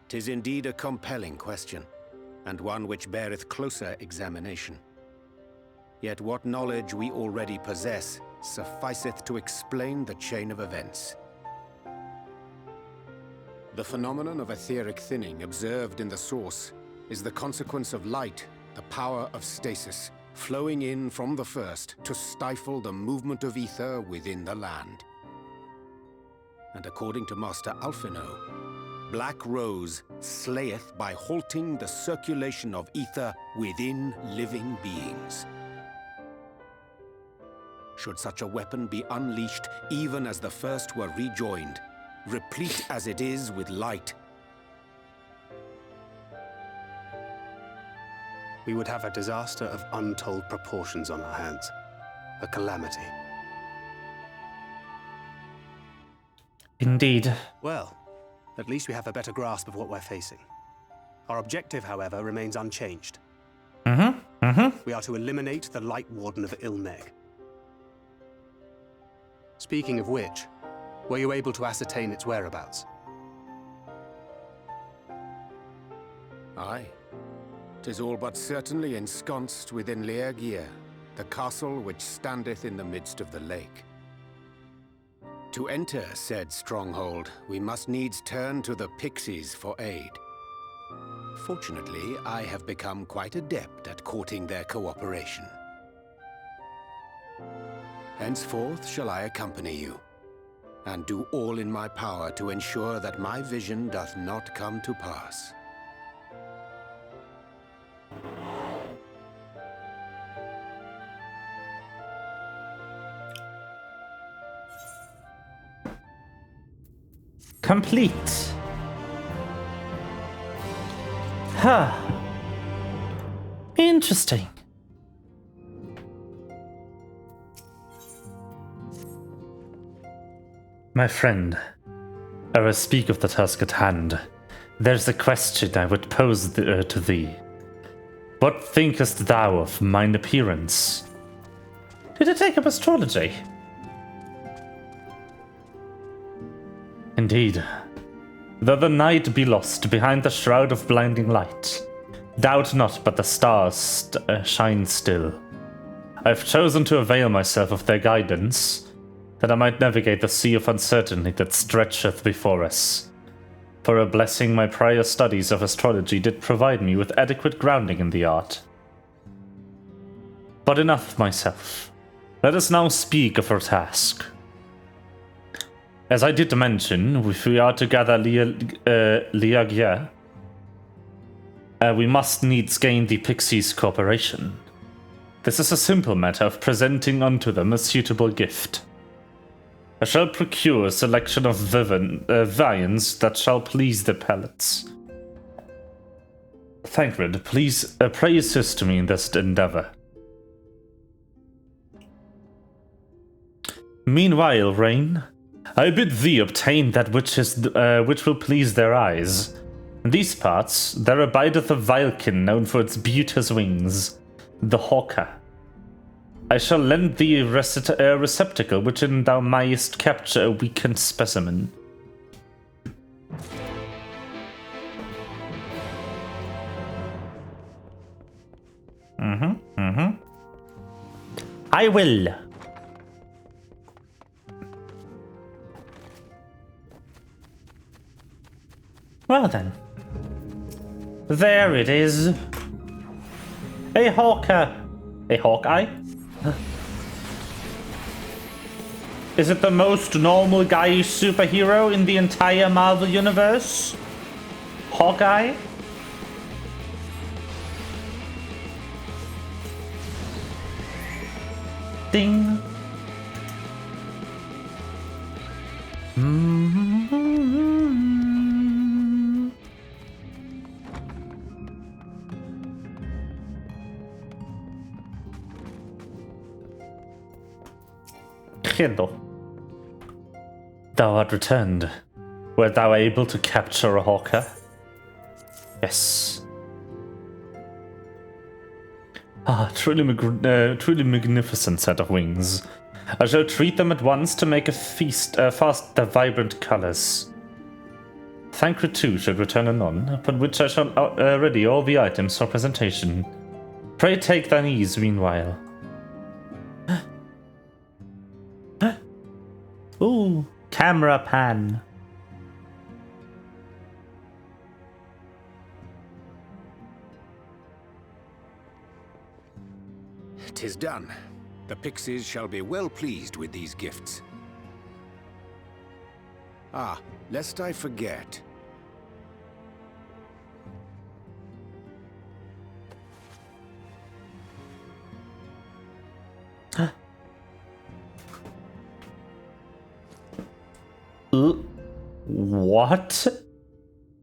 Speaker 5: 'Tis indeed a compelling question, and one which beareth closer examination. Yet what knowledge we already possess sufficeth to explain the chain of events. The phenomenon of etheric thinning observed in the source is the consequence of light, the power of stasis, flowing in from the first to stifle the movement of ether within the land. And according to Master Alphino, Black Rose slayeth by halting the circulation of ether within living beings. Should such a weapon be unleashed even as the first were rejoined, replete as it is with light,
Speaker 11: we would have a disaster of untold proportions on our hands. A calamity.
Speaker 1: Indeed.
Speaker 11: Well, at least we have a better grasp of what we're facing. Our objective, however, remains unchanged. We are to eliminate the Light Warden of Ilmeg. Speaking of which, were you able to ascertain its whereabouts?
Speaker 5: Aye. 'Tis all but certainly ensconced within Leergear, the castle which standeth in the midst of the lake. To enter said stronghold, we must needs turn to the pixies for aid. Fortunately, I have become quite adept at courting their cooperation. Henceforth shall I accompany you, and do all in my power to ensure that my vision doth not come to pass.
Speaker 1: Complete. Huh. Interesting. My friend, I will speak of the task at hand. There's a question I would pose to thee. What thinkest thou of mine appearance? Did I take up astrology? Indeed. Though the night be lost behind the shroud of blinding light, doubt not but the stars shine still. I have chosen to avail myself of their guidance, that I might navigate the sea of uncertainty that stretcheth before us. For a blessing, my prior studies of astrology did provide me with adequate grounding in the art. But enough of myself. Let us now speak of our task. As I did mention, if we are to gather Liagia, we must needs gain the Pixies' cooperation. This is a simple matter of presenting unto them a suitable gift. I shall procure a selection of viands that shall please their palates. Thancred, please pray assist me in this endeavor. Meanwhile, Rain, I bid thee obtain that which will please their eyes. In these parts, there abideth a Vilkin known for its beauteous wings, the Hawker. I shall lend thee a receptacle wherein thou mayest capture a weakened specimen. I will. Well then. There it is. A Hawker. A Hawkeye? Is it the most normal guy superhero in the entire Marvel universe? Hawkeye? Ding. Hello. Thou art returned. Were thou able to capture a hawker? Yes. Ah, truly magnificent set of wings. I shall treat them at once to make a feast fast their vibrant colours. Thancred too should return anon, upon which I shall ready all the items for presentation. Pray take thine ease meanwhile. Ooh, camera pan.
Speaker 5: "'Tis done. The Pixies shall be well pleased with these gifts. Ah, lest I forget.
Speaker 1: What?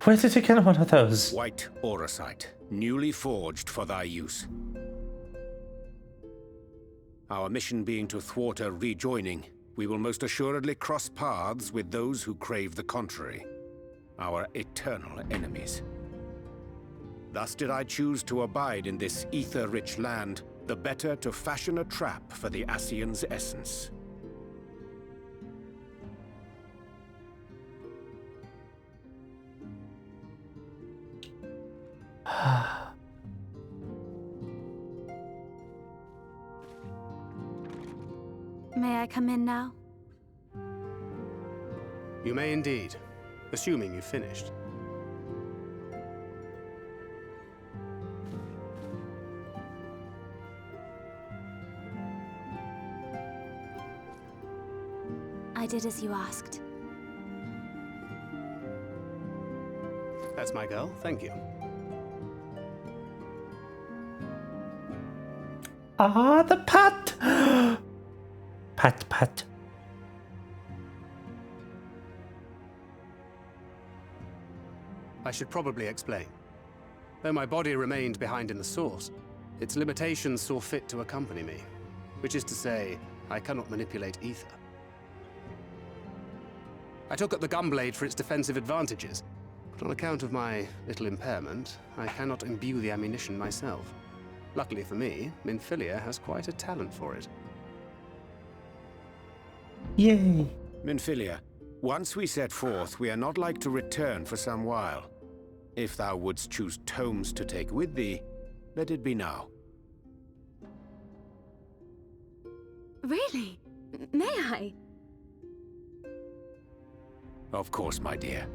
Speaker 1: Where did you get one of those?
Speaker 5: White auracite, newly forged for thy use. Our mission being to thwart a rejoining, we will most assuredly cross paths with those who crave the contrary, our eternal enemies. Thus did I choose to abide in this ether-rich land, the better to fashion a trap for the Ascian's essence.
Speaker 14: May I come in now?
Speaker 11: You may indeed, assuming you've finished.
Speaker 14: I did as you asked.
Speaker 11: That's my girl, thank you.
Speaker 1: Ah, the pat! Pat, pat.
Speaker 11: I should probably explain. Though my body remained behind in the source, its limitations saw fit to accompany me. Which is to say, I cannot manipulate ether. I took up the gunblade for its defensive advantages, but on account of my little impairment, I cannot imbue the ammunition myself. Luckily for me, Minfilia has quite a talent for it.
Speaker 1: Yay!
Speaker 18: Minfilia, once we set forth, we are not like to return for some while. If thou wouldst choose tomes to take with thee, let it be now.
Speaker 14: Really? May I?
Speaker 18: Of course, my dear.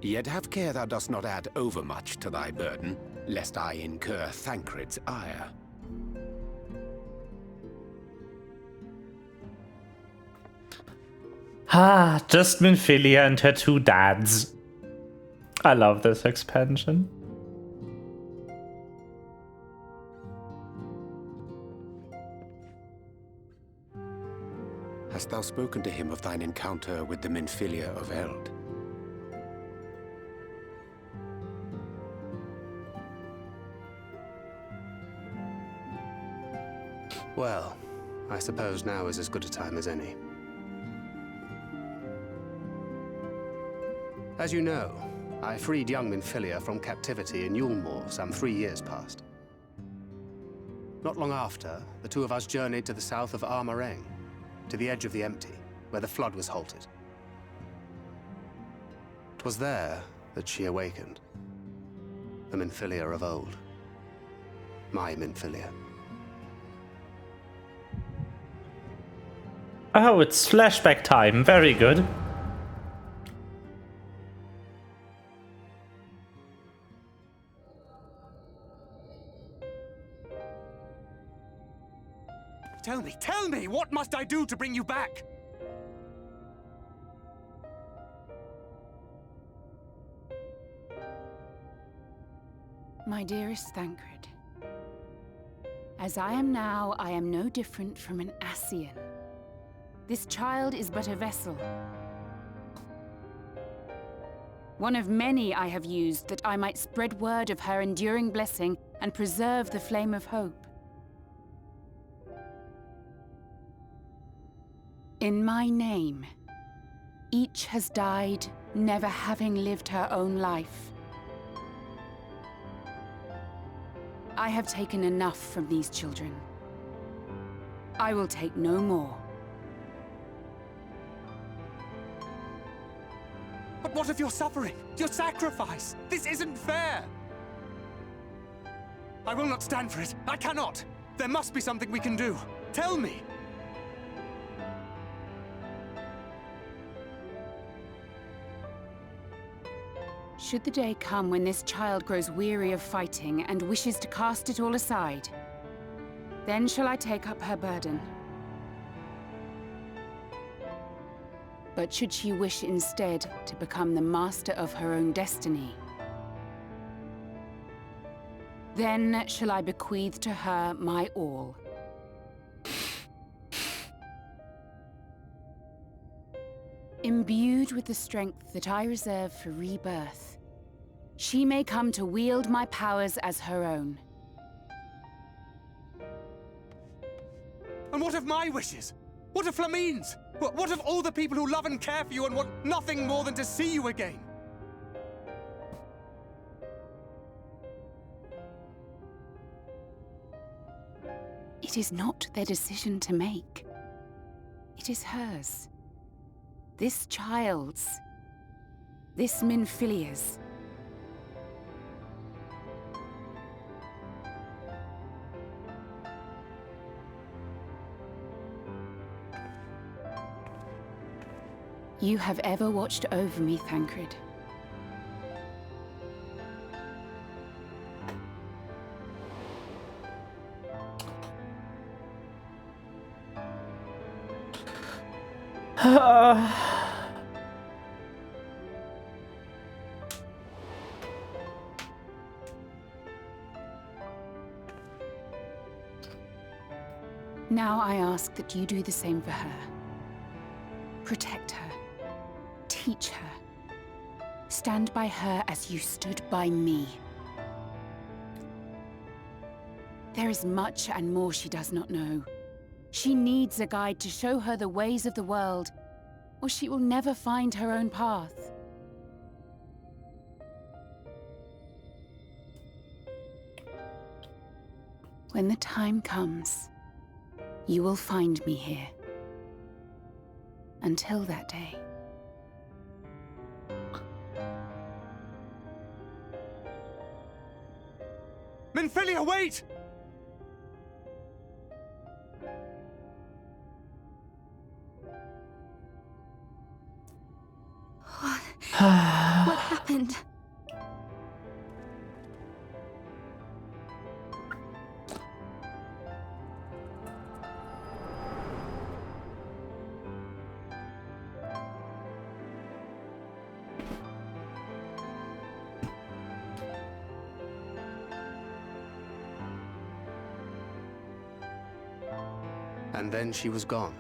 Speaker 18: Yet have care thou dost not add overmuch to thy burden, lest I incur Thancred's ire.
Speaker 1: Ah, just Minfilia and her two dads. I love this expansion.
Speaker 18: Hast thou spoken to him of thine encounter with the Minfilia of Eld?
Speaker 11: Well, I suppose now is as good a time as any. As you know, I freed young Minfilia from captivity in Yulmore some 3 years past. Not long after, the two of us journeyed to the south of Armareng, to the edge of the Empty, where the flood was halted. 'Twas there that she awakened. The Minfilia of old. My Minfilia.
Speaker 1: Oh, it's flashback time. Very good.
Speaker 11: Tell me, what must I do to bring you back?
Speaker 19: My dearest Thancred, as I am now, I am no different from an Ascian. This child is but a vessel. One of many I have used that I might spread word of her enduring blessing and preserve the flame of hope. In my name, each has died, never having lived her own life. I have taken enough from these children. I will take no more.
Speaker 11: But what of your suffering? Your sacrifice? This isn't fair! I will not stand for it. I cannot! There must be something we can do. Tell me!
Speaker 19: Should the day come when this child grows weary of fighting and wishes to cast it all aside, then shall I take up her burden. But should she wish instead to become the master of her own destiny, then shall I bequeath to her my all. Imbued with the strength that I reserve for rebirth, she may come to wield my powers as her own.
Speaker 11: And what of my wishes? What of Flamine's? What of all the people who love and care for you and want nothing more than to see you again?
Speaker 19: It is not their decision to make. It is hers. This child's. This Minfilia's. You have ever watched over me, Thancred. Now I ask that you do the same for her. Protect her. Teach her. Stand by her as you stood by me. There is much and more she does not know. She needs a guide to show her the ways of the world, or she will never find her own path. When the time comes, you will find me here. Until that day.
Speaker 11: Minfilia, wait!
Speaker 14: What happened?
Speaker 11: And then she was gone.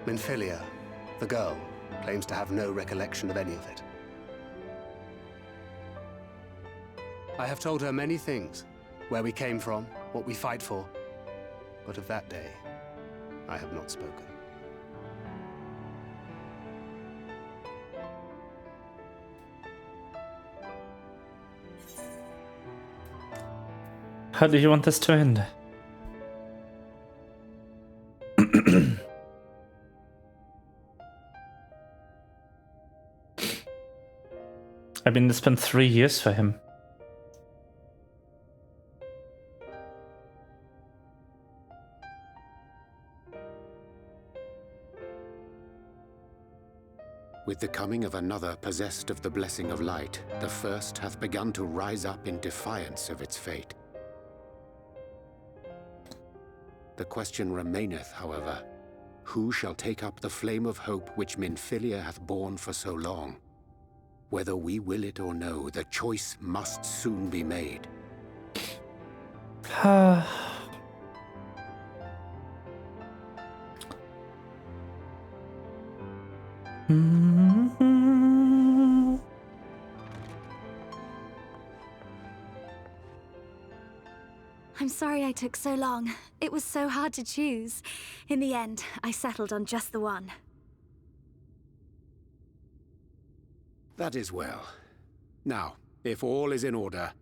Speaker 11: Minfilia, the girl, claims to have no recollection of any of it. I have told her many things. Where we came from, what we fight for. But of that day, I have not spoken.
Speaker 1: How do you want this to end? I mean, it's been 3 years for him.
Speaker 18: With the coming of another possessed of the blessing of light, the first hath begun to rise up in defiance of its fate. The question remaineth, however, who shall take up the flame of hope which Minfilia hath borne for so long? Whether we will it or no, the choice must soon be made.
Speaker 14: I'm sorry I took so long. It was so hard to choose. In the end, I settled on just the one.
Speaker 18: That is well. Now, if all is in order,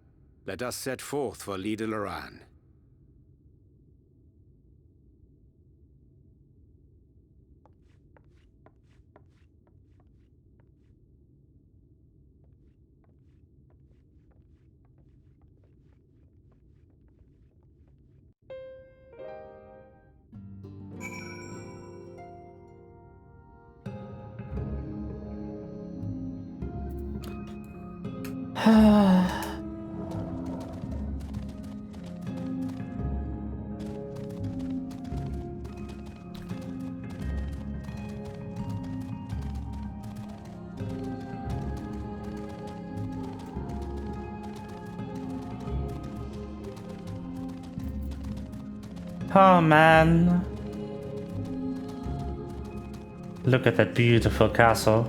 Speaker 18: let us set forth for Lida Loran.
Speaker 1: Oh man. Look at that beautiful castle.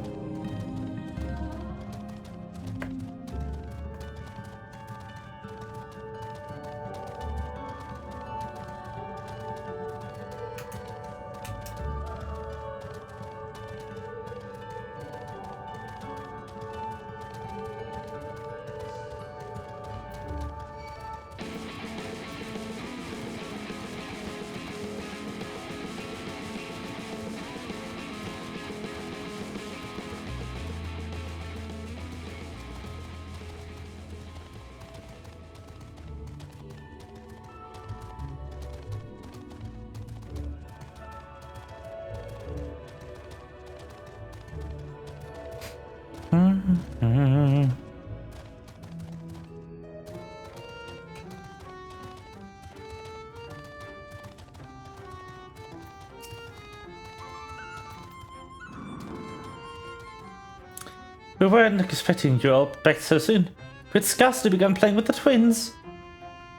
Speaker 1: We weren't expecting you all back so soon. We'd scarcely begun playing with the twins.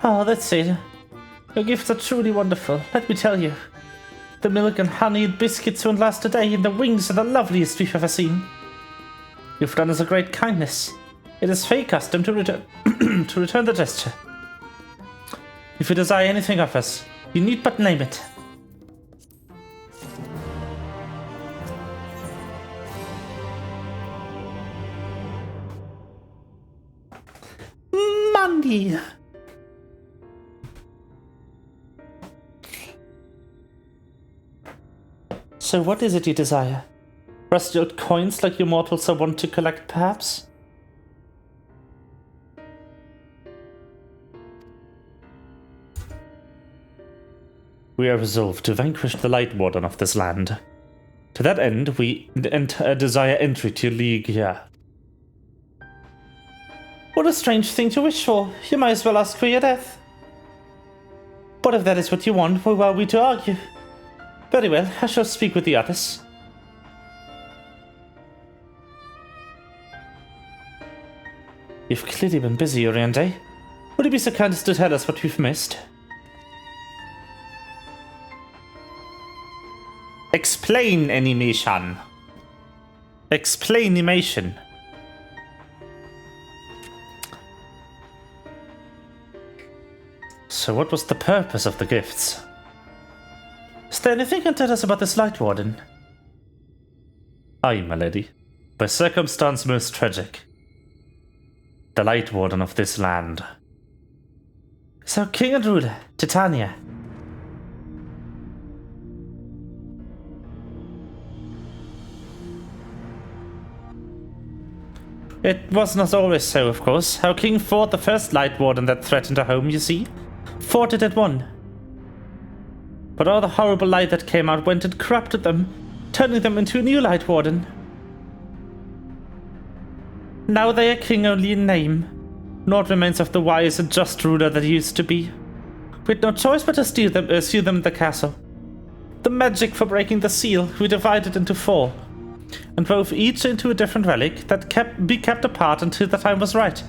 Speaker 1: Oh, that's it. Your gifts are truly wonderful, let me tell you. The milk and honey and biscuits won't last a day, and the wings are the loveliest we've ever seen. You've done us a great kindness. It is Fey custom to return to return the gesture. If you desire anything of us, you need but name it. Money! So what is it you desire? Rusty old coins like you mortals are wont to collect, perhaps? We are resolved to vanquish the Light Warden of this land. To that end, we desire entry to your league here. What a strange thing to wish for. You might as well ask for your death. But if that is what you want, who are we to argue? Very well, I shall speak with the others. You've clearly been busy, Oriente. Would you be so kind as to tell us what we've missed? Explain animation. Explainimation. So what was the purpose of the gifts? Is there anything you can tell us about this Light Warden? Aye, my lady. By circumstance most tragic. The Light Warden of this land. So King and Ruler, Titania. It was not always so, of course. Our king fought the first Light Warden that threatened our home, you see. Fought it and won. But all the horrible light that came out went and corrupted them, turning them into a new Light Warden. Now they are king only in name. Naught remains of the wise and just ruler that he used to be. We had no choice but to steal them in the castle. The magic for breaking the seal, we divided into 4. And wove each into a different relic that be kept apart until the time was right.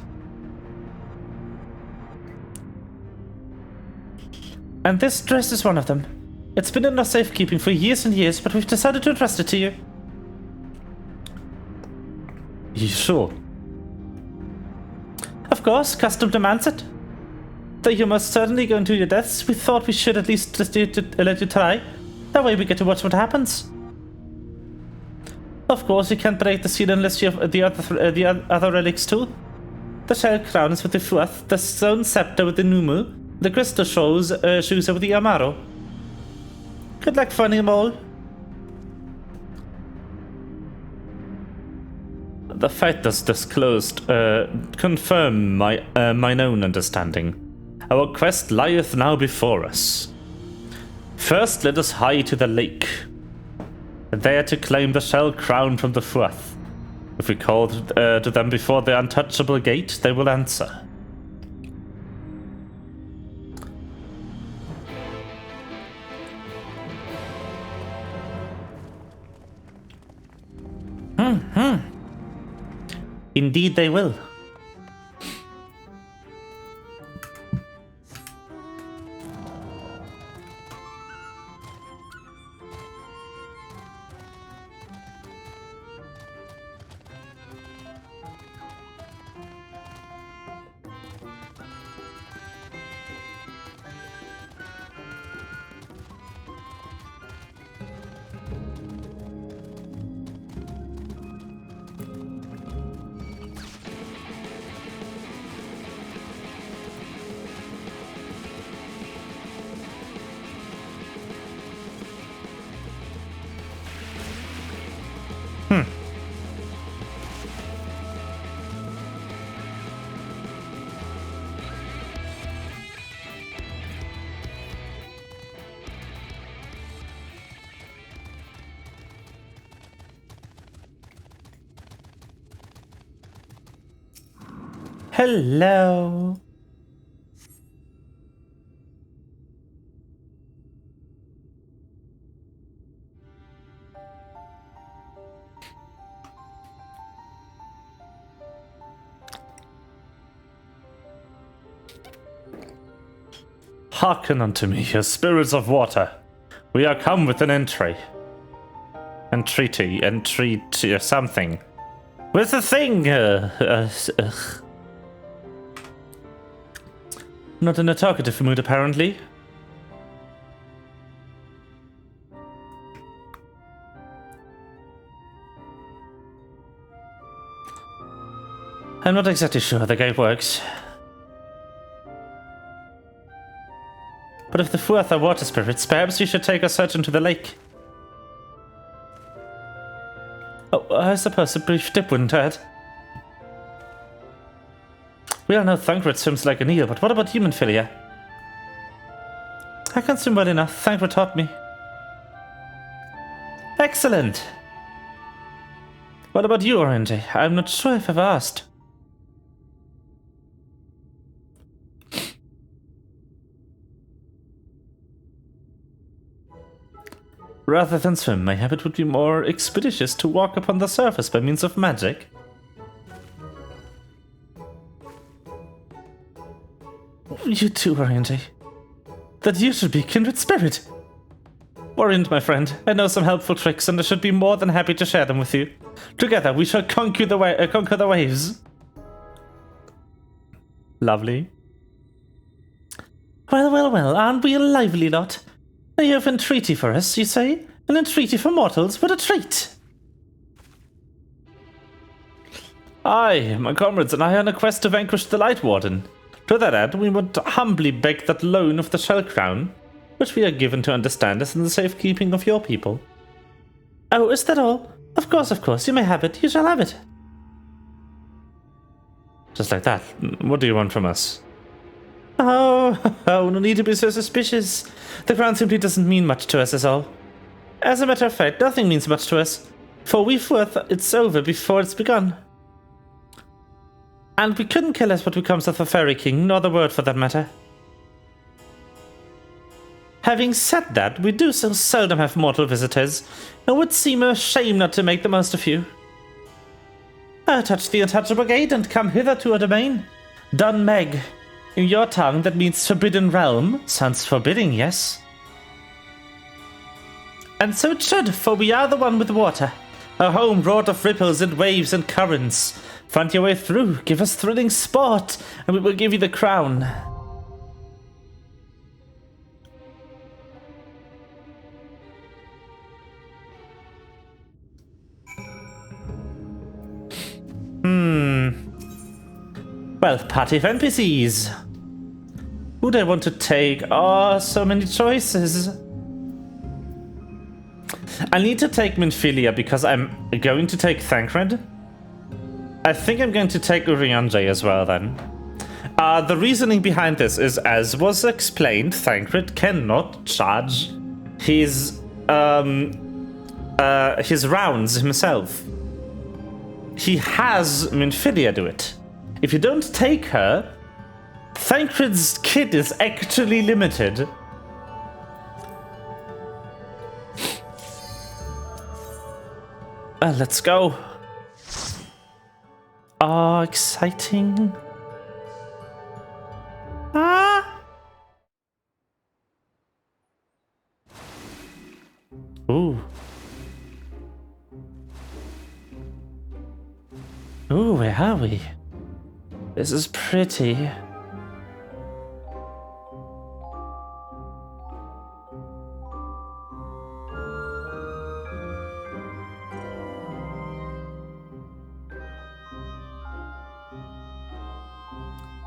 Speaker 1: And this dress is one of them. It's been in our safekeeping for years and years, but we've decided to entrust it to you. You sure? Of course, custom demands it. Though you must certainly go into your deaths, we thought we should at least let you try. That way we get to watch what happens. Of course, you can't break the seal unless you have the other relics too. The shell crown is with the Fuath, the stone scepter with the Numu, the crystal shoes are with the Amaro. Good luck finding them all. The fighters disclosed confirm mine own understanding. Our quest lieth now before us. First, let us hie to the lake. There to claim the shell crown from the Fuath. If we call to them before the untouchable gate, they will answer. Indeed they will. Hello. Hearken unto me, ye spirits of water. We are come with an entreaty, something. With a thing! Not in a talkative mood, apparently. I'm not exactly sure the gate works. But if the Fuath are water spirits, perhaps we should take a search into the lake. Oh, I suppose a brief dip wouldn't hurt. We all know Thancred swims like an eel, but what about human Philia? I can swim well enough. Thancred taught me. Excellent! What about you, Orange? I'm not sure if I've asked. Rather than swim, my habit would be more expeditious to walk upon the surface by means of magic. You too, Oriente. That you should be kindred spirit. Orient, my friend, I know some helpful tricks and I should be more than happy to share them with you. Together we shall conquer the waves. Lovely. Well, aren't we a lively lot? You have entreaty for us, you say? An entreaty for mortals? What a treat! Aye, my comrades and I are on a quest to vanquish the Light Warden. To that end, we would humbly beg that loan of the Shell Crown, which we are given to understand is in the safekeeping of your people. Oh, is that all? Of course, you may have it. You shall have it. Just like that. What do you want from us? Oh, no need to be so suspicious. The crown simply doesn't mean much to us, is all. As a matter of fact, nothing means much to us, for we thought it's over before it's begun. And we couldn't care less what becomes of the Fairy King, nor the word for that matter. Having said that, we do so seldom have mortal visitors, it would seem a shame not to make the most of you. Touch the untouchable gate and come hither to our domain. Dun Meg. In your tongue, that means forbidden realm. Sounds forbidding, yes? And so it should, for we are the one with water. A home wrought of ripples and waves and currents. Front your way through, give us thrilling sport, and we will give you the crown. Well, party of NPCs. Who do I want to take? Oh, so many choices. I need to take Minfilia because I'm going to take Thancred. I think I'm going to take Urianger as well then. The reasoning behind this is, as was explained, Thancred cannot charge his rounds himself. He has Minfilia do it. If you don't take her, Thancred's kit is actually limited. Let's go. Oh, exciting. Ah! Ooh. Ooh, where are we? This is pretty.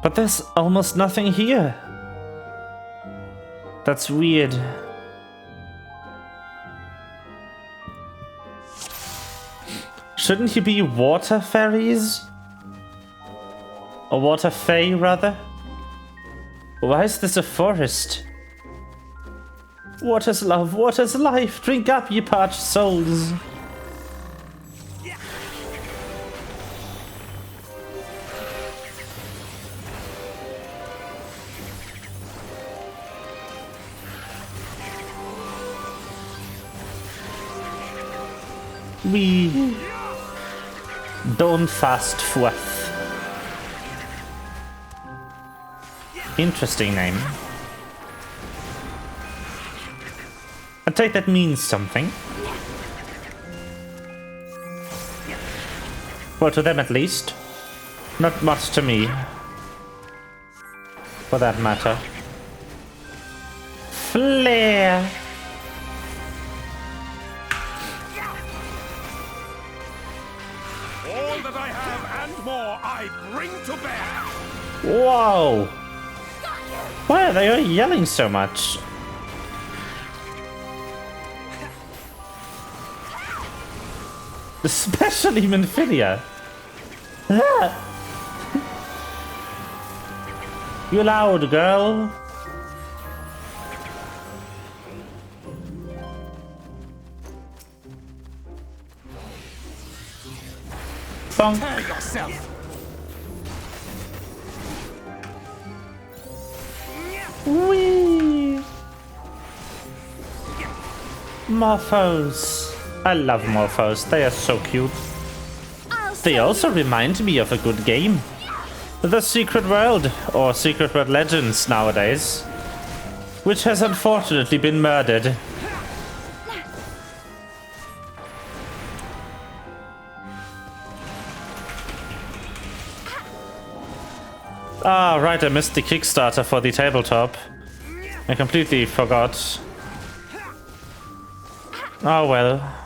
Speaker 1: But there's almost nothing here. That's weird. Shouldn't you be water fairies? Or water fae, rather? Why is this a forest? Water's love, water's life. Drink up, ye parched souls. We don't fast forth. Interesting name. I take that means something. Well, to them at least. Not much to me. For that matter. Flare!
Speaker 5: All that I have and more I bring to bear.
Speaker 1: Whoa! Why are they all yelling so much? Especially Minfilia. Ah. You loud, girl. Bonk.
Speaker 5: Prepare yourself.
Speaker 1: Whee! Morphos. I love Morphos. They are so cute. They also remind me of a good game. The Secret World, or Secret World Legends nowadays, which has unfortunately been murdered. Ah, right, I missed the Kickstarter for the tabletop. I completely forgot. Oh well.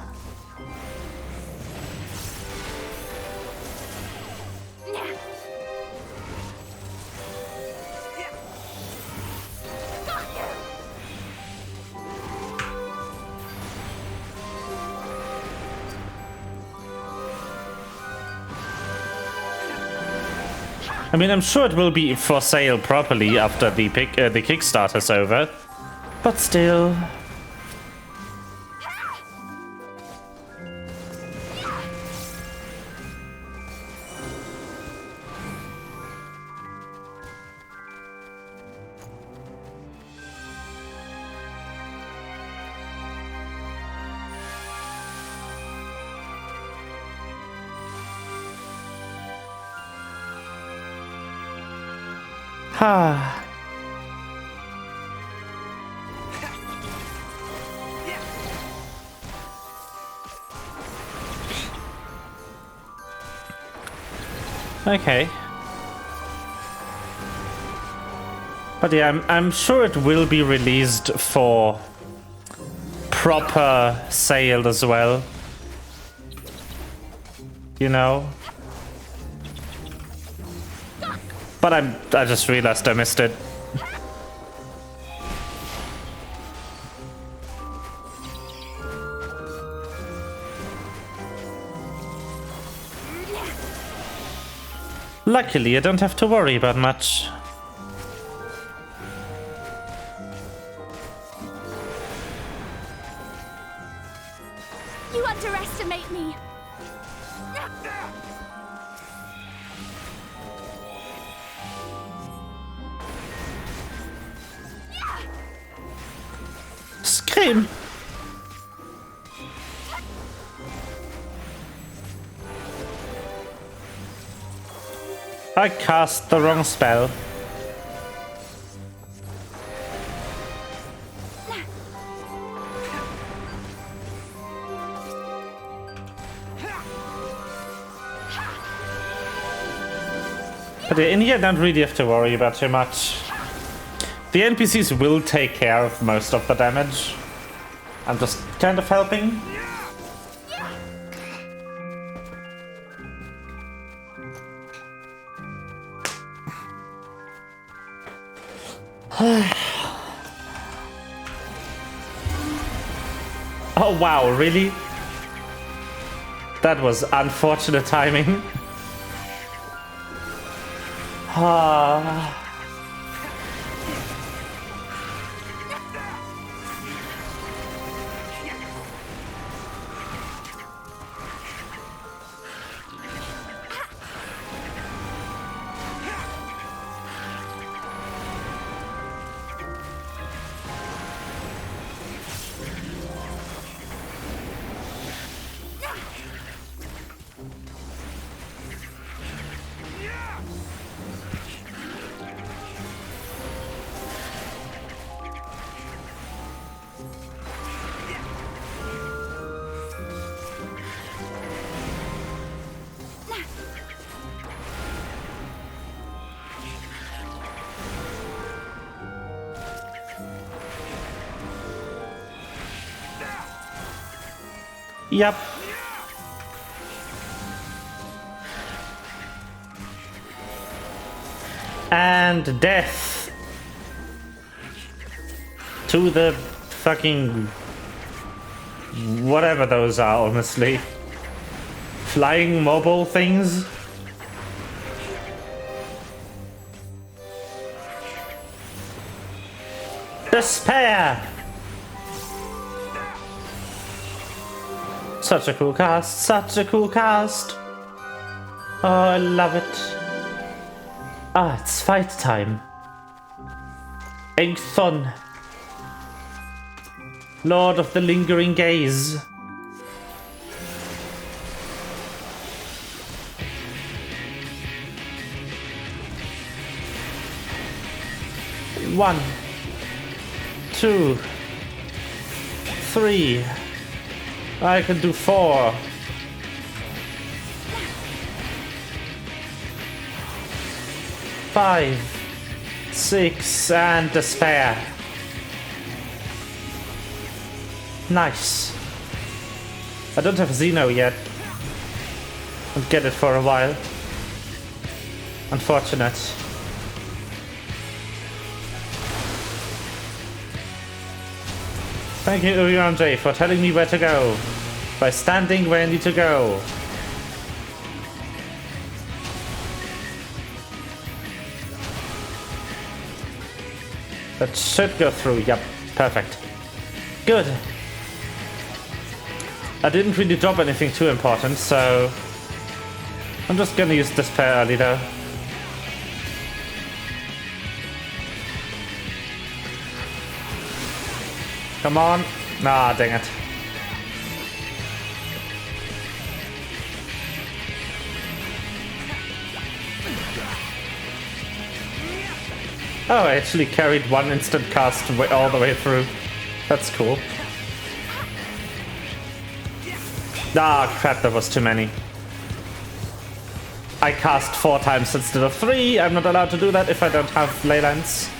Speaker 1: I mean, I'm sure it will be for sale properly after the Kickstarter's over, but still. Ah. Okay. But yeah, I'm sure it will be released for proper sale as well. You know? But I just realized I missed it. Luckily, I don't have to worry about much.
Speaker 14: You underestimate me.
Speaker 1: Scream! I cast the wrong spell. But in here, I don't really have to worry about too much. The NPCs will take care of most of the damage. I'm just kind of helping. Oh wow, really? That was unfortunate timing. Ah. Yep. And death to the fucking whatever those are, honestly. Flying mobile things. Despair! Such a cool cast, such a cool cast. Oh, I love it. Ah, it's fight time. XIV, Lord of the Lingering Gaze. One, 2, 3. I can do 4. 5, 6, and despair. Nice. I don't have Xeno yet. I'll get it for a while. Unfortunate. Thank you, Urion J, for telling me where to go. By standing where I need to go. That should go through. Yep, perfect. Good. I didn't really drop anything too important, so I'm just gonna use Despair early though. Come on. Nah, dang it. Oh, I actually carried one instant cast all the way through. That's cool. Ah, crap, that was too many. I cast 4 times instead of 3. I'm not allowed to do that if I don't have leylines.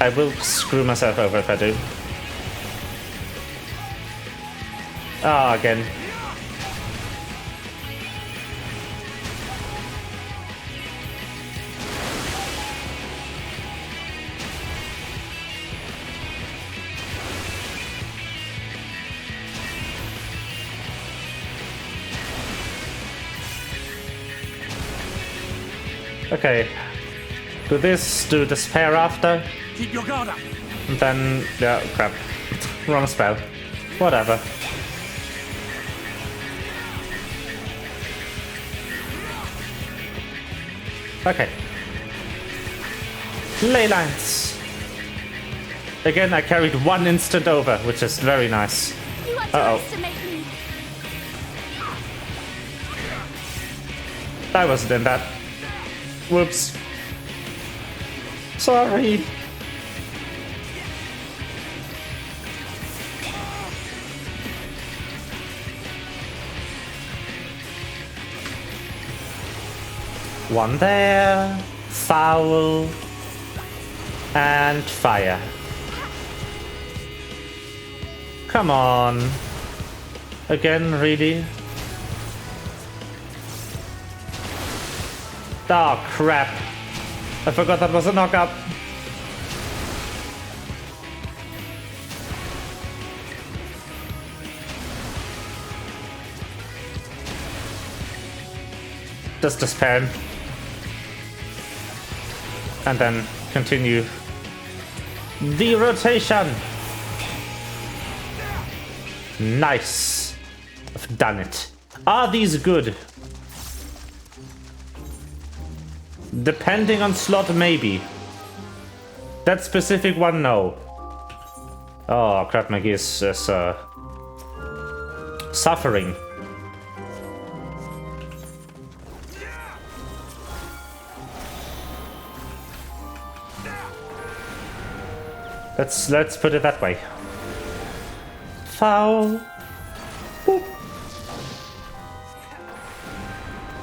Speaker 1: I will screw myself over if I do. Ah, again. Okay. Do this, do Despair after.
Speaker 10: Keep your guard up.
Speaker 1: And then, yeah, crap. Wrong spell. Whatever. Okay. Leylines. Again, I carried 1 instant over, which is very nice. Uh-oh. I wasn't in that. Whoops. Sorry. One there. Foul. And fire. Come on. Again, really? Oh, crap. I forgot that was a knock-up. Just Despair. And then continue the rotation. Nice. I've done it. Are these good? Depending on slot, maybe. That specific one, no. Oh, crap, my gears is suffering. Let's put it that way. Foul. Boop.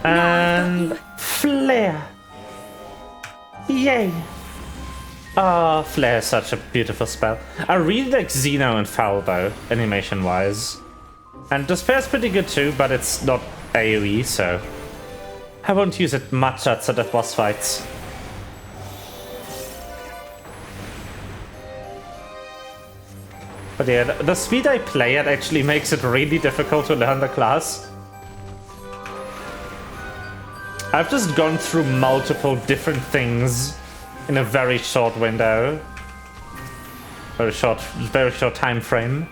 Speaker 1: And flare. Yay! Ah, Flare is such a beautiful spell. I really like Xeno and Foul though, animation-wise. And Despair's pretty good too, but it's not AoE, so I won't use it much outside of boss fights. But yeah, the speed I play at actually makes it really difficult to learn the class. I've just gone through multiple different things in a very short window. Very short time frame.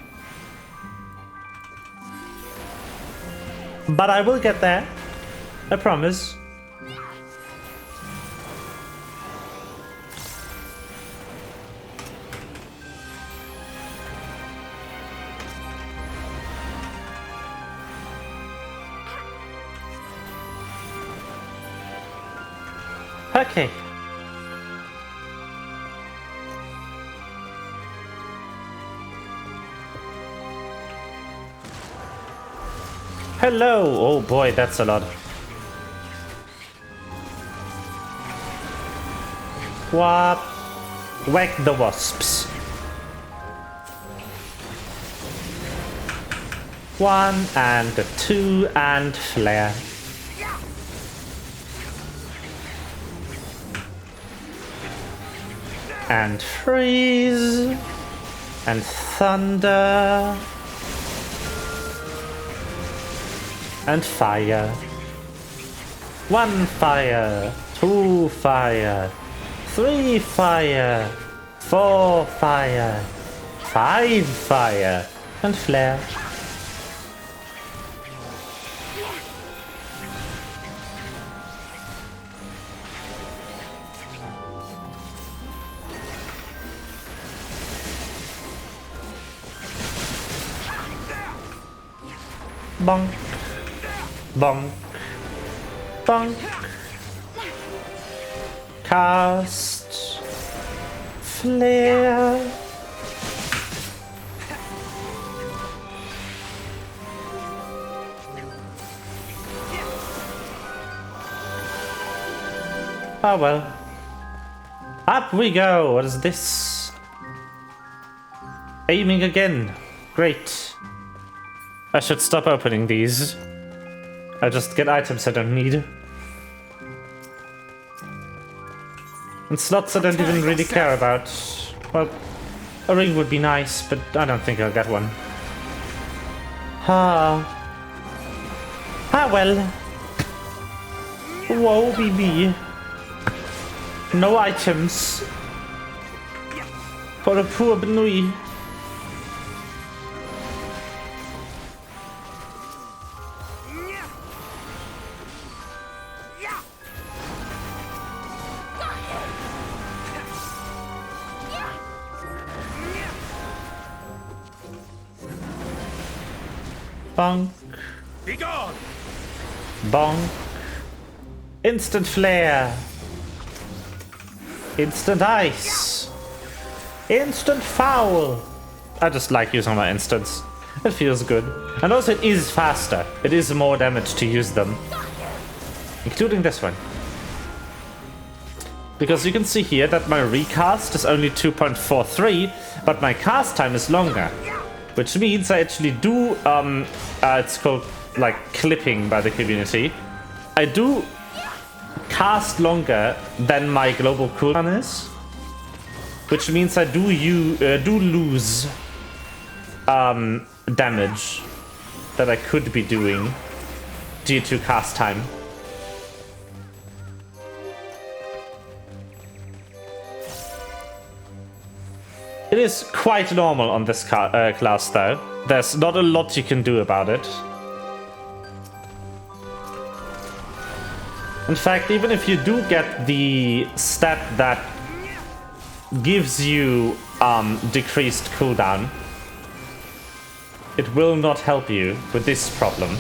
Speaker 1: But I will get there. I promise. Okay. Hello! Oh boy, that's a lot. Whop! Whack the wasps. 1 and 2 and flare. And freeze. And thunder. And fire. 1 fire, 2 fire, 3 fire, 4 fire, 5 fire, and flare. Bonk. Bonk. Bonk. Cast. Flare. Oh well. Up we go. What is this? Aiming again. Great. I should stop opening these. I'll just get items I don't need. And slots I don't even really care about. Well, a ring would be nice, but I don't think I'll get one. Ah well. Woe be me. No items. For a poor Benui. Bonk.
Speaker 7: Be gone.
Speaker 1: Bonk. Instant flare. Instant ice. Instant foul. I just like using my instants. It feels good. And also it is faster. It is more damage to use them. Including this one. Because you can see here that my recast is only 2.43, but my cast time is longer. Which means I actually do, it's called like clipping by the community. I do cast longer than my global cooldown is. Which means I do lose damage that I could be doing due to cast time. It is quite normal on this class though. There's not a lot you can do about it. In fact, even if you do get the stat that gives you decreased cooldown, it will not help you with this problem.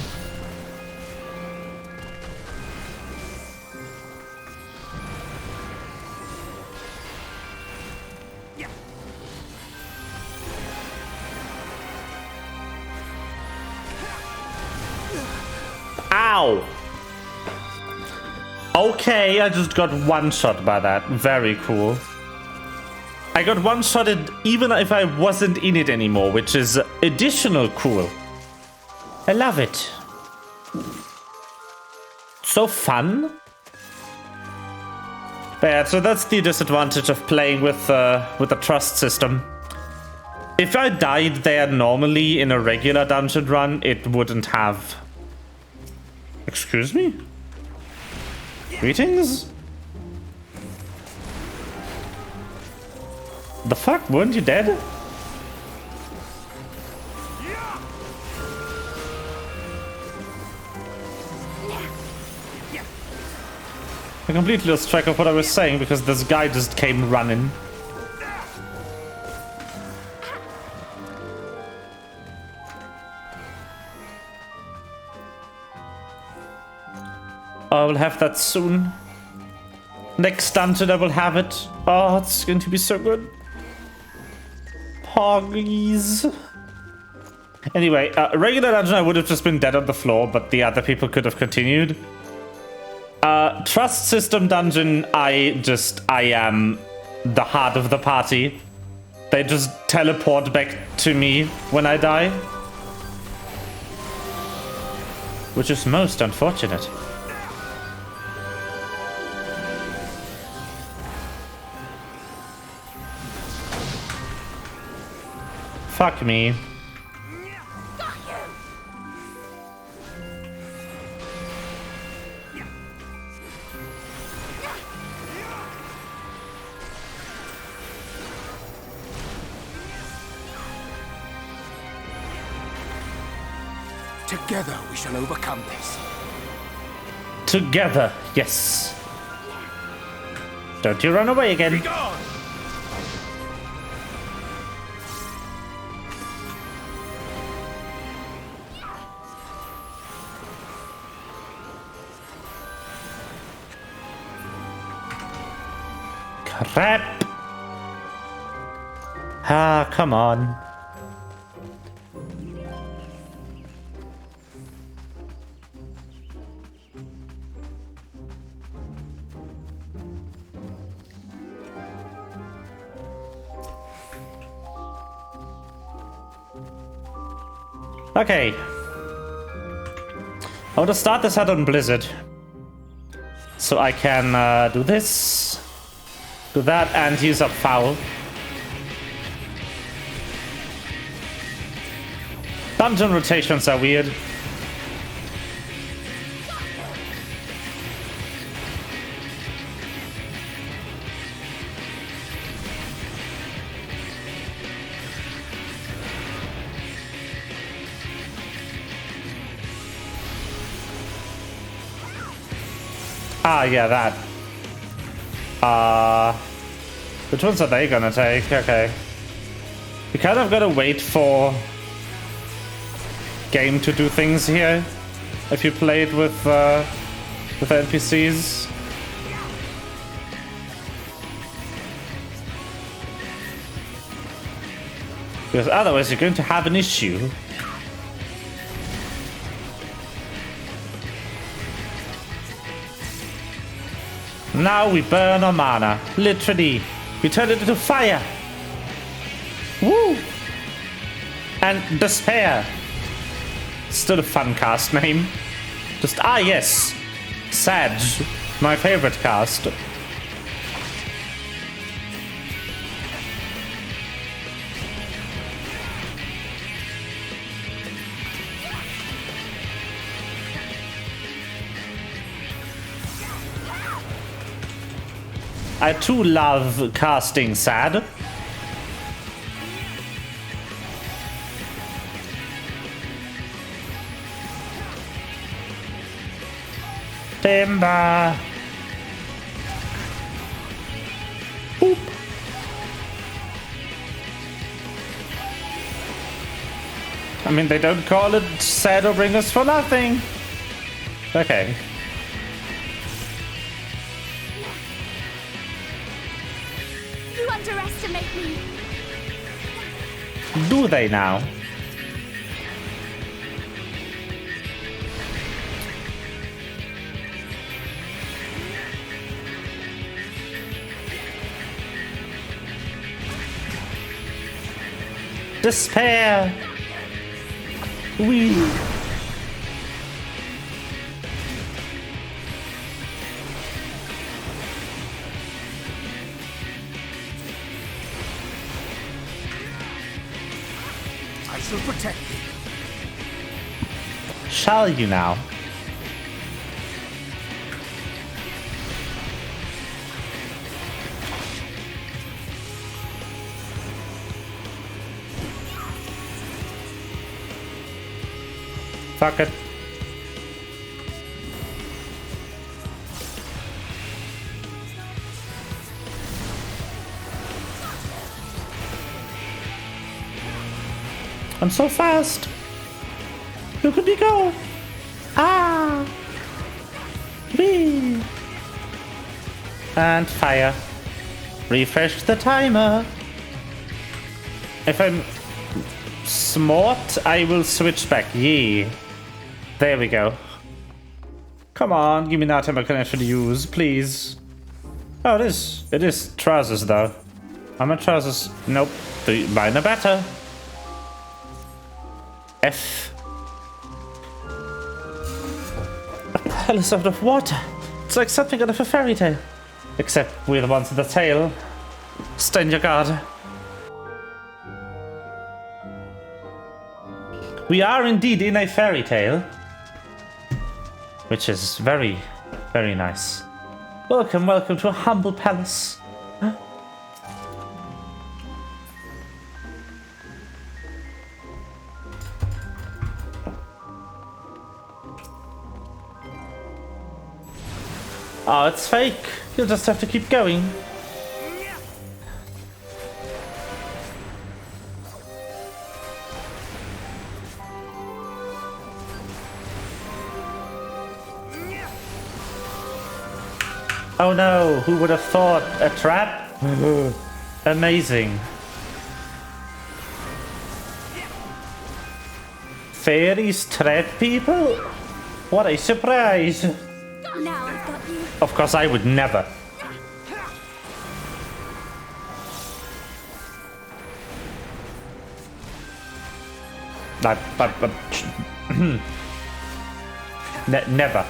Speaker 1: Ow! Okay, I just got one-shot by that. Very cool. I got one-shotted even if I wasn't in it anymore, which is additional cool. I love it. So fun. But yeah, so that's the disadvantage of playing with the trust system. If I died there normally in a regular dungeon run, it wouldn't have... Excuse me? Greetings? The fuck? Weren't you dead? I completely lost track of what I was saying because this guy just came running. I will have that soon. Next dungeon I will have it. Oh, it's going to be so good. Poggies. Anyway, regular dungeon I would have just been dead on the floor, but the other people could have continued. Trust system dungeon, I am the heart of the party. They just teleport back to me when I die. Which is most unfortunate. Fuck me.
Speaker 18: Together we shall overcome this.
Speaker 1: Together, yes. Don't you run away again. Crap. Ah, come on. Okay. I want to start this out on Blizzard. So I can do this, do that, and use up Foul. Dungeon rotations are weird. Ah, yeah, that. Which ones are they gonna take? Okay. You kind of gotta wait for game to do things here if you play it with NPCs. Because otherwise you're going to have an issue. Now we burn our mana. Literally. We turn it into fire. Woo! And despair. Still a fun cast name. Just, yes. Sag. My favorite cast. I too love casting Sad. Timber. Boop. I mean, they don't call it Shadowbringers for nothing. Okay.
Speaker 15: You underestimate me.
Speaker 1: Do they now? Despair. We.
Speaker 20: shall protect thee.
Speaker 1: Shall you now? Fuck it. I'm so fast. Look at me go. Ah. Whee. And fire. Refresh the timer. If I'm smart, I will switch back. Yeah. There we go. Come on, give me that item I can actually use, please. Oh, it is. It is trousers, though. I'm in trousers. Nope. Mine are better. F. A palace out of water. It's like something out of a fairy tale. Except we're the ones with the tail. Stand your guard. We are indeed in a fairy tale. Which is very, very nice. Welcome, welcome to a humble palace. Huh? Oh, it's fake. You'll just have to keep going. Oh no, who would have thought? A trap? Amazing. Fairies trap people? What a surprise.
Speaker 14: Now I've got you.
Speaker 1: Of course I would never. Never.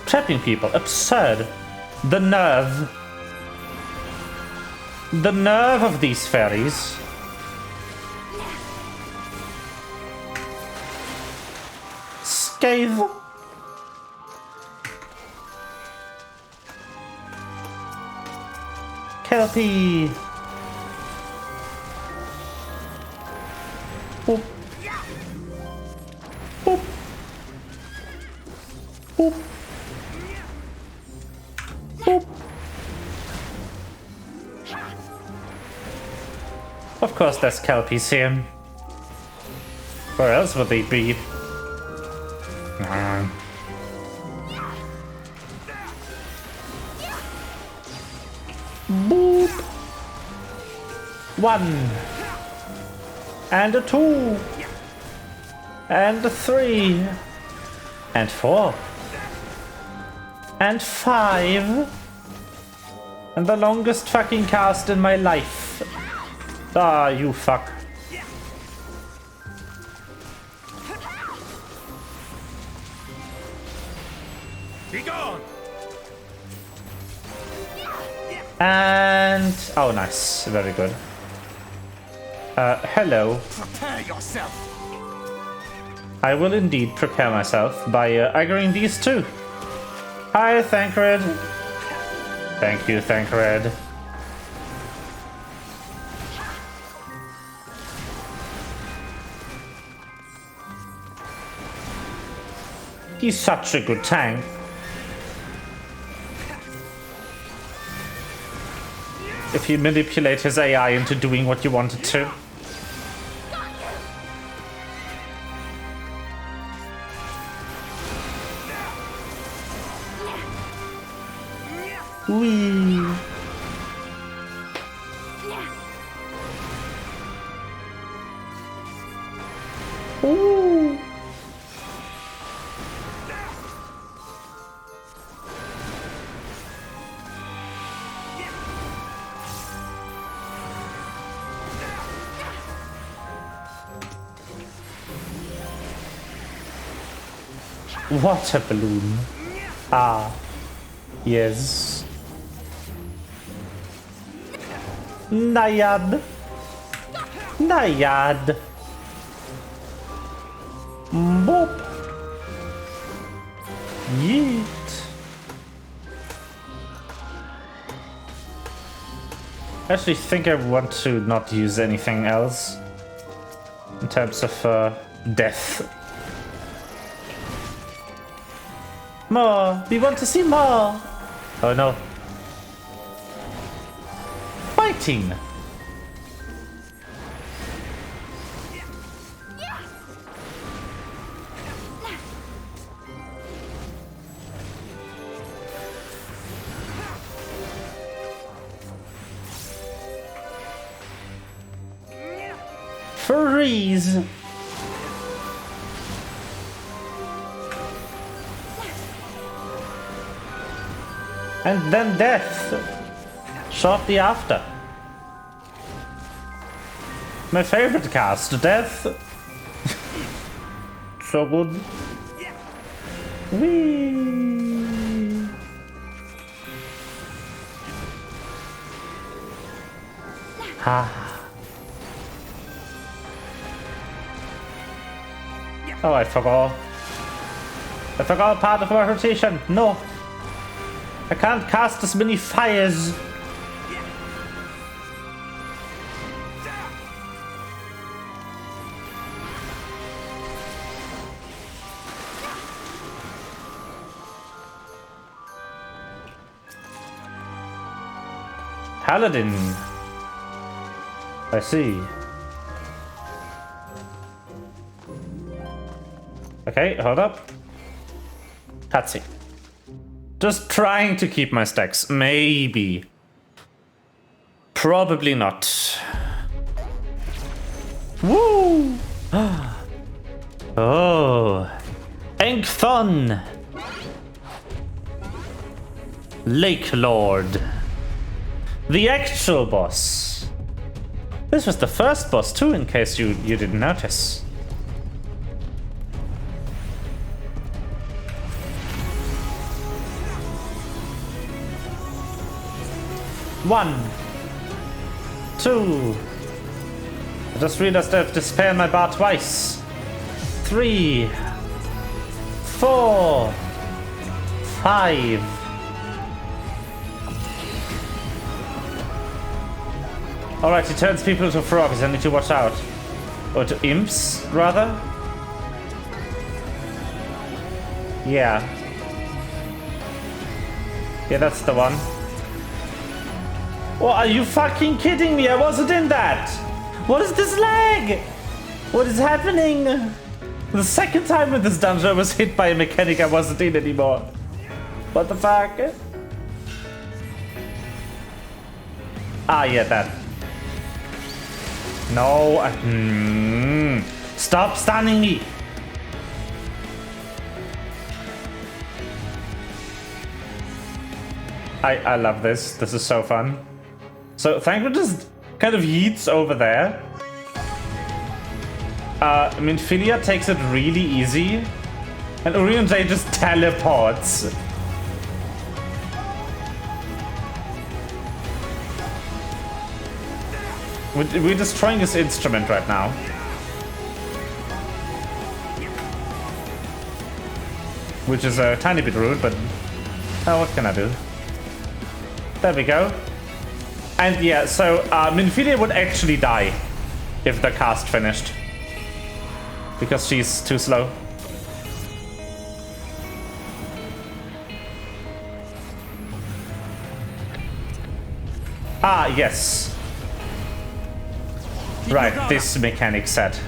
Speaker 1: Trapping people, absurd. The nerve. The nerve of these fairies. Scathe. Kelpie. Boop. Boop. Boop. Boop. Of course there's Kelpies here. Where else would they be? Boop. 1 and a 2 and a 3 and 4 and 5 and the longest fucking cast in my life. Ah, you fuck.
Speaker 20: Be gone.
Speaker 1: And oh, nice, very good. Hello.
Speaker 20: Prepare yourself.
Speaker 1: I will indeed prepare myself by aggroing these two. Hi, Thancred. Thank you, Thancred. He's such a good tank. If you manipulate his AI into doing what you want it to. Whee! Ooh! Water balloon. Ah. Yes. Naiad. Naiad. Boop. Yeet. I actually think I want to not use anything else in terms of death. More! We want to see more! Oh no. Fighting! Freeze! And then death shortly after. My favorite cast, death. So good. Whee! Ha. Oh, I forgot. I forgot part of my rotation. No. I can't cast as many fires. Paladin. I see. Okay, hold up. Patsy. Just trying to keep my stacks. Maybe. Probably not. Woo! Oh. Engthon! Lake Lord. The actual boss. This was the first boss too, in case you didn't notice. One, two. I just realized I have to spare my bar twice. 3, 4, 5. Alright, he turns people into frogs. I need to watch out. Or to imps, rather. Yeah. Yeah, that's the one. What, are you fucking kidding me? I wasn't in that! What is this lag? What is happening? The second time in this dungeon I was hit by a mechanic I wasn't in anymore. What the fuck? Ah, yeah, that. No. Stop stunning me! I love this. This is so fun. So Thancred just kind of yeets over there. Minfilia takes it really easy. And Orion J just teleports. We're destroying his instrument right now. Which is a tiny bit rude, but what can I do? There we go. And yeah, so Minfilia would actually die if the cast finished. Because she's too slow. Ah, yes. Right, this mechanic set.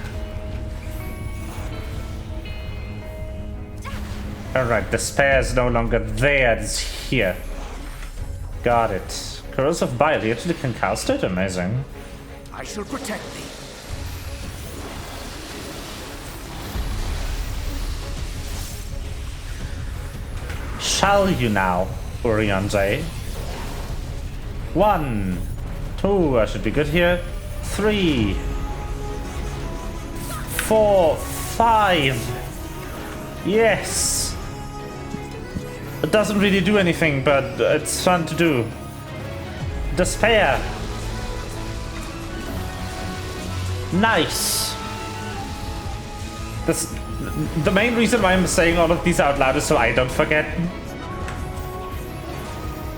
Speaker 1: Alright, the spare is no longer there, it's here. Got it. Corrosive Bile, he actually can cast it? Amazing.
Speaker 20: I shall protect thee.
Speaker 1: Shall you now, Orion J? 1, 2, I should be good here. 3, 4, 5. Yes. It doesn't really do anything, but it's fun to do. Despair. Nice. The main reason why I'm saying all of these out loud is so I don't forget.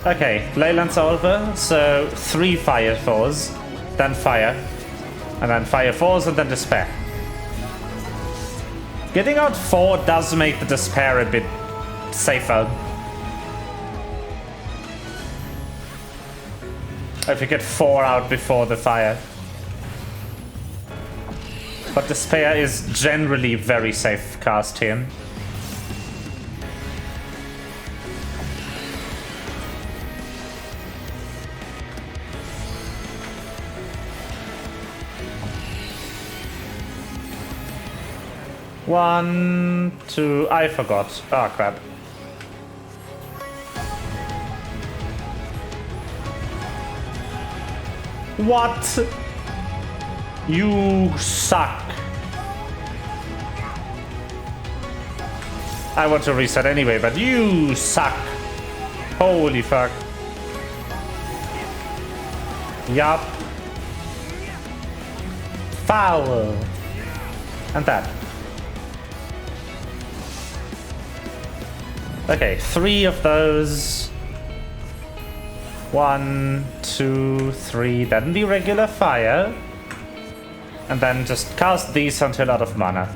Speaker 1: Okay, Leyland's over, so 3 fire falls, then fire, and then fire falls, and then despair. Getting out 4 does make the despair a bit safer. If you get 4 out before the fire. But despair is generally very safe cast here. One, two, I forgot. Oh crap. What? You suck. I want to reset anyway, but you suck. Holy fuck. Yup. Foul. And that. Okay, 3 of those. 1, 2, 3. Then the regular fire. And then just cast these until out of mana.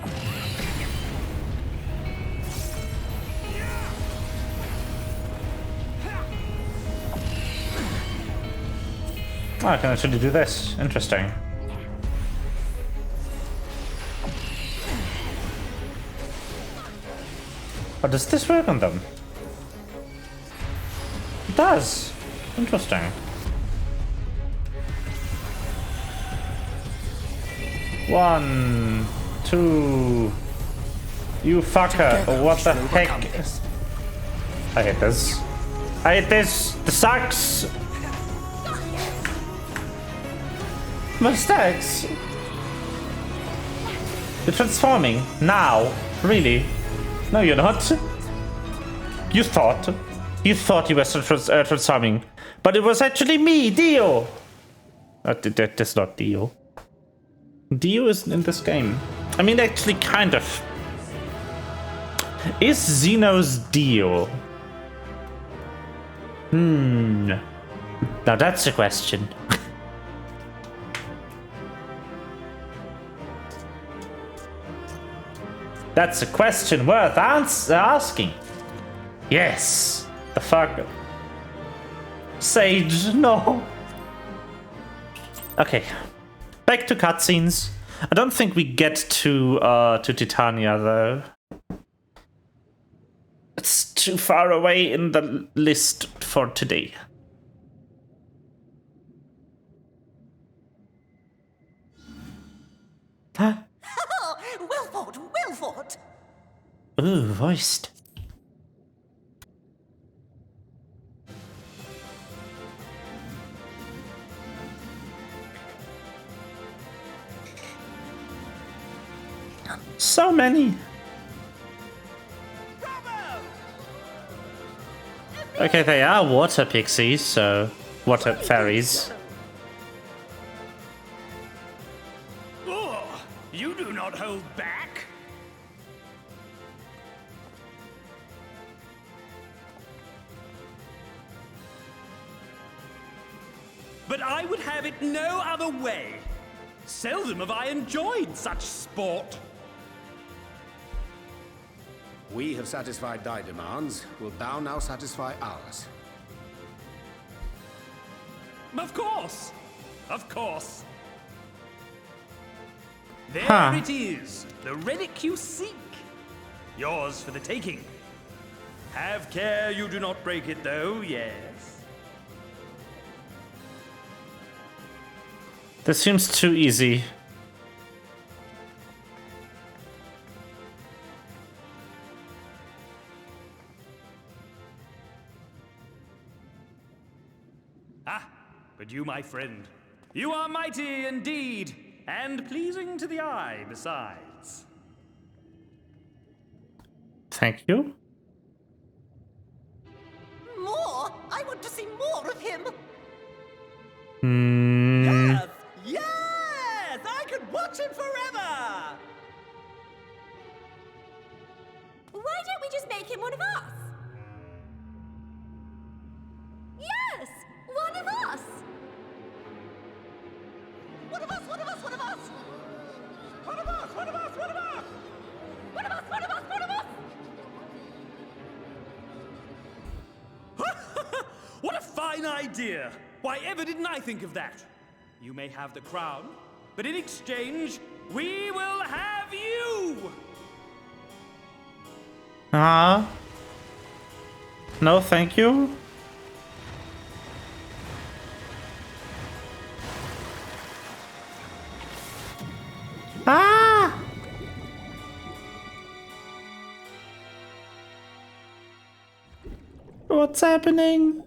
Speaker 1: Oh, I can actually do this. Interesting. Oh, does this work on them? It does. Interesting. One, two. You fucker. What the heck? I hate this. I hate this. This sucks. My stacks. You're transforming. Now. Really? No, you're not. You thought you were transforming. But it was actually me, Dio. That's not Dio. Dio is in this game. I mean, actually, kind of. Is Xeno's Dio? Now that's a question. That's a question worth asking. Yes. The fuck? Sage, no. Okay. Back to cutscenes. I don't think we get to Titania though. It's too far away in the list for today. Huh?
Speaker 17: Wilford!
Speaker 1: Ooh, voiced. So many. Okay, they are water pixies, so water fairies.
Speaker 10: Oh, you do not hold back. But I would have it no other way. Seldom have I enjoyed such sport.
Speaker 18: We have satisfied thy demands. Wilt thou now satisfy ours?
Speaker 10: Of course. Of course. There it is. The relic you seek. Yours for the taking. Have care you do not break it, though, yes.
Speaker 1: This seems too easy.
Speaker 10: Ah, but you, my friend, you are mighty indeed, and pleasing to the eye besides.
Speaker 1: Thank you.
Speaker 17: More? I want to see more of him!
Speaker 1: Hmm.
Speaker 17: Yes! I could watch
Speaker 21: destruction forever!
Speaker 8: Why don't we just make him one of us? Yes! One of us!
Speaker 21: One of us, one of us, one of us! One of us, one of us, one of us!
Speaker 8: One of us, one of us, one of us!
Speaker 10: What a fine idea! Why ever didn't I think of that? You may have the crown, but in exchange, we will have you!
Speaker 1: No, thank you. Ah! What's happening?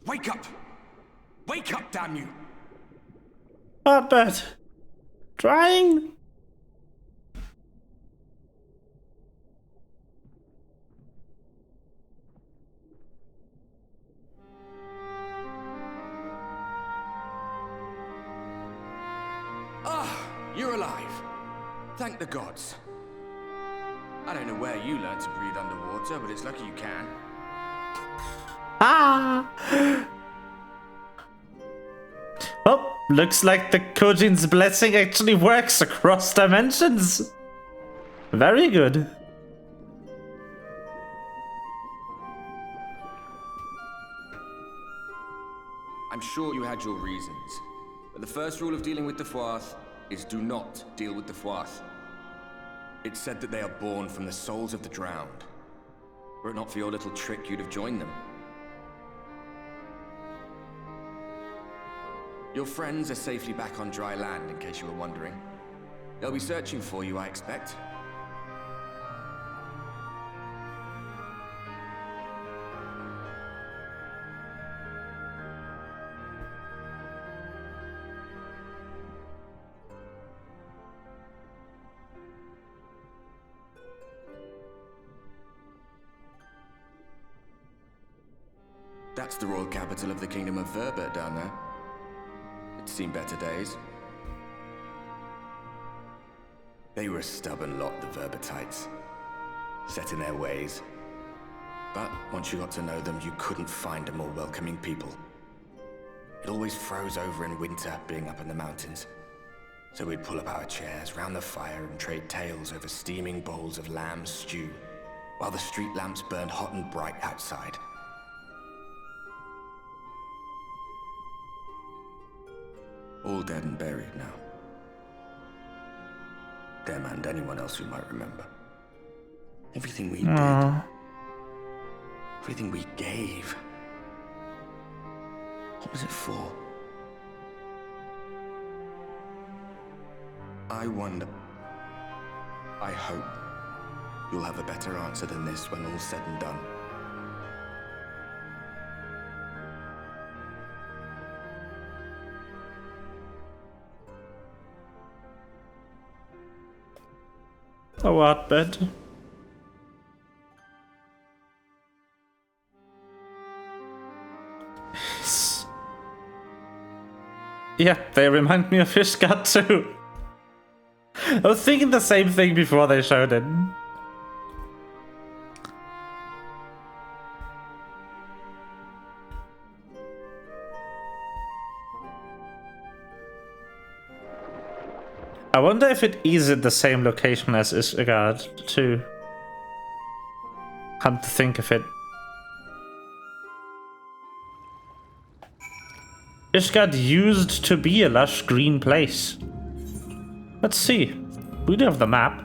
Speaker 20: Wake up! Wake up, damn you!
Speaker 1: But trying.
Speaker 12: Ah, you're alive. Thank the gods. I don't know where you learned to breathe underwater, but it's lucky you can.
Speaker 1: Ah! Oh, looks like the Kojin's blessing actually works across dimensions. Very good.
Speaker 12: I'm sure you had your reasons, but the first rule of dealing with the Froth is do not deal with the Froth. It's said that they are born from the souls of the drowned. Were it not for your little trick, you'd have joined them. Your friends are safely back on dry land, in case you were wondering. They'll be searching for you, I expect. That's the royal capital of the Kingdom of Verbert down there. It's seen better days. They were a stubborn lot, the Verbertites. Set in their ways. But once you got to know them, you couldn't find a more welcoming people. It always froze over in winter, being up in the mountains. So we'd pull up our chairs round the fire and trade tales over steaming bowls of lamb stew, while the street lamps burned hot and bright outside. All dead and buried now. Them and anyone else who might remember. Everything we did. Everything we gave. What was it for? I wonder. I hope you'll have a better answer than this when all's said and done.
Speaker 1: A what bed? Yeah, they remind me of Ishgard too. I was thinking the same thing before they showed it. I wonder if it is at the same location as Ishgard too. Come to think of it. Ishgard used to be a lush green place. Let's see. We do have the map.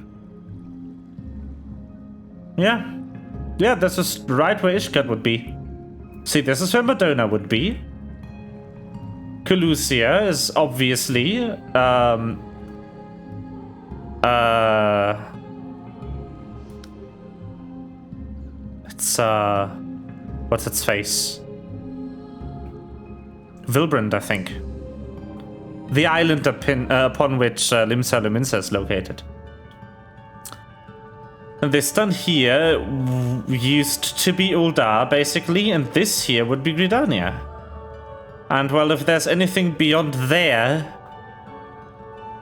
Speaker 1: Yeah. Yeah, this is right where Ishgard would be. See, this is where Madonna would be. Colusia is obviously it's what's its face? Vilbrand, I think. The island upon which Limsa Luminsa is located. And this done here used to be Uldar, basically, and this here would be Gridania. And well, if there's anything beyond there,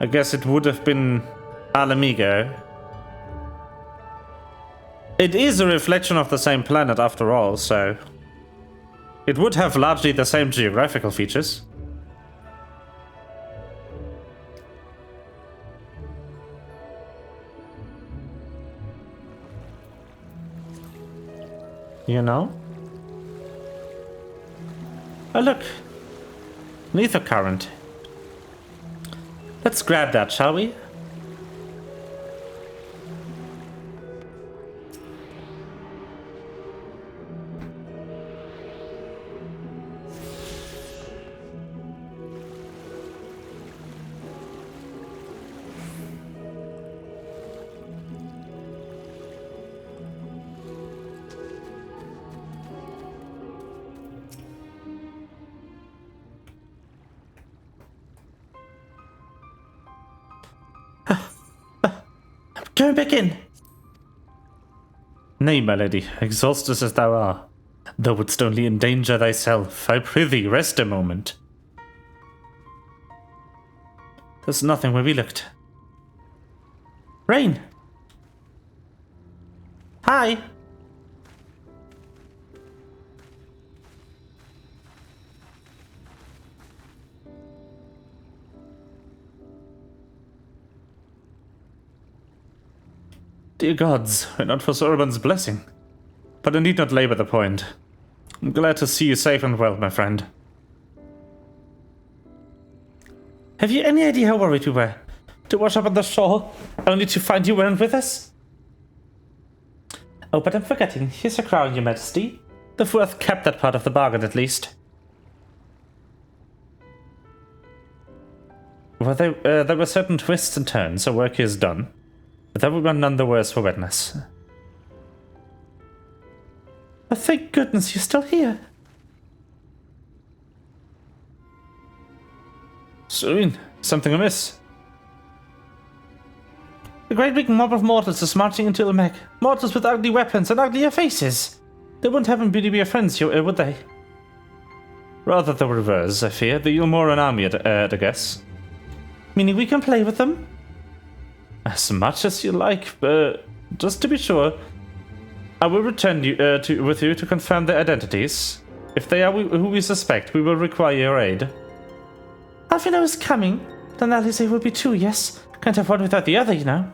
Speaker 1: I guess it would have been Alamigo. It is a reflection of the same planet after all, so it would have largely the same geographical features. You know? Oh look! Ether current. Let's grab that, shall we? Going back in. Nay, my lady, exhausted as thou art, thou wouldst only endanger thyself. I prithee, rest a moment. There's nothing where we looked. Rain! Hi! Dear gods, were not for Sir Urban's blessing. But I need not labour the point. I'm glad to see you safe and well, my friend. Have you any idea how worried we were? To wash up on the shore, only to find you weren't with us? Oh, but I'm forgetting. Here's a crown, your majesty. The Firth kept that part of the bargain, at least. Well, there were certain twists and turns, so work is done. But that would be none the worse for wetness. Oh, thank goodness you're still here. Soon, something amiss. A great big mob of mortals is marching into Ilmeg. Mortals with ugly weapons and uglier faces. They wouldn't have been your friends, would they? Rather the reverse, I fear. The Yulmoran army at a guess. Meaning we can play with them? As much as you like, but just to be sure, I will return with you to confirm their identities. If they are who we suspect, we will require your aid. Half you know is coming. Then at least they will be two, yes? Can't have one without the other, you know.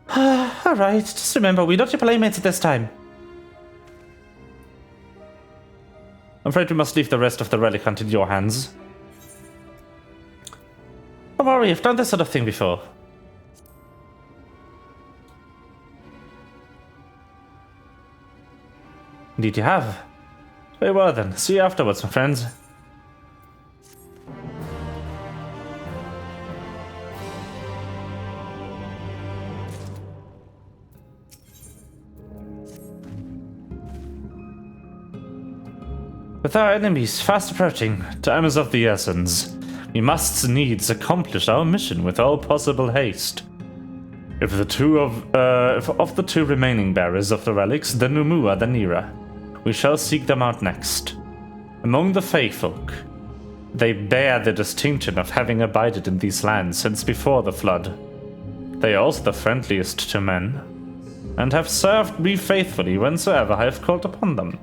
Speaker 1: Alright, just remember, we're not your playmates at this time. I'm afraid we must leave the rest of the relic hunt in your hands. Don't worry, I've done this sort of thing before. Indeed you have. Very well then, see you afterwards, my friends. With our enemies fast approaching, time is of the essence. We must needs accomplish our mission with all possible haste. If of the two remaining bearers of the relics, the Numu are the nearer. We shall seek them out next. Among the Fey folk, they bear the distinction of having abided in these lands since before the flood. They are also the friendliest to men, and have served me faithfully whensoever I have called upon them.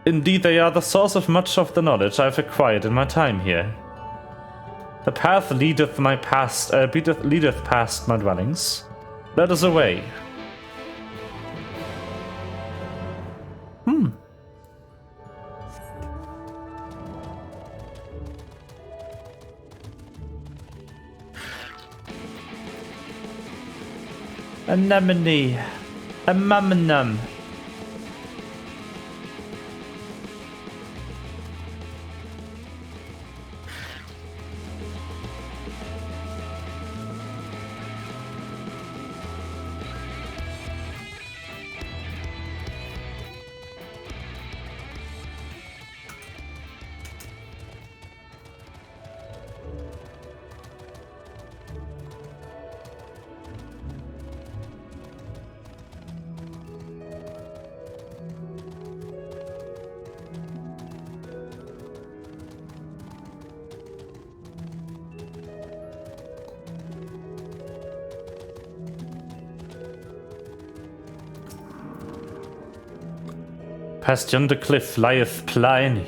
Speaker 1: Indeed, they are the source of much of the knowledge I have acquired in my time here. The path leadeth past my dwellings. Let us away. Anemone. A mum-num. Past yonder cliff lieth Pliny,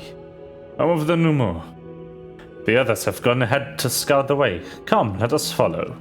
Speaker 1: home of the Numo. The others have gone ahead to scout the way. Come, let us follow.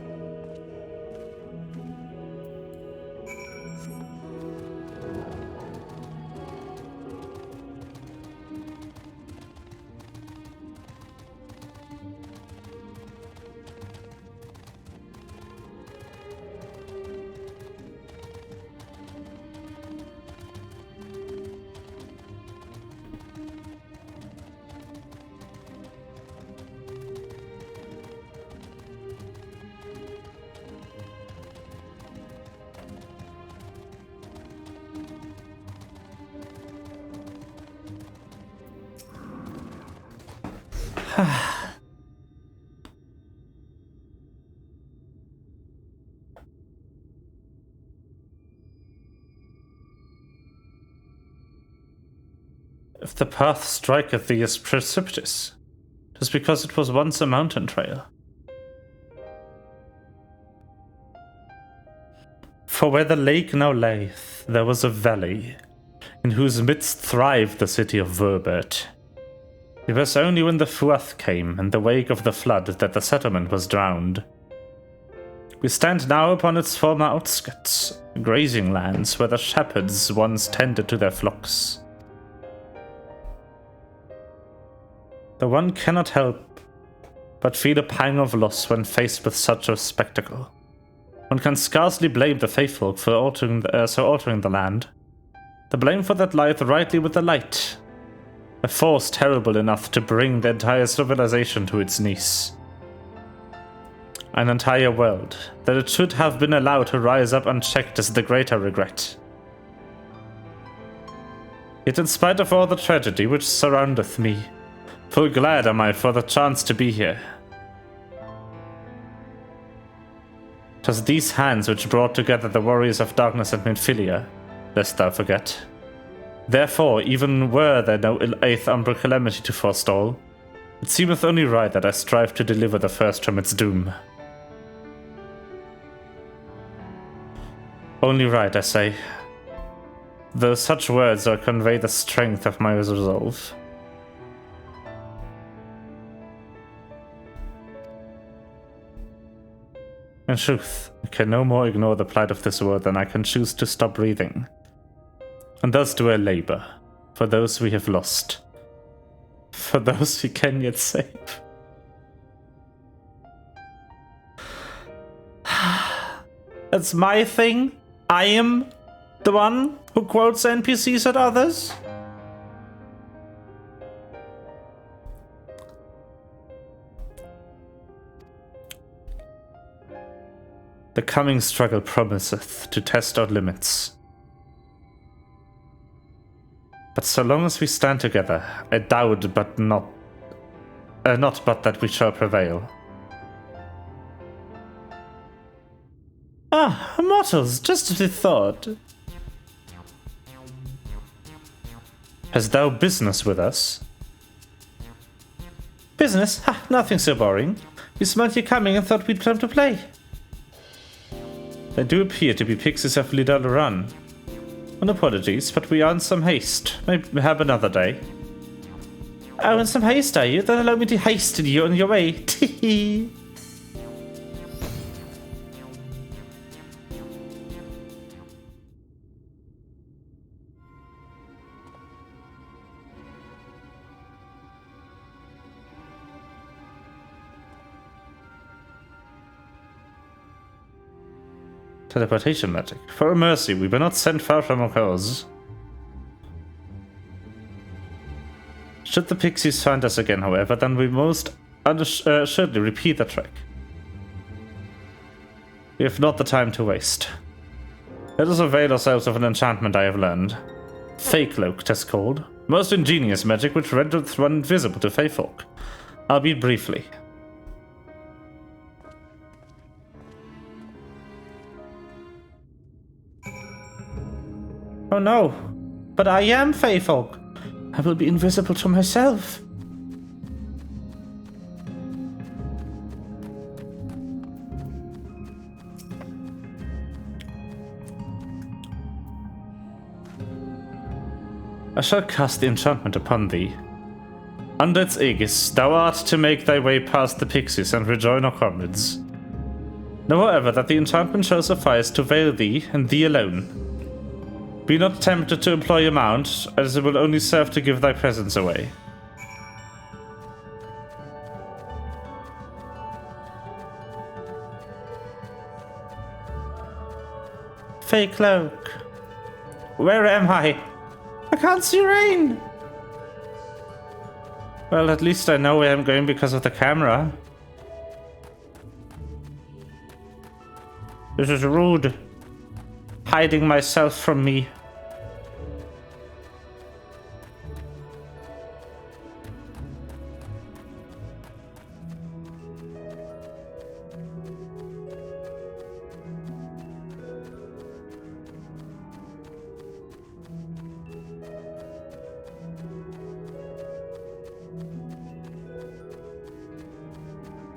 Speaker 1: If the path striketh thee as precipitous, 'tis because it was once a mountain trail. For where the lake now layeth, there was a valley, in whose midst thrived the city of Verbert. It was only when the Fuath came, in the wake of the flood, that the settlement was drowned. We stand now upon its former outskirts, grazing lands where the shepherds once tended to their flocks. The one cannot help but feel a pang of loss when faced with such a spectacle. One can scarcely blame the faithful for altering the land. The blame for that lieth rightly with the light, a force terrible enough to bring the entire civilization to its knees. An entire world, that it should have been allowed to rise up unchecked is the greater regret. Yet in spite of all the tragedy which surroundeth me, full glad am I for the chance to be here. 'Twas these hands which brought together the warriors of darkness and Minfilia, lest thou forget. Therefore, even were there no 8th Umbral calamity to forestall, it seemeth only right that I strive to deliver the first from its doom. Only right, I say, though such words are convey the strength of my resolve. In truth, I can no more ignore the plight of this world than I can choose to stop breathing. And thus do I labor, for those we have lost, for those we can yet save. That's my thing? I am the one who quotes NPCs at others? The coming struggle promiseth to test our limits. But so long as we stand together, I doubt but not but that we shall prevail. Ah, mortals, just as we thought. Hast thou business with us? Business? Ha, nothing so boring. We smelt you coming and thought we'd come to play. They do appear to be pixies of Lidal Run. And apologies, but we are in some haste. Maybe have another day. Oh, in some haste, are you? Then allow me to hasten you on your way. Tee. Teleportation magic. For a mercy, we were not sent far from our cause. Should the pixies find us again, however, then we most assuredly repeat the trek. We have not the time to waste. Let us avail ourselves of an enchantment I have learned. Fey Cloak, 'tis called. Most ingenious magic which rendereth one invisible to Fey folk, albeit briefly. Oh no, but I am Fey folk. I will be invisible to myself. I shall cast the enchantment upon thee. Under its aegis, thou art to make thy way past the pixies and rejoin our comrades. Know, however, that the enchantment shall suffice to veil thee and thee alone. Be not tempted to employ a mount, as it will only serve to give thy presence away. Fey cloak. Where am I? I can't see rain! Well, at least I know where I'm going because of the camera. This is rude. Hiding myself from me.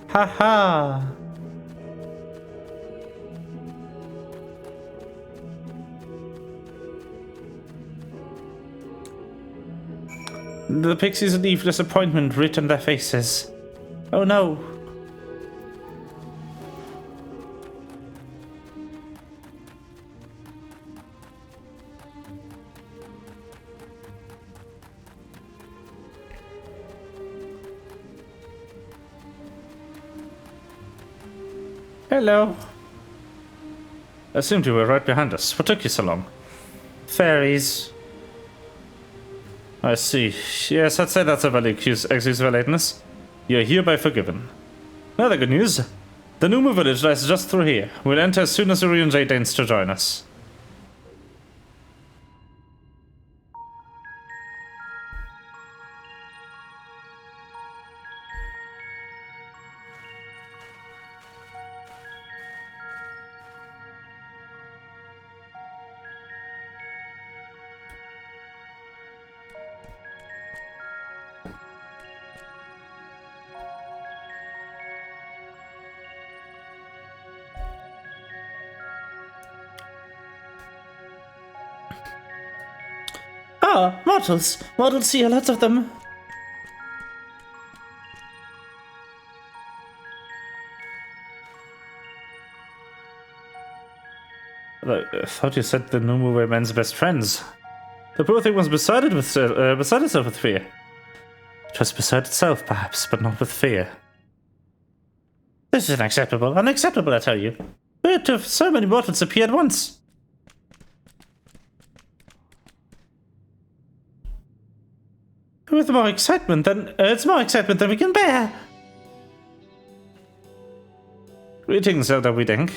Speaker 1: Haha! The pixies leave disappointment written on their faces. Oh no! Hello. I assumed you were right behind us. What took you so long? Fairies. I see. Yes, I'd say that's a valid excuse for lateness. You're hereby forgiven. Another good news. The Numu village lies just through here. We'll enter as soon as Urianger deigns to join us. Ah, mortals! Mortals here, lots of them. I thought you said the Numu were men's best friends. The poor thing was beside itself with fear. It was beside itself, perhaps, but not with fear. This is unacceptable. Unacceptable, I tell you. Where have so many mortals appear at once? With more excitement than it's more excitement than we can bear. Greetings, Elder Widink.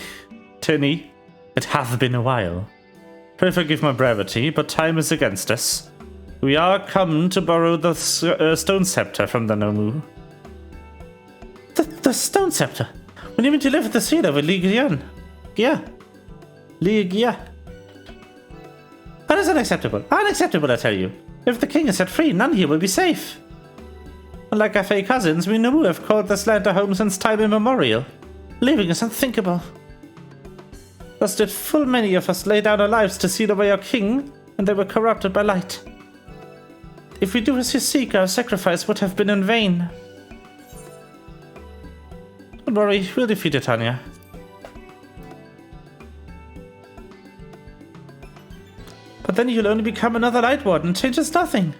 Speaker 1: Tinny, it hath been a while. Pray forgive my brevity, but time is against us. We are come to borrow the stone scepter from the Nomu. The stone scepter? When you mean to live at the seal of Ligian? Yeah. Ligia. That is unacceptable. Unacceptable, I tell you. If the king is set free, none here will be safe. Like our Fey cousins, we Nomu have called this land a home since time immemorial. Living is unthinkable. Thus did full many of us lay down our lives to seal away our king, and they were corrupted by light. If we do as you seek, our sacrifice would have been in vain. Don't worry, we'll defeat it, Tanya. But then you'll only become another Light Warden, changes nothing.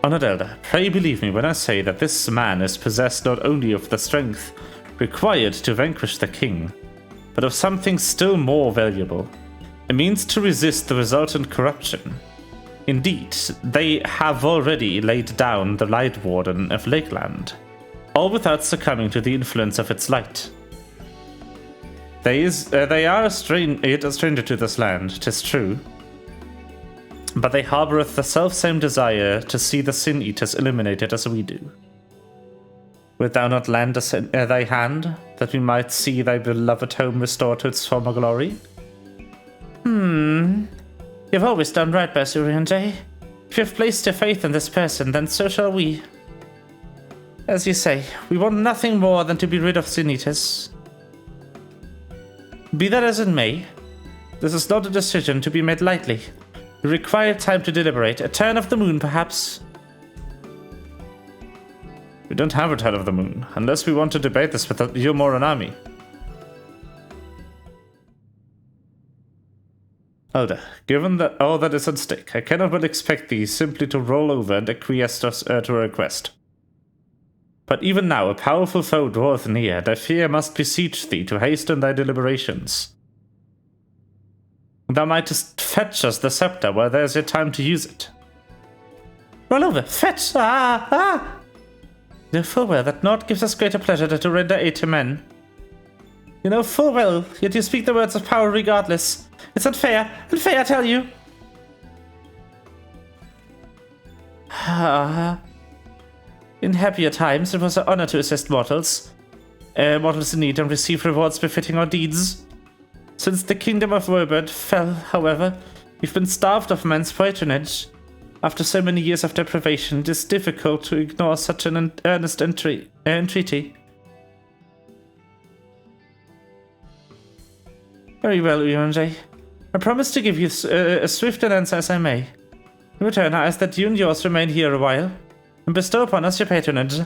Speaker 1: Honored Elder, pray believe me when I say that this man is possessed not only of the strength required to vanquish the king, but of something still more valuable, a means to resist the resultant corruption. Indeed, they have already laid down the Light Warden of Lakeland, all without succumbing to the influence of its light. They are a stranger to this land, 'tis true, but they harboureth the self-same desire to see the Sin Eaters eliminated as we do. Wilt thou not lend us thy hand, that we might see thy beloved home restored to its former glory? You've always done right by Urianger. If you have placed your faith in this person, then so shall we. As you say, we want nothing more than to be rid of Sin Eaters. Be that as it may, this is not a decision to be made lightly. We require time to deliberate. A turn of the moon, perhaps? We don't have a turn of the moon, unless we want to debate this with your Moran army. Elder, given that all that is at stake, I cannot but expect thee simply to roll over and acquiesce to a request. But even now, a powerful foe draweth near, and I fear must beseech thee to hasten thy deliberations. Thou mightest fetch us the scepter while there is yet time to use it. Roll over, fetch! Ah! You know full well that naught gives us greater pleasure than to render aid to men. You know full well, yet you speak the words of power regardless. It's unfair, I tell you. In happier times, it was an honor to assist mortals. Mortals in need and receive rewards befitting our deeds. Since the kingdom of Werbert fell, however, we've been starved of men's patronage. After so many years of deprivation, it is difficult to ignore such an earnest entreaty. Very well, Uyonjay. I promise to give you as swift an answer as I may. In return, I ask that you and yours remain here a while, and bestow upon us your patronage.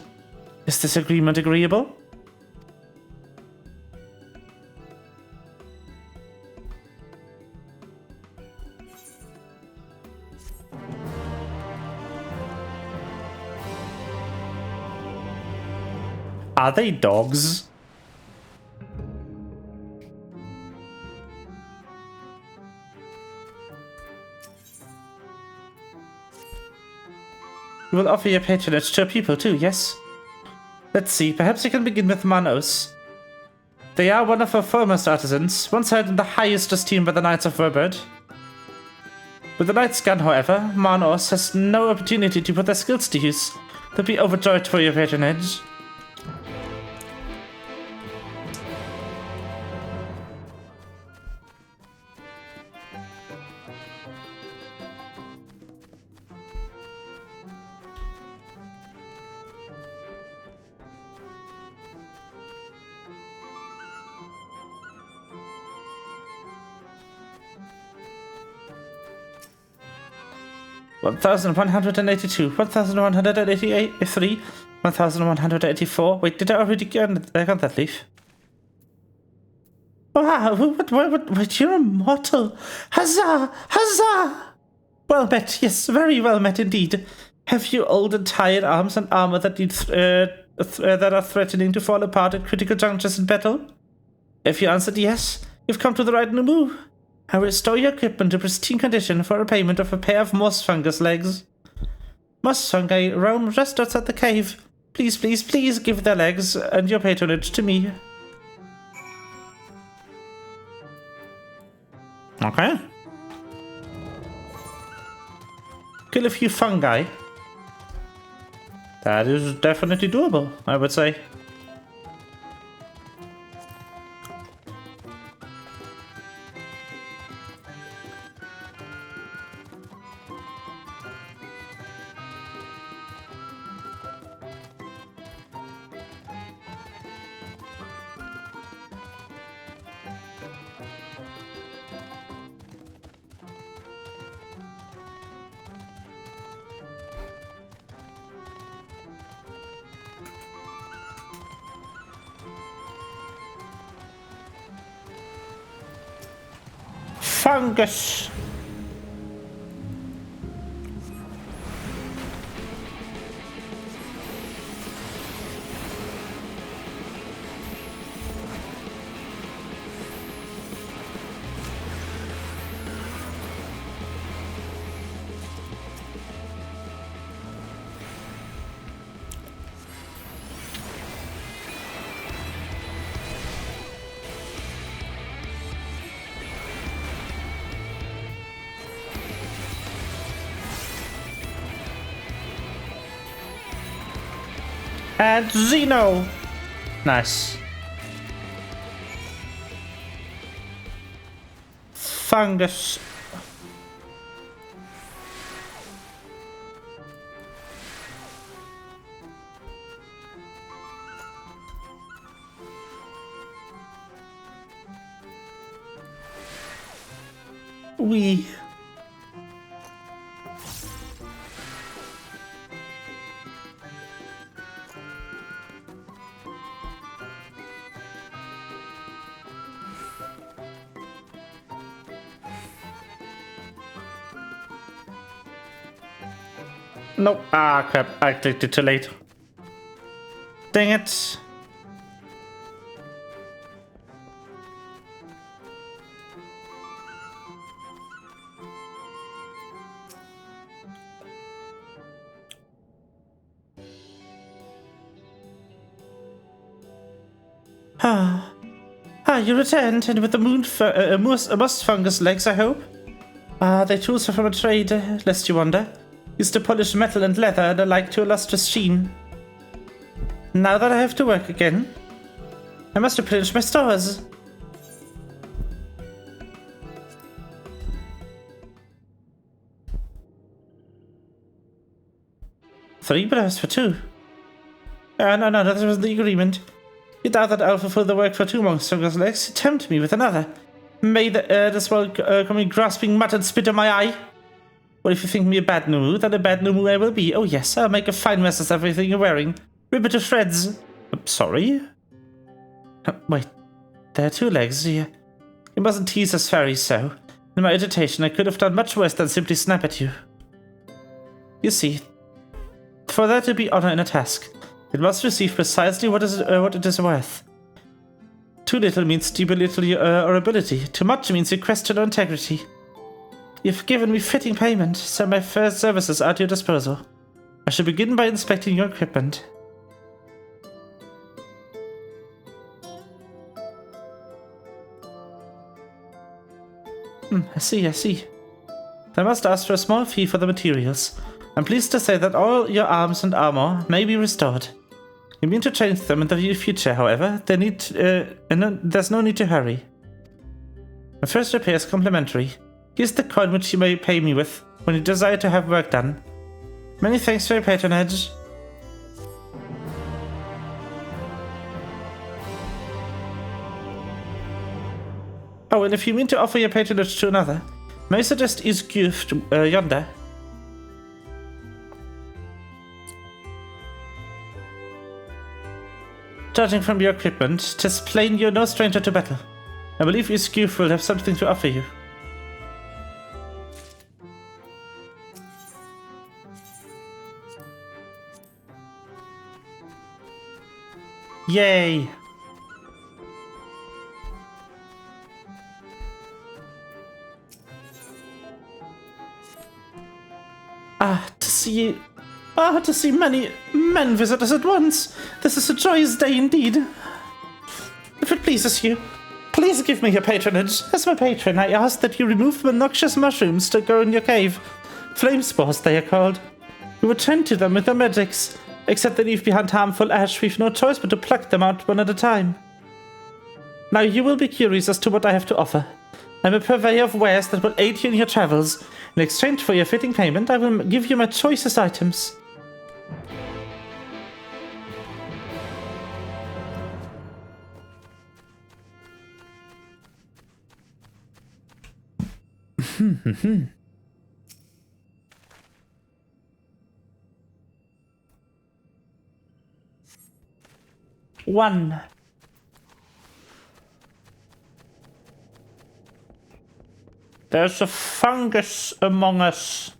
Speaker 1: Is this agreement agreeable? Are they dogs? You will offer your patronage to a people too, yes? Let's see, perhaps you can begin with Manos. They are one of our foremost artisans, once held in the highest esteem by the Knights of Werbert. With the Knight's gun, however, Manos has no opportunity to put their skills to use. They'll be overjoyed for your patronage. $1,182, $1,183, $1,184. Wait, did I already get that leaf? Wow, what, you're immortal. Huzzah! Huzzah! Well met, yes, very well met indeed. Have you old and tired arms and armor that that are threatening to fall apart at critical junctures in battle? If you answered yes, you've come to the right Numu. I will restore your equipment to pristine condition for a payment of a pair of moss fungus legs. Moss fungi roam just outside the cave. Please, please, please give their legs and your patronage to me. Okay. Kill a few fungi. That is definitely doable, I would say. Fungus. And Xeno. Nice. Fungus. Nope. Ah, crap. I clicked it too late. Dang it. You returned, and with the moss fungus legs, I hope? They tools are from a trade, lest you wonder. Used to polish metal and leather and alike to a lustrous sheen. Now that I have to work again, I must replenish my stores. Three blows for two. No, that was the agreement. You doubt that I'll fulfill the work for two monstrous legs? Tempt me with another. May the swell coming grasping mud and spit in my eye. Well, if you think me a bad Numu, then a bad Numu I will be. Oh yes, I'll make a fine mess of everything you're wearing. Rip it to shreds. Sorry? Wait, there are two legs. You mustn't tease us fairies so. In my agitation, I could have done much worse than simply snap at you. You see, for there to be honor in a task, it must receive precisely what it is worth. Too little means you belittle your ability. Too much means you question your integrity. You've given me fitting payment, so my first services are at your disposal. I shall begin by inspecting your equipment. I see. I must ask for a small fee for the materials. I'm pleased to say that all your arms and armor may be restored. You mean to change them in the future, however, there's no need to hurry. My first repair is complimentary. Here's the coin which you may pay me with when you desire to have work done. Many thanks for your patronage. Oh, and if you mean to offer your patronage to another, may I suggest XIV yonder? Judging from your equipment, 'tis plain you're no stranger to battle. I believe XIV will have something to offer you. Yay! To see many men visit us at once. This is a joyous day indeed. If it pleases you, please give me your patronage. As my patron, I ask that you remove the noxious mushrooms to grow in your cave. Flame spores, they are called. We will tend to them with our magics. Except they leave behind harmful ash, we've no choice but to pluck them out one at a time. Now you will be curious as to what I have to offer. I'm a purveyor of wares that will aid you in your travels. In exchange for your fitting payment, I will give you my choicest items. One. There's a fungus among us.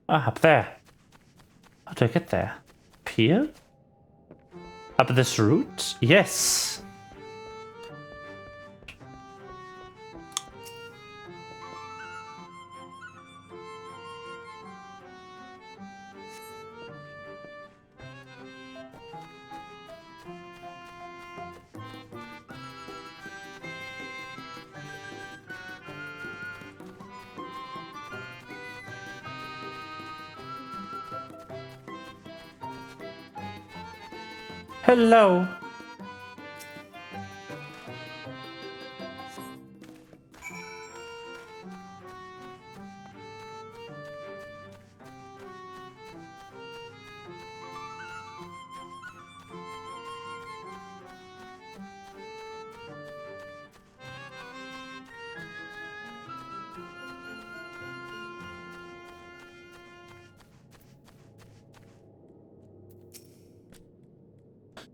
Speaker 1: Up there. How do I get there? Up here? Up this route? Yes. Hello.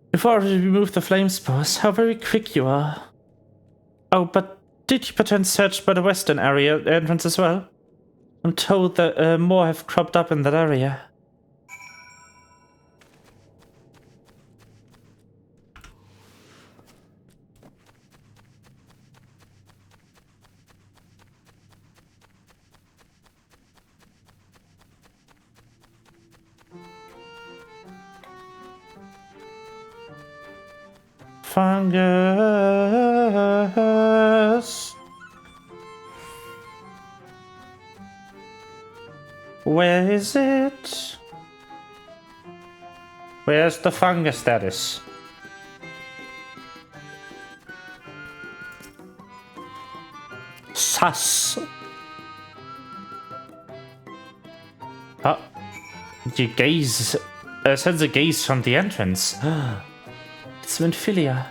Speaker 1: Before we remove the flame spores, how very quick you are. Oh, but Did you perchance search by the western area entrance as well? I'm told that more have cropped up in that area. Fungus. Where is it? Where's the fungus status? Sus. Oh, you gaze. Sends a gaze from the entrance. It's Minfilia.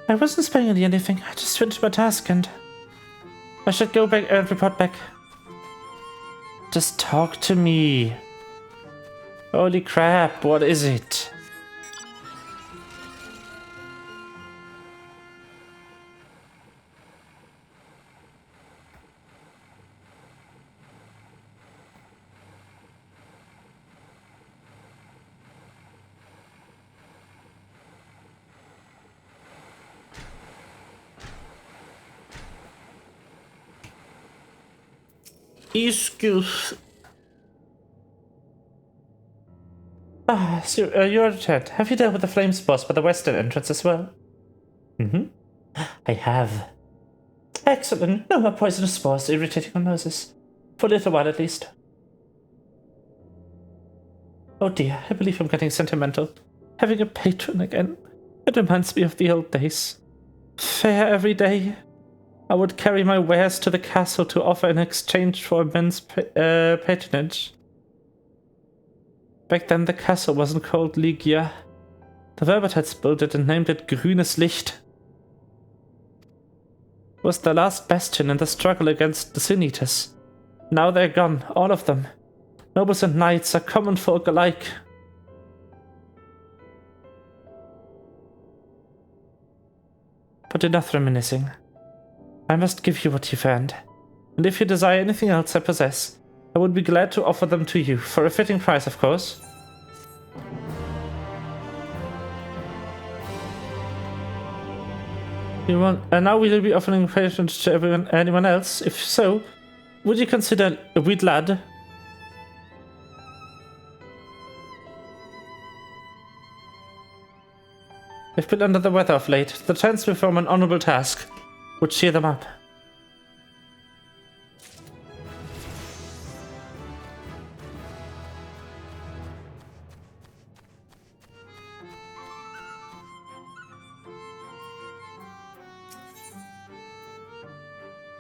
Speaker 1: I wasn't spending anything. I just finished my task and I should go back and report back. Just talk to me. Holy crap, what is it? Excuse. So you're returned. Have you dealt with the Flames boss by the western entrance as well? I have. Excellent. No more poisonous spores irritating our noses. For a little while at least. Oh dear, I believe I'm getting sentimental. Having a patron again. It reminds me of the old days. Fair every day. I would carry my wares to the castle to offer in exchange for immense patronage. Back then the castle wasn't called Ligia. The Verbertites built it and named it Grünes Licht. It was the last bastion in the struggle against the Sin Eaters. Now they're gone, all of them. Nobles and knights are common folk alike. But enough reminiscing. I must give you what you've earned, and if you desire anything else I possess, I would be glad to offer them to you, for a fitting price, of course. You want, and now will you be offering patronage to anyone else? If so, would you consider a wheat lad? They've been under the weather of late. The chance to perform an honorable task would cheer them up.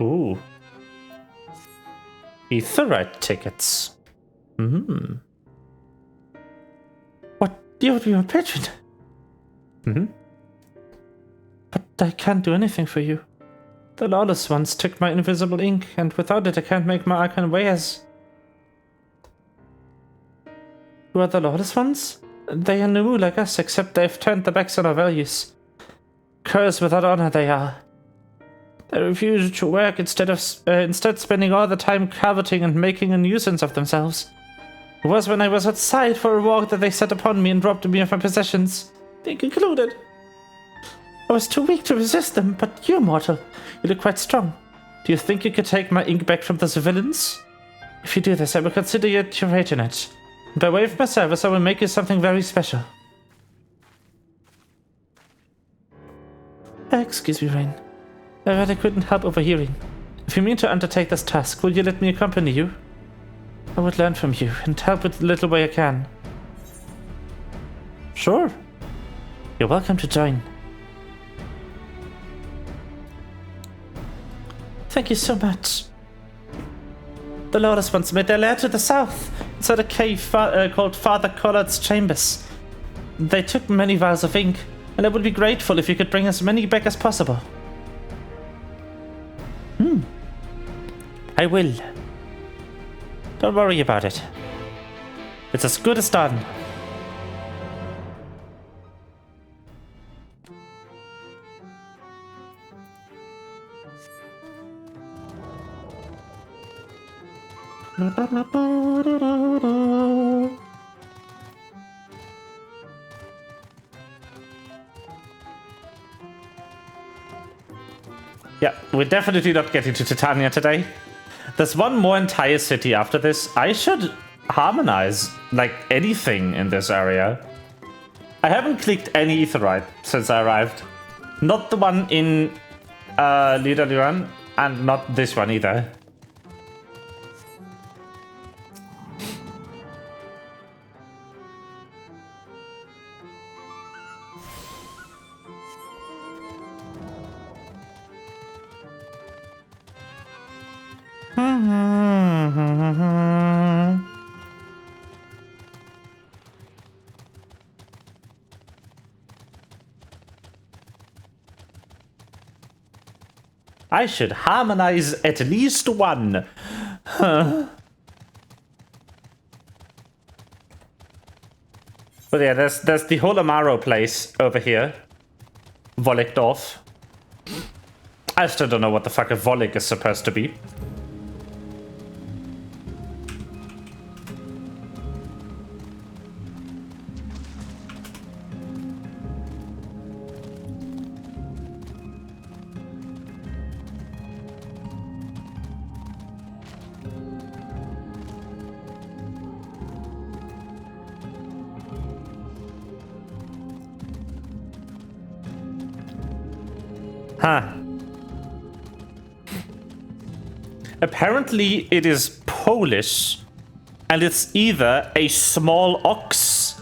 Speaker 1: Ooh. Etherite tickets. What? You would be my patron? But I can't do anything for you. The Lawless Ones took my invisible ink, and without it I can't make my arcane wares. Who are the Lawless Ones? They are Numu like us, except they've turned their backs on our values. Curs without honor they are. They refuse to work instead spending all the time coveting and making a nuisance of themselves. It was when I was outside for a walk that they set upon me and robbed me of my possessions. They concluded. I was too weak to resist them, but you're mortal. You look quite strong. Do you think you could take my ink back from those villains? If you do this, I will consider you your patronage. And by way of my service, I will make you something very special. Excuse me, Rain. I really couldn't help overhearing. If you mean to undertake this task, will you let me accompany you? I would learn from you and help with the little way I can. Sure. You're welcome to join. Thank you so much. The Lawless Ones made their lair to the south, inside a cave called Father Collard's Chambers. They took many vials of ink, and I would be grateful if you could bring as many back as possible. I will. Don't worry about it. It's as good as done. Yeah, we're definitely not getting to Titania today. There's one more entire city after this. I should harmonize, like, anything in this area. I haven't clicked any aetheryte since I arrived. Not the one in Lidan, and not this one either. I should harmonize at least one. Huh. But yeah, there's the whole Amaro place over here. Volekdorf. I still don't know what the fuck a Volek is supposed to be. Huh. Apparently it is Polish, and it's either a small ox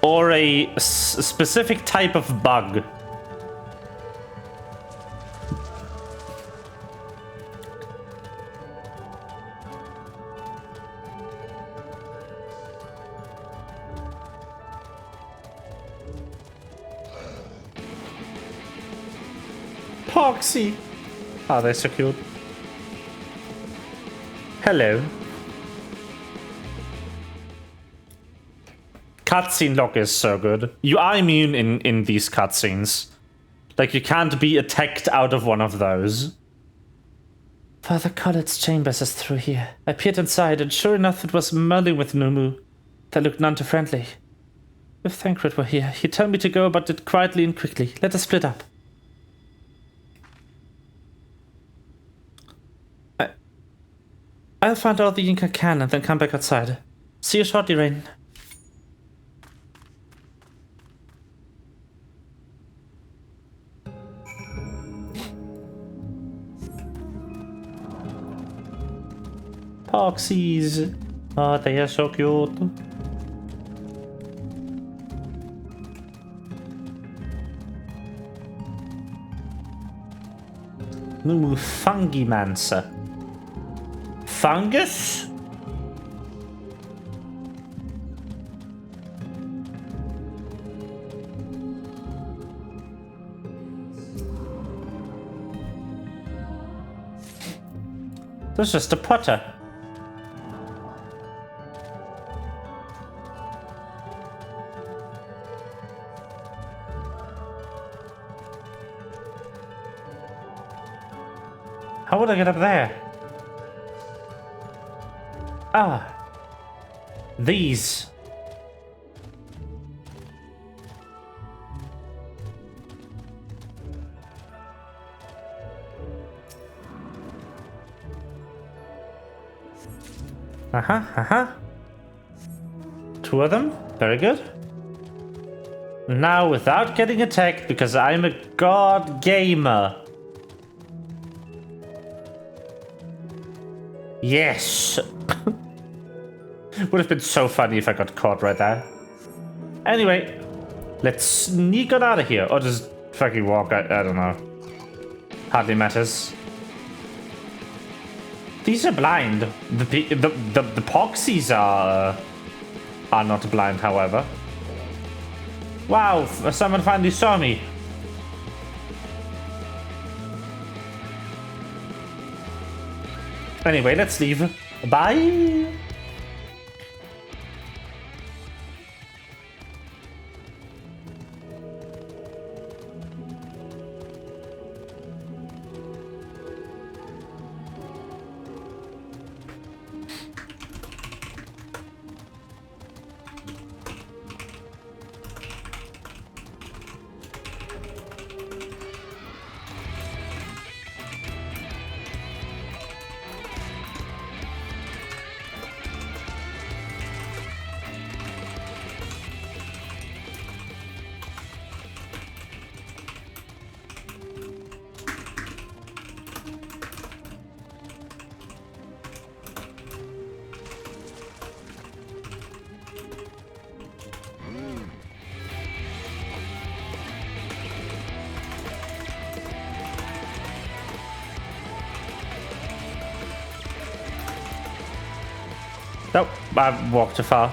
Speaker 1: or a specific type of bug. Poxy. Oh, they're so cute. Hello. Cutscene lock is so good. You are immune in these cutscenes. Like, you can't be attacked out of one of those. Father Collett's chambers is through here. I peered inside, and sure enough, it was Merlin with Numu. They looked none too friendly. If Thancred were here, he'd tell me to go about it quietly and quickly. Let us split up. I'll find out the ink I can and then come back outside. See you shortly, Rain. Poxies. Oh, they are so cute. Numu Fungimancer. Fungus? That's just a potter. How would I get up there? Ah. These. Two of them. Very good. Now, without getting attacked, because I'm a god gamer. Yes! Would have been so funny if I got caught right there. Anyway, let's sneak on out of here. Or just fucking walk, I don't know. Hardly matters. These are blind. The Poxies are not blind, however. Wow, someone finally saw me. Anyway, let's leave. Bye! Nope, I walked too far.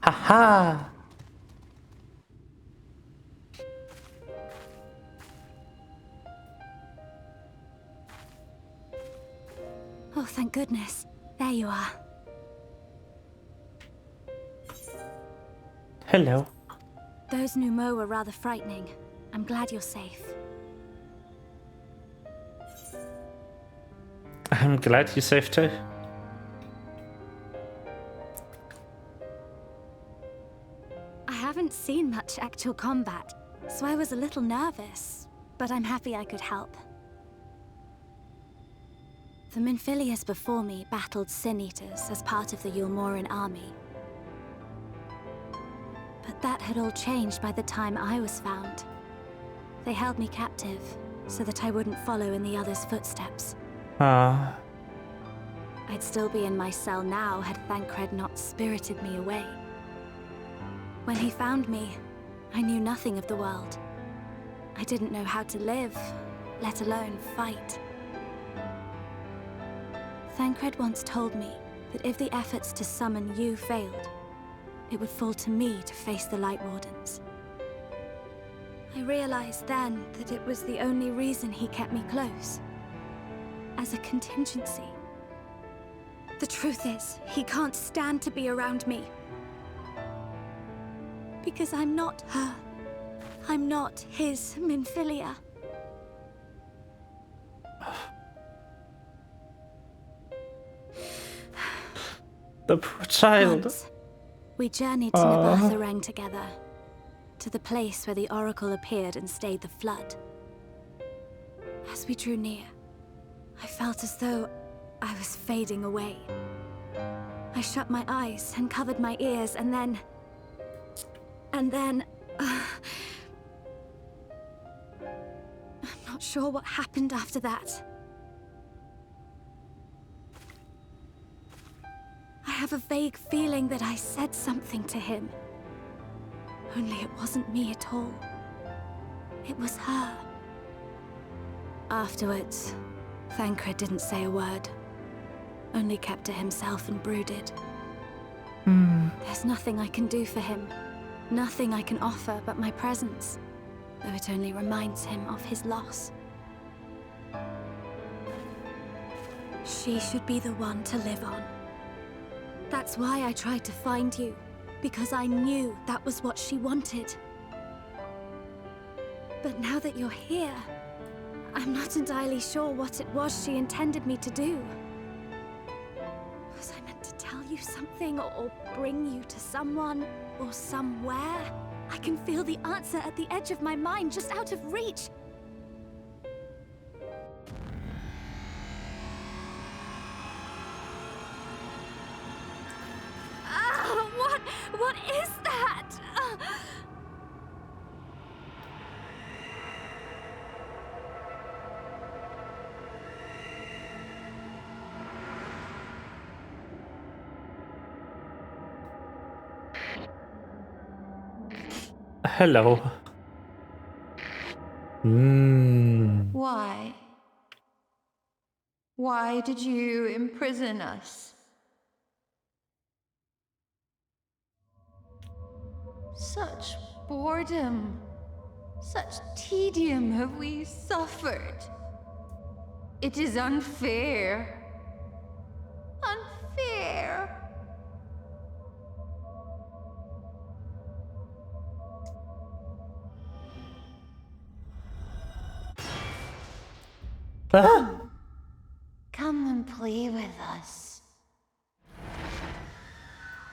Speaker 1: Haha!
Speaker 14: Oh, thank goodness. There you are.
Speaker 1: Hello.
Speaker 14: Those Numo were rather frightening. I'm glad you're safe.
Speaker 1: I'm glad you're safe too.
Speaker 14: I haven't seen much actual combat, so I was a little nervous, but I'm happy I could help. The Minfilius before me battled Sin Eaters as part of the Yulmoran army. But that had all changed by the time I was found. They held me captive, so that I wouldn't follow in the others' footsteps.
Speaker 1: Ah.
Speaker 14: I'd still be in my cell now had Thancred not spirited me away. When he found me, I knew nothing of the world. I didn't know how to live, let alone fight. Thancred once told me that if the efforts to summon you failed, it would fall to me to face the Light Wardens. I realized then that it was the only reason he kept me close. As a contingency. The truth is, he can't stand to be around me. Because I'm not her. I'm not his Minfilia.
Speaker 1: The poor child.
Speaker 14: Once, we journeyed to Nabarthareng together, to the place where the Oracle appeared and stayed the flood. As we drew near, I felt as though I was fading away. I shut my eyes and covered my ears, and then... I'm not sure what happened after that. I have a vague feeling that I said something to him. Only it wasn't me at all. It was her. Afterwards, Thancred didn't say a word. Only kept to himself and brooded. There's nothing I can do for him. Nothing I can offer but my presence, though it only reminds him of his loss. She should be the one to live on. That's why I tried to find you, because I knew that was what she wanted. But now that you're here, I'm not entirely sure what it was she intended me to do. Was I meant to tell you something, or bring you to someone, or somewhere? I can feel the answer at the edge of my mind, just out of reach. What is that?
Speaker 1: Hello.
Speaker 6: Why? Why did you imprison us? Such boredom, such tedium have we suffered. It is unfair. Unfair. Come and play with us.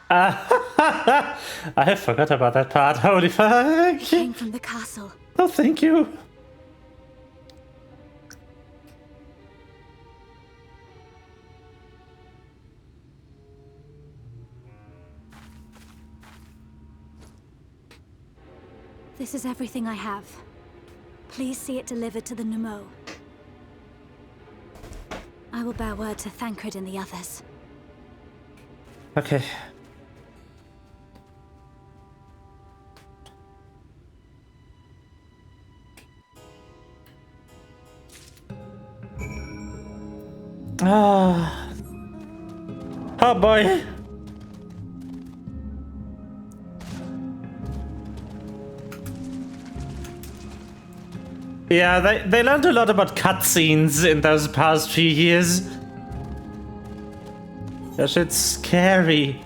Speaker 1: I forgot about that part. Holy fuck!
Speaker 14: Came from the castle.
Speaker 1: Oh, thank you.
Speaker 14: This is everything I have. Please see it delivered to the Nemo. I will bear word to Thancred and the others.
Speaker 1: Okay. Ah. Oh boy. Yeah, they learned a lot about cutscenes in those past few years. That shit's scary.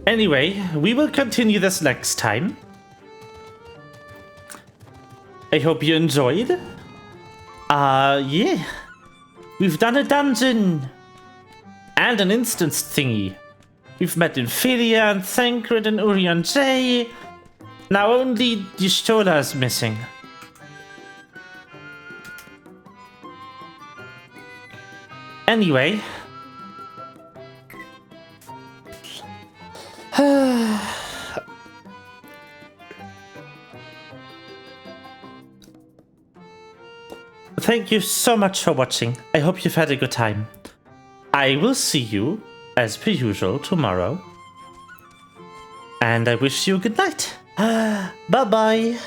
Speaker 1: Anyway, we will continue this next time. I hope you enjoyed. Yeah. We've done a dungeon. And an instance thingy. We've met Infilia and Thancred and Urion J. Now only Y'shtola is missing. Anyway. Thank you so much for watching. I hope you've had a good time. I will see you, as per usual, tomorrow. And I wish you a good night. Bye-bye.